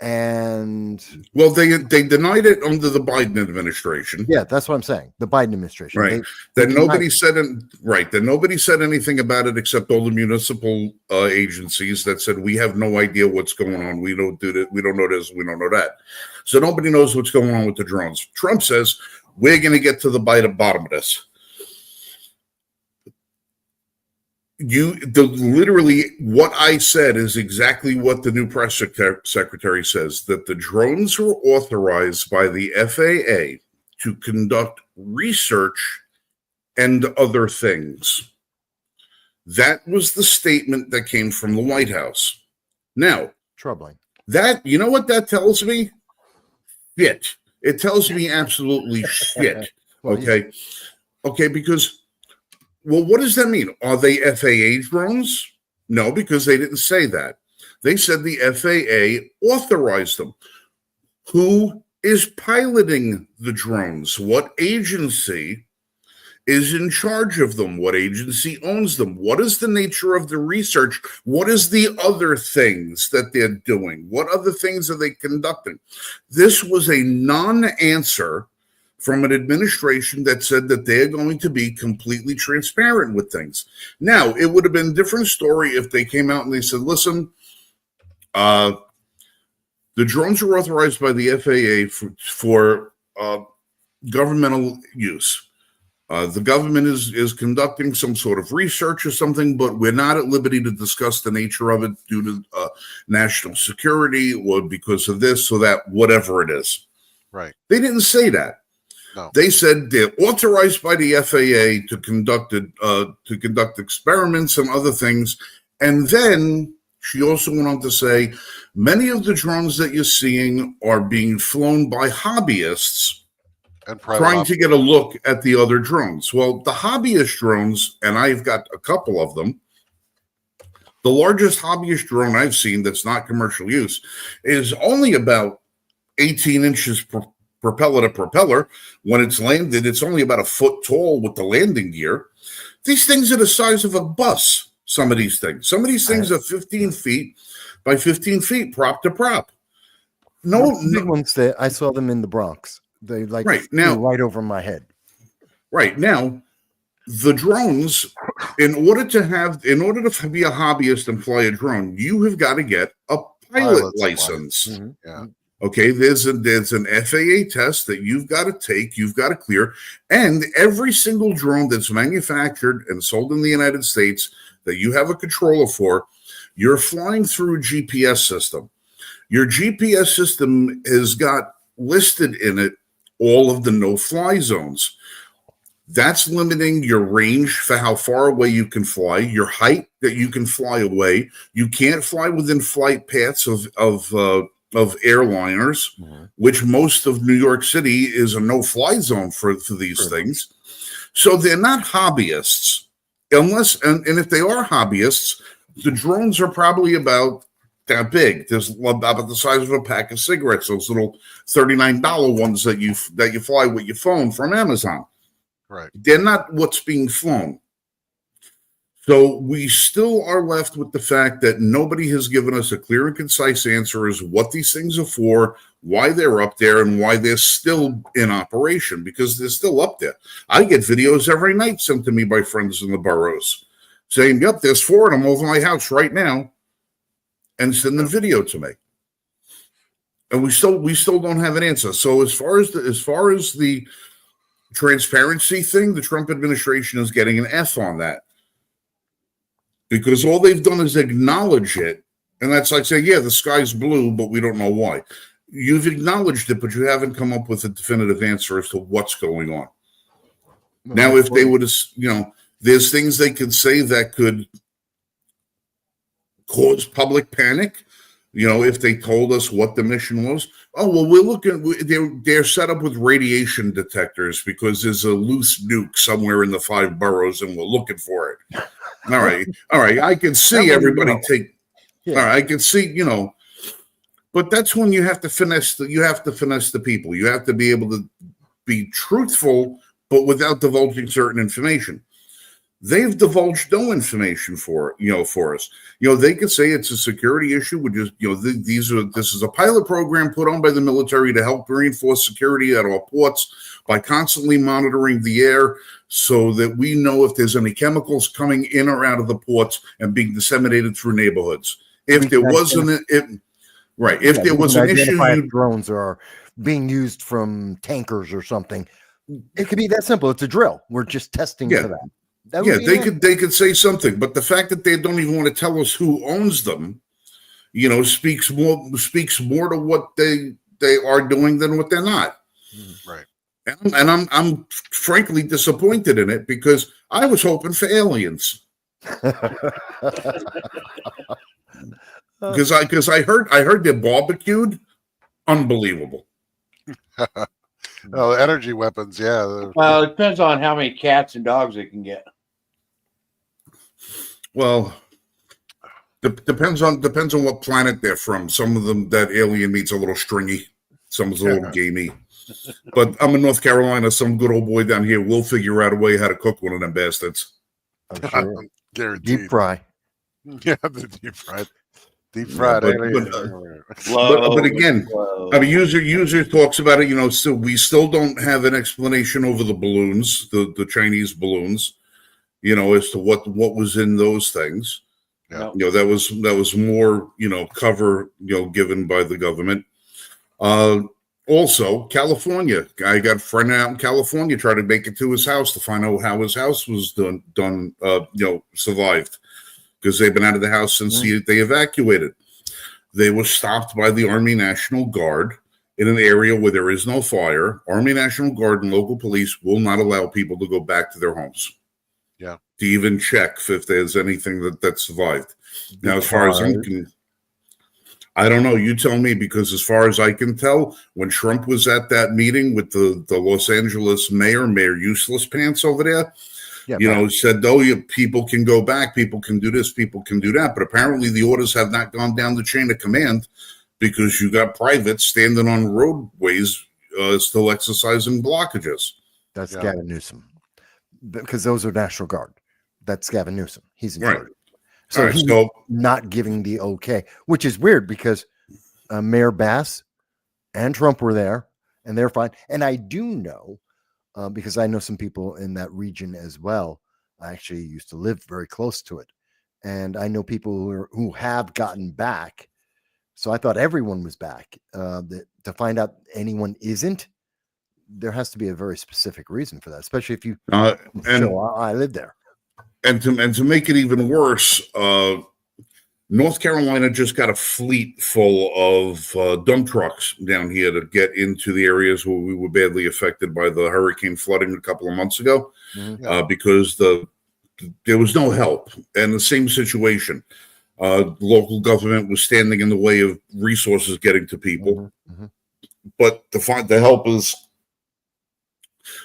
And well, they denied it under the Biden administration. yeah, that's what I'm saying. The Biden administration, Right. They That nobody said that nobody said anything about it except all the municipal agencies that said we have no idea what's going on. We don't do that. We don't know this. We don't know that. So nobody knows what's going on with the drones. Trump says we're going to get to the bottom of this. Literally what I said is exactly what the new press secretary says, that the drones were authorized by the FAA to conduct research and other things. That was the statement that came from the White House. Now, troubling. That, you know what that tells me? Shit. It tells me absolutely shit. Okay. Okay, because, well, what does that mean? Are they FAA drones? No, because they didn't say that. They said the FAA authorized them. Who is piloting the drones? What agency is in charge of them? What agency owns them? What is the nature of the research? What is the other things that they're doing? What other things are they conducting? This was a non-answer from an administration that said that they're going to be completely transparent with things. Now, it would have been a different story if they came out and they said, listen, the drones are authorized by the FAA for governmental use. The government is conducting some sort of research or something, but we're not at liberty to discuss the nature of it due to national security or because of this or that, whatever it is. Right. They didn't say that. No. They said they're authorized by the FAA to conduct experiments and other things. And then she also went on to say, many of the drones that you're seeing are being flown by hobbyists and trying to get a look at the other drones. Well, the hobbyist drones, and I've got a couple of them, the largest hobbyist drone I've seen that's not commercial use is only about 18 inches propeller to propeller. When it's landed, it's only about a foot tall with the landing gear. These things are the size of a bus, some of these things. Some of these things are 15 feet by 15 feet, prop to prop. No, big ones that I saw them in the Bronx. They flew right over my head. Right now, the drones, in order to be a hobbyist and fly a drone, you have got to get a pilot license. Mm-hmm. Yeah. Okay, there's an FAA test that you've got to take, you've got to clear, and every single drone that's manufactured and sold in the United States that you have a controller for, you're flying through a GPS system. Your GPS system has got listed in it all of the no-fly zones. That's limiting your range for how far away you can fly, your height that you can fly away. You can't fly within flight paths of airliners, mm-hmm. which most of New York City is a no-fly zone for these things. So they're not hobbyists, unless and if they are hobbyists, the drones are probably about that big. There's about the size of a pack of cigarettes, those little $39 ones that you fly with your phone from Amazon. Right. They're not what's being flown. So we still are left with the fact that nobody has given us a clear and concise answer as what these things are for, why they're up there, and why they're still in operation, because they're still up there. I get videos every night sent to me by friends in the boroughs saying, yep, there's 4 of them over my house right now, and send the video to me. And we still don't have an answer. So as far as the transparency thing, the Trump administration is getting an F on that. Because all they've done is acknowledge it. And that's like saying, yeah, the sky's blue, but we don't know why. You've acknowledged it, but you haven't come up with a definitive answer as to what's going on. Now, if they would have, there's things they could say that could cause public panic. If they told us what the mission was. Oh, well, we're looking, they're set up with radiation detectors because there's a loose nuke somewhere in the 5 boroughs and we're looking for it. All right. I can see everybody take. Yeah. All right. I can see, but that's when you have to finesse the people. You have to be able to be truthful, but without divulging certain information. They've divulged no information for us. They could say it's a security issue. We just, this is a pilot program put on by the military to help reinforce security at our ports by constantly monitoring the air so that we know if there's any chemicals coming in or out of the ports and being disseminated through neighborhoods. If there wasn't, if there was an issue, drones are being used from tankers or something. It could be that simple. It's a drill. We're just testing for that. They could say something, but the fact that they don't even want to tell us who owns them, speaks more to what they are doing than what they're not. Right. And I'm frankly disappointed in it because I was hoping for aliens. Because I heard they're barbecued, unbelievable. Oh, energy weapons, yeah. Well, it depends on how many cats and dogs they can get. Well, depends on what planet they're from. Some of them, that alien meat's a little stringy. Some is a little gamey. But I'm in North Carolina. Some good old boy down here will figure out a way how to cook one of them bastards. I'm sure. Guaranteed. Deep fry. Yeah, the deep fried. Deep fried. But again, I mean, user talks about it. So we still don't have an explanation over the balloons, the Chinese balloons. As to what was in those things. Yeah. That was more cover given by the government. Also, California. I got a friend out in California tried to make it to his house to find out how his house was done. Survived. Because they've been out of the house since they evacuated. They were stopped by the Army National Guard in an area where there is no fire. Army National Guard and local police will not allow people to go back to their homes. Yeah. To even check if there's anything that survived. Now, as far as I don't know. You tell me, because as far as I can tell, when Trump was at that meeting with the Los Angeles Mayor Useless Pants over there, said, people can go back, people can do this, people can do that. But apparently the orders have not gone down the chain of command because you got privates standing on roadways still exercising blockages. That's Gavin Newsom. Because those are National Guard. That's Gavin Newsom. He's in charge. So he's not giving the okay, which is weird because Mayor Bass and Trump were there and they're fine. And I do know, because I know some people in that region as well. I actually used to live very close to it. And I know people who have gotten back. So I thought everyone was back. To find out anyone isn't, there has to be a very specific reason for that, especially if you I live there. And to make it even worse, North Carolina just got a fleet full of dump trucks down here to get into the areas where we were badly affected by the hurricane flooding a couple of months ago, because there was no help. And the same situation, local government was standing in the way of resources getting to people. But the help is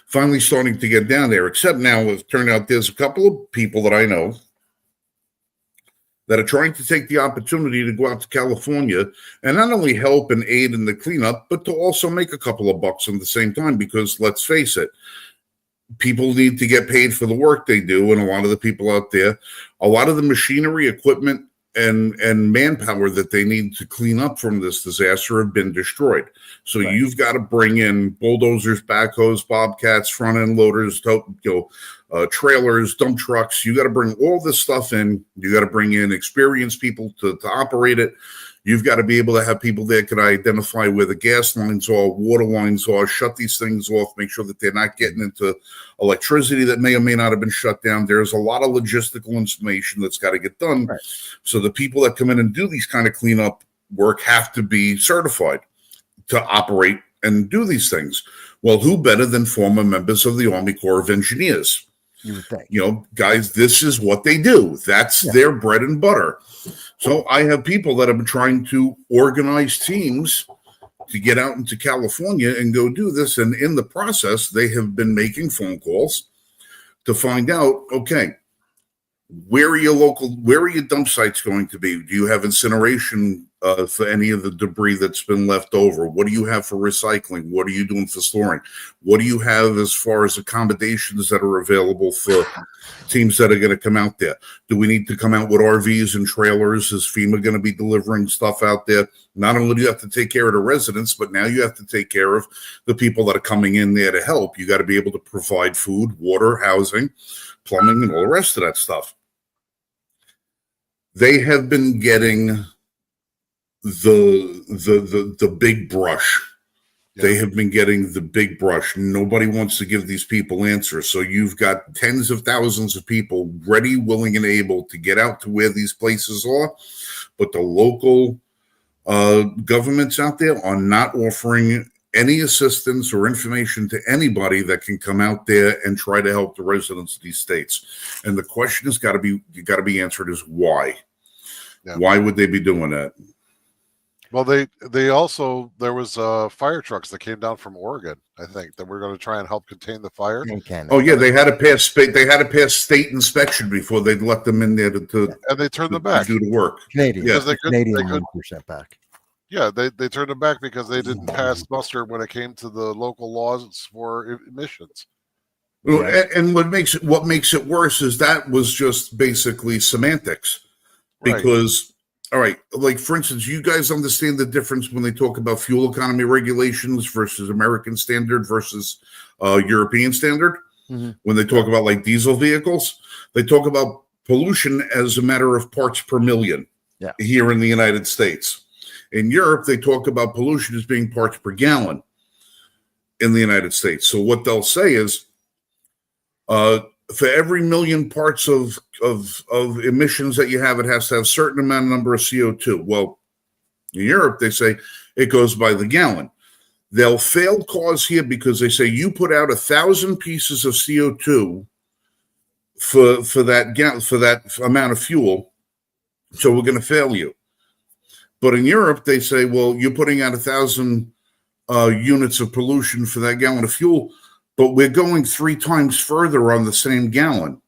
finally starting to get down there, except now it turned out there's a couple of people that I know that are trying to take the opportunity to go out to California and not only help and aid in the cleanup, but to also make a couple of bucks at the same time, because let's face it, people need to get paid for the work they do. And a lot of the people out there, a lot of the machinery, equipment, and manpower that they need to clean up from this disaster have been destroyed. So you've got to bring in bulldozers, backhoes, bobcats, front end loaders, trailers, dump trucks. You got to bring all this stuff in. You got to bring in experienced people to operate it. You've got to be able to have people that can identify where the gas lines are, water lines are, shut these things off, make sure that they're not getting into electricity that may or may not have been shut down. There's a lot of logistical information that's got to get done. Right. So the people that come in and do these kind of cleanup work have to be certified to operate and do these things. Well, who better than former members of the Army Corps of Engineers? You would think. Guys, this is what they do. That's their bread and butter. So I have people that have been trying to organize teams to get out into California and go do this. And in the process, they have been making phone calls to find out, okay, Where are your dump sites going to be? Do you have incineration for any of the debris that's been left over? What do you have for recycling? What are you doing for storing? What do you have as far as accommodations that are available for teams that are going to come out there? Do we need to come out with RVs and trailers? Is FEMA going to be delivering stuff out there? Not only do you have to take care of the residents, but now you have to take care of the people that are coming in there to help. You got to be able to provide food, water, housing, plumbing, and all the rest of that stuff. They have been getting the big brush. Yeah. They have been getting the big brush. Nobody wants to give these people answers. So you've got tens of thousands of people ready, willing, and able to get out to where these places are. But the local governments out there are not offering any assistance or information to anybody that can come out there and try to help the residents of these states. And the question has got to be answered is why? Yeah. Why would they be doing that? Well, they also, there was fire trucks that came down from Oregon, I think, that were going to try and help contain the fire. Oh yeah, they had to pass state inspection before they'd let them in there to and they turned them back to do the work. Canadian, yeah. Canadian 1% back. Yeah, they turned them back because they didn't pass muster when it came to the local laws for emissions. Well, and what makes it worse is that was just basically semantics. Because, all right, like for instance, you guys understand the difference when they talk about fuel economy regulations versus American standard versus European standard. Mm-hmm. When they talk about like diesel vehicles, they talk about pollution as a matter of parts per million here in the United States. In Europe, they talk about pollution as being parts per gallon in the United States. So what they'll say is, for every million parts of emissions that you have, it has to have a certain number of CO2. Well, in Europe, they say it goes by the gallon. They'll fail cause here because they say you put out 1,000 pieces of CO2 for that amount of fuel, so we're going to fail you. But in Europe, they say, well, you're putting out 1,000 units of pollution for that gallon of fuel, but we're going 3 times further on the same gallon.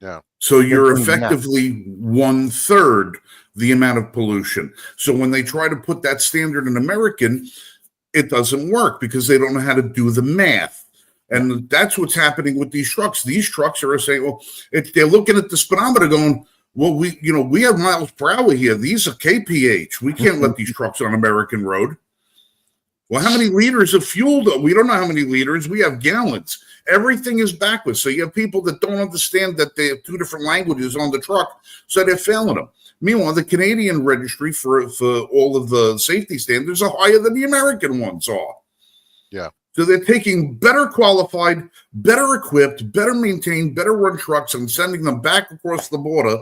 Yeah. So you're effectively 1/3 the amount of pollution. So when they try to put that standard in American, it doesn't work because they don't know how to do the math. And that's what's happening with these trucks. These trucks are saying, well, they're looking at the speedometer going, well, we have miles per hour here. These are kph. We can't let these trucks on American road. Well, how many liters of fuel? We don't know how many liters. We have gallons. Everything is backwards. So you have people that don't understand that they have 2 different languages on the truck, so they're failing them. Meanwhile, the Canadian registry for all of the safety standards are higher than the American ones are. Yeah. So they're taking better qualified, better equipped, better maintained, better run trucks and sending them back across the border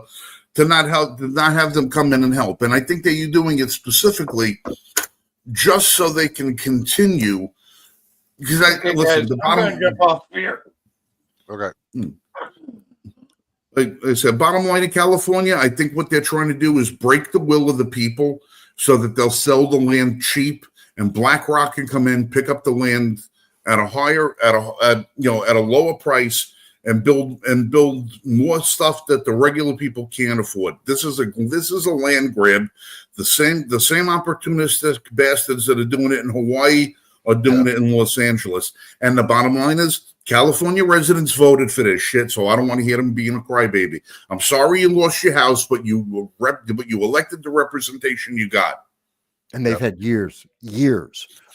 to not have them come in and help. And I think that you're doing it specifically just so they can continue. Because listen, the bottom. I'm gonna jump off here. Okay. Like I said, bottom line in California, I think what they're trying to do is break the will of the people so that they'll sell the land cheap, and BlackRock can come in, pick up the land at a lower price, and build more stuff that the regular people can't afford. This is a land grab. The same opportunistic bastards that are doing it in Hawaii are doing it in Los Angeles. And the bottom line is, California residents voted for this shit, so I don't want to hear them being a crybaby. I'm sorry you lost your house, but you elected the representation you got. And they've had years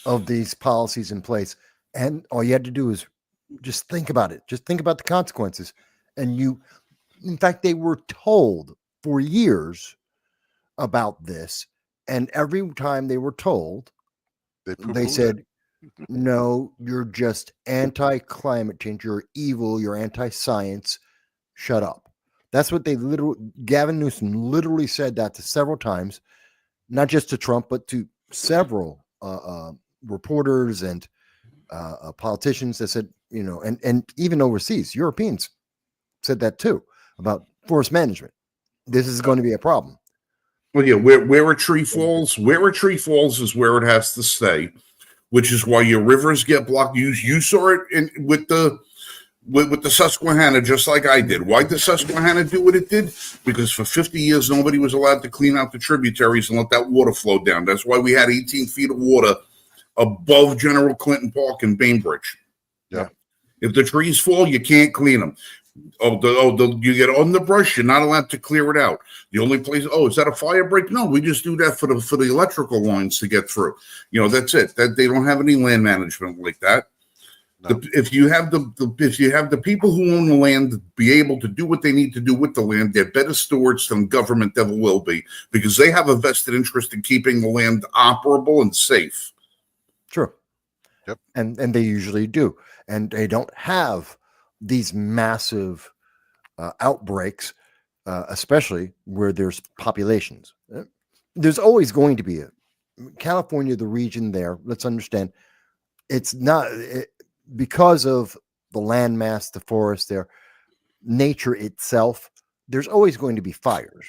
of these policies in place. And all you had to do is just think about it. Just think about the consequences. And in fact, they were told for years about this. And every time they were told, they said, no, you're just anti-climate change. You're evil. You're anti-science. Shut up. That's what Gavin Newsom literally said that to several times, not just to Trump, but to several reporters and politicians that said, and even overseas, Europeans said that too about forest management. This is going to be a problem. Well, yeah, where a tree falls is where it has to stay, which is why your rivers get blocked. You saw it with with the Susquehanna, just like I did. Why did Susquehanna do what it did? Because for 50 years, nobody was allowed to clean out the tributaries and let that water flow down. That's why we had 18 feet of water above General Clinton Park in Bainbridge. Yeah. If the trees fall, you can't clean them. You get underbrush, you're not allowed to clear it out. The only place, is that a fire break? No, we just do that for the electrical lines to get through. That's it. That they don't have any land management like that. No. If you have the people who own the land be able to do what they need to do with the land, they're better stewards than government ever will be, because they have a vested interest in keeping the land operable and safe. True. Yep. And they usually do, and they don't have these massive outbreaks, especially where there's populations. There's always going to be California, the region there. Let's understand, it's not because of the landmass, the forest there, nature itself. There's always going to be fires.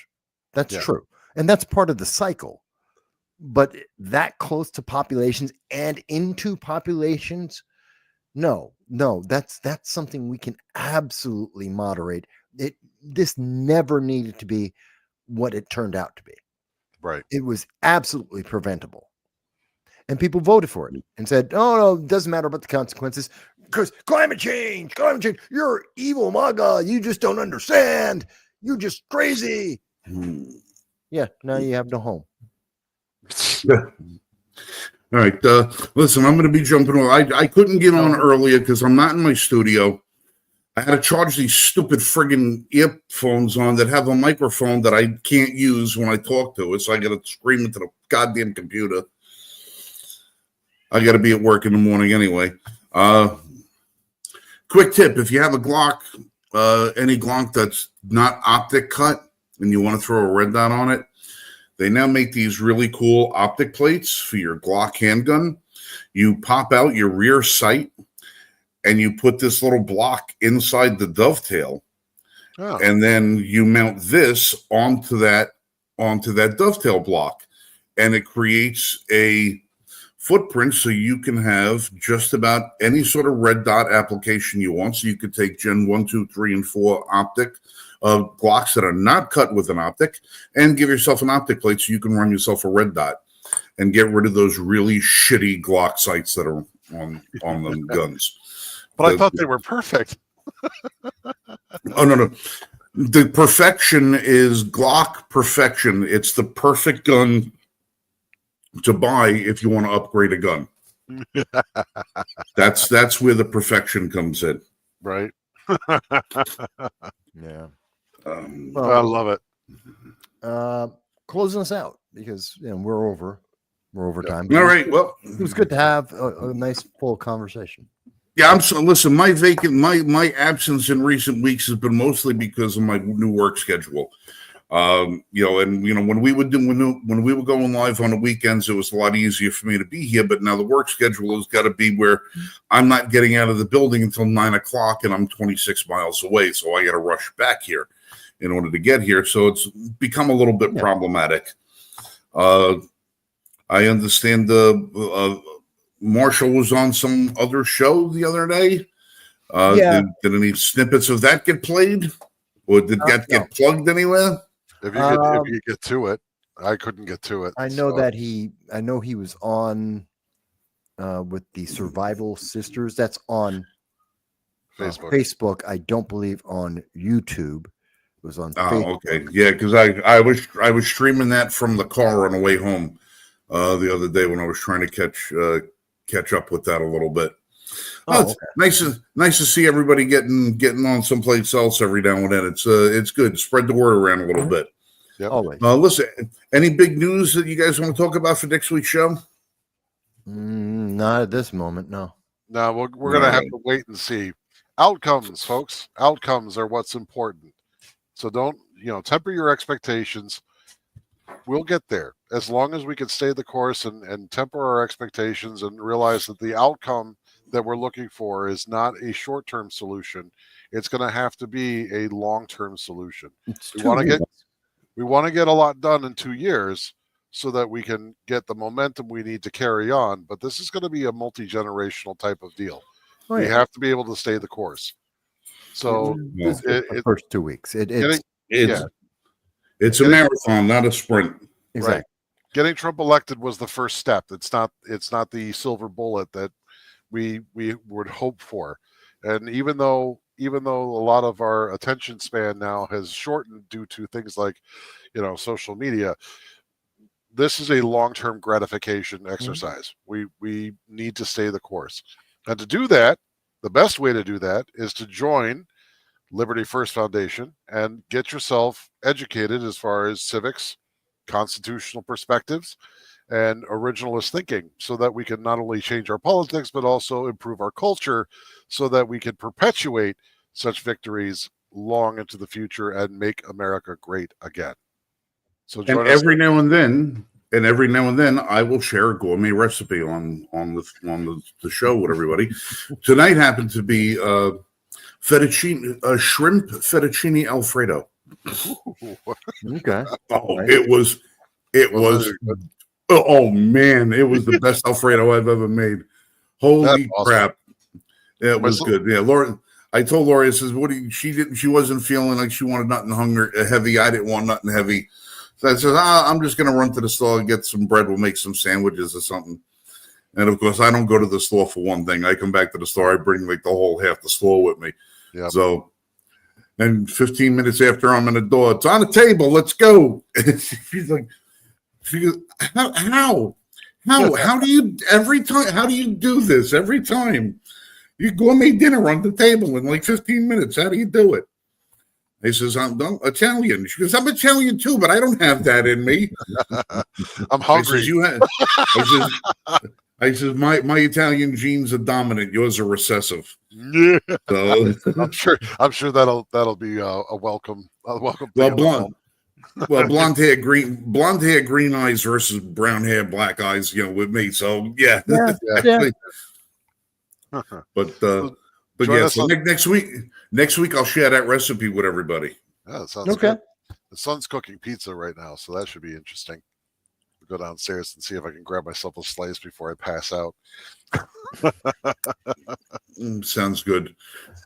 That's true, and that's part of the cycle. But that close to populations and into populations, no, that's something we can absolutely moderate. This never needed to be what it turned out to be. Right. It was absolutely preventable. And people voted for it and said, oh, no, it doesn't matter about the consequences because climate change, you're evil, MAGA. You just don't understand. You're just crazy. Yeah, now you have no home. All right. Listen, I'm going to be jumping on. I couldn't get on earlier because I'm not in my studio. I had to charge these stupid friggin' earphones on that have a microphone that I can't use when I talk to it. So I got to scream into the goddamn computer. I got to be at work in the morning anyway. Quick tip. If you have a Glock, any Glock that's not optic cut and you want to throw a red dot on it, they now make these really cool optic plates for your Glock handgun. You pop out your rear sight and you put this little block inside the dovetail. Oh. And then you mount this onto that dovetail block. And it creates a footprint so you can have just about any sort of red dot application you want. So you could take Gen 1, 2, 3, and 4 optic Glocks that are not cut with an optic and give yourself an optic plate so you can run yourself a red dot and get rid of those really shitty Glock sights that are on them guns. But I thought they were perfect. Oh, no. The perfection is Glock perfection. It's the perfect gun to buy if you want to upgrade a gun. That's where the perfection comes in. Right. Yeah. Well, I love it. Closing us out because we're over time. All right. Well, it was good to have a nice full conversation. Yeah, listen, my absence in recent weeks has been mostly because of my new work schedule. When we were going live on the weekends, it was a lot easier for me to be here. But now the work schedule has got to be where I'm not getting out of the building until 9:00, and I'm 26 miles away, so I got to rush back here in order to get here. So it's become a little bit problematic. I understand Marshall was on some other show the other day. Did any snippets of that get played, or did that get plugged anywhere? If you get to it, I couldn't get to it. I know that he was on with the Survival Sisters. That's on Facebook. I don't believe on YouTube. It was on Facebook. Okay. Yeah, because I was streaming that from the car on the way home the other day when I was trying to catch up with that a little bit. Okay. Nice to see everybody getting on someplace else every now and then. It's good. Spread the word around a little bit. Yep. Always. Listen, any big news that you guys want to talk about for next week's show? Not at this moment, no. No, we're going to have to wait and see. Outcomes, folks. Outcomes are what's important. So don't, temper your expectations. We'll get there as long as we can stay the course and temper our expectations and realize that the outcome that we're looking for is not a short-term solution. It's going to have to be a long-term solution. We want to get a lot done in 2 years so that we can get the momentum we need to carry on. But this is going to be a multi-generational type of deal. We have to be able to stay the course. So This was the first 2 weeks. It's It's a marathon, not a sprint. exactly. right. Getting Trump elected was the first step. It's not the silver bullet that we would hope for. And even though a lot of our attention span now has shortened due to things like, social media, this is a long-term gratification exercise. We need to stay the course. And to do that, the best way to do that is to join Liberty First Foundation and get yourself educated as far as civics, constitutional perspectives, and originalist thinking, so that we can not only change our politics, but also improve our culture, so that we can perpetuate such victories long into the future and make America great again. So And every now and then, I will share a gourmet recipe on the show with everybody. Tonight happened to be shrimp fettuccine Alfredo. Okay. Oh, it was. Oh man, it was the best Alfredo I've ever made. Holy crap! It was good. Yeah, Laura. I told Laura, I says, she wasn't feeling like she wanted nothing heavy. I didn't want nothing heavy. So I said, I'm just going to run to the store and get some bread. We'll make some sandwiches or something. And of course, I don't go to the store for one thing. I come back to the store. I bring like the whole half the store with me. Yep. So, and 15 minutes after I'm in the door, it's on the table. Let's go. She goes, how do you every time? How do you do this every time? You gourmet dinner on the table in like 15 minutes. How do you do it? He says, I'm Italian. She goes, I'm Italian too, but I don't have that in me. I'm hungry. I says, my Italian genes are dominant. Yours are recessive. Yeah. So, I'm sure that'll be a welcome. Well, blonde hair, green eyes versus brown hair, black eyes. With me. So yeah. But yeah. So next week I'll share that recipe with everybody. Yeah, that sounds okay. Good. The son's cooking pizza right now, so that should be interesting. I'll go downstairs and see if I can grab myself a slice before I pass out. Sounds good.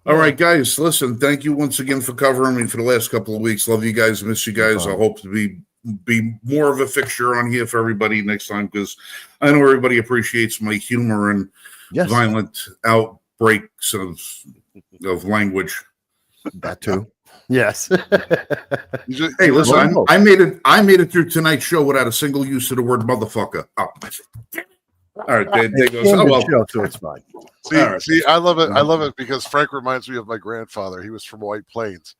All right, guys. Listen, thank you once again for covering me for the last couple of weeks. Love you guys. Miss you guys. I hope to be more of a fixture on here for everybody next time, because I know everybody appreciates my humor and violent outbreaks of language. That too. Yes. Hey, listen, I made it through tonight's show without a single use of the word motherfucker. Oh. All right, there goes. Oh, well. So it's fine. See, I love it. I love it because Frank reminds me of my grandfather. He was from White Plains.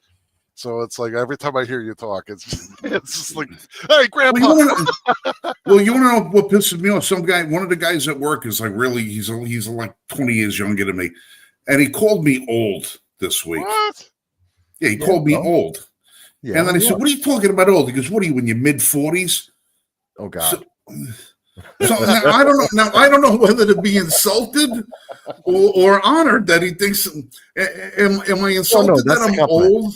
So it's like every time I hear you talk, it's just like, hey, Grandpa. You want to know what pisses me off? One of the guys at work is like he's like 20 years younger than me, and he called me old this week. What? Yeah, he called me old. Yeah, and then I said, "What are you talking about old?" He goes, "What are you in your mid-40s?" Oh God. So now, I don't know. Now I don't know whether to be insulted or honored that he thinks. Am I insulted that I'm old?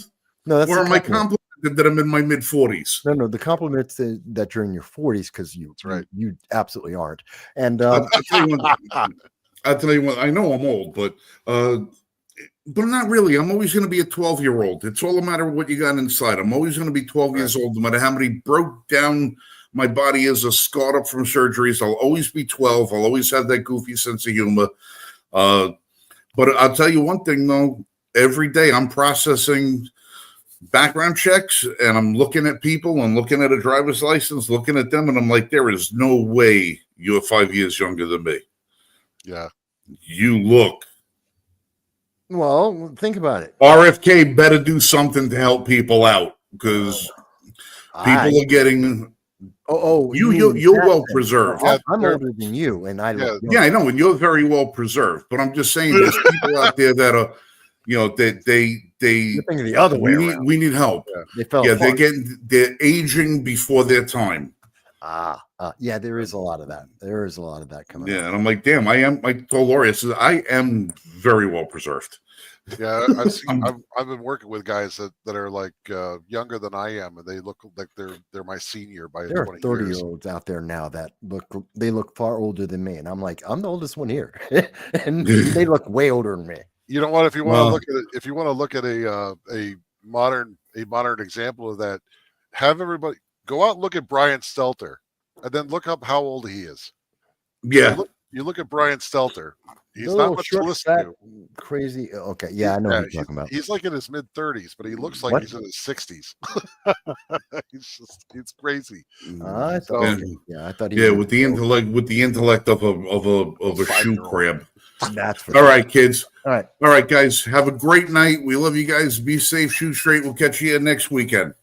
No, that's or am I complimented that I'm in my mid-40s? No. The compliment's that you're in your 40s because you absolutely aren't. And I'll tell you what. I know I'm old, but not really. I'm always going to be a 12-year-old. It's all a matter of what you got inside. I'm always going to be 12 years old, no matter how many broke down my body is, or scarred up from surgeries. I'll always be 12. I'll always have that goofy sense of humor. But I'll tell you one thing, though. Every day I'm processing background checks, and I'm looking at people. I'm looking at a driver's license, looking at them, and I'm like, there is no way you're 5 years younger than me. Yeah. You look. Well, think about it. RFK better do something to help people out, because people are getting. You're well preserved. I'm older than you, and I know, and you're very well preserved. But I'm just saying, there's people out there that are, they the other way around. We need help. They're aging before their time. Yeah, there is a lot of that. There is a lot of that coming. Yeah, and I'm like, damn, I told Lori, I said, I am very well preserved. Yeah, I've been working with guys that are like younger than I am, and they look like they're my senior by 20 years. There are 30-year-olds out there now that look far older than me, and I'm like, I'm the oldest one here, and they look way older than me. You know what? If you want Well- to look at it, if you want to look at a modern example of that, have everybody go out and look at Brian Stelter, and then look up how old he is. Yeah. You look at Brian Stelter. He's The not little much short, to listen fat, to. crazy. Okay, yeah, I know what you're talking about. He's like in his mid-30s, but he looks like What? he's in his 60s. It's crazy. I So- thought, yeah, I thought he Yeah, was with the intellect of a shoe 5-year-old. crab. That's for All sure. right, kids. All right. All right, guys. Have a great night. We love you guys. Be safe. Shoot straight. We'll catch you next weekend.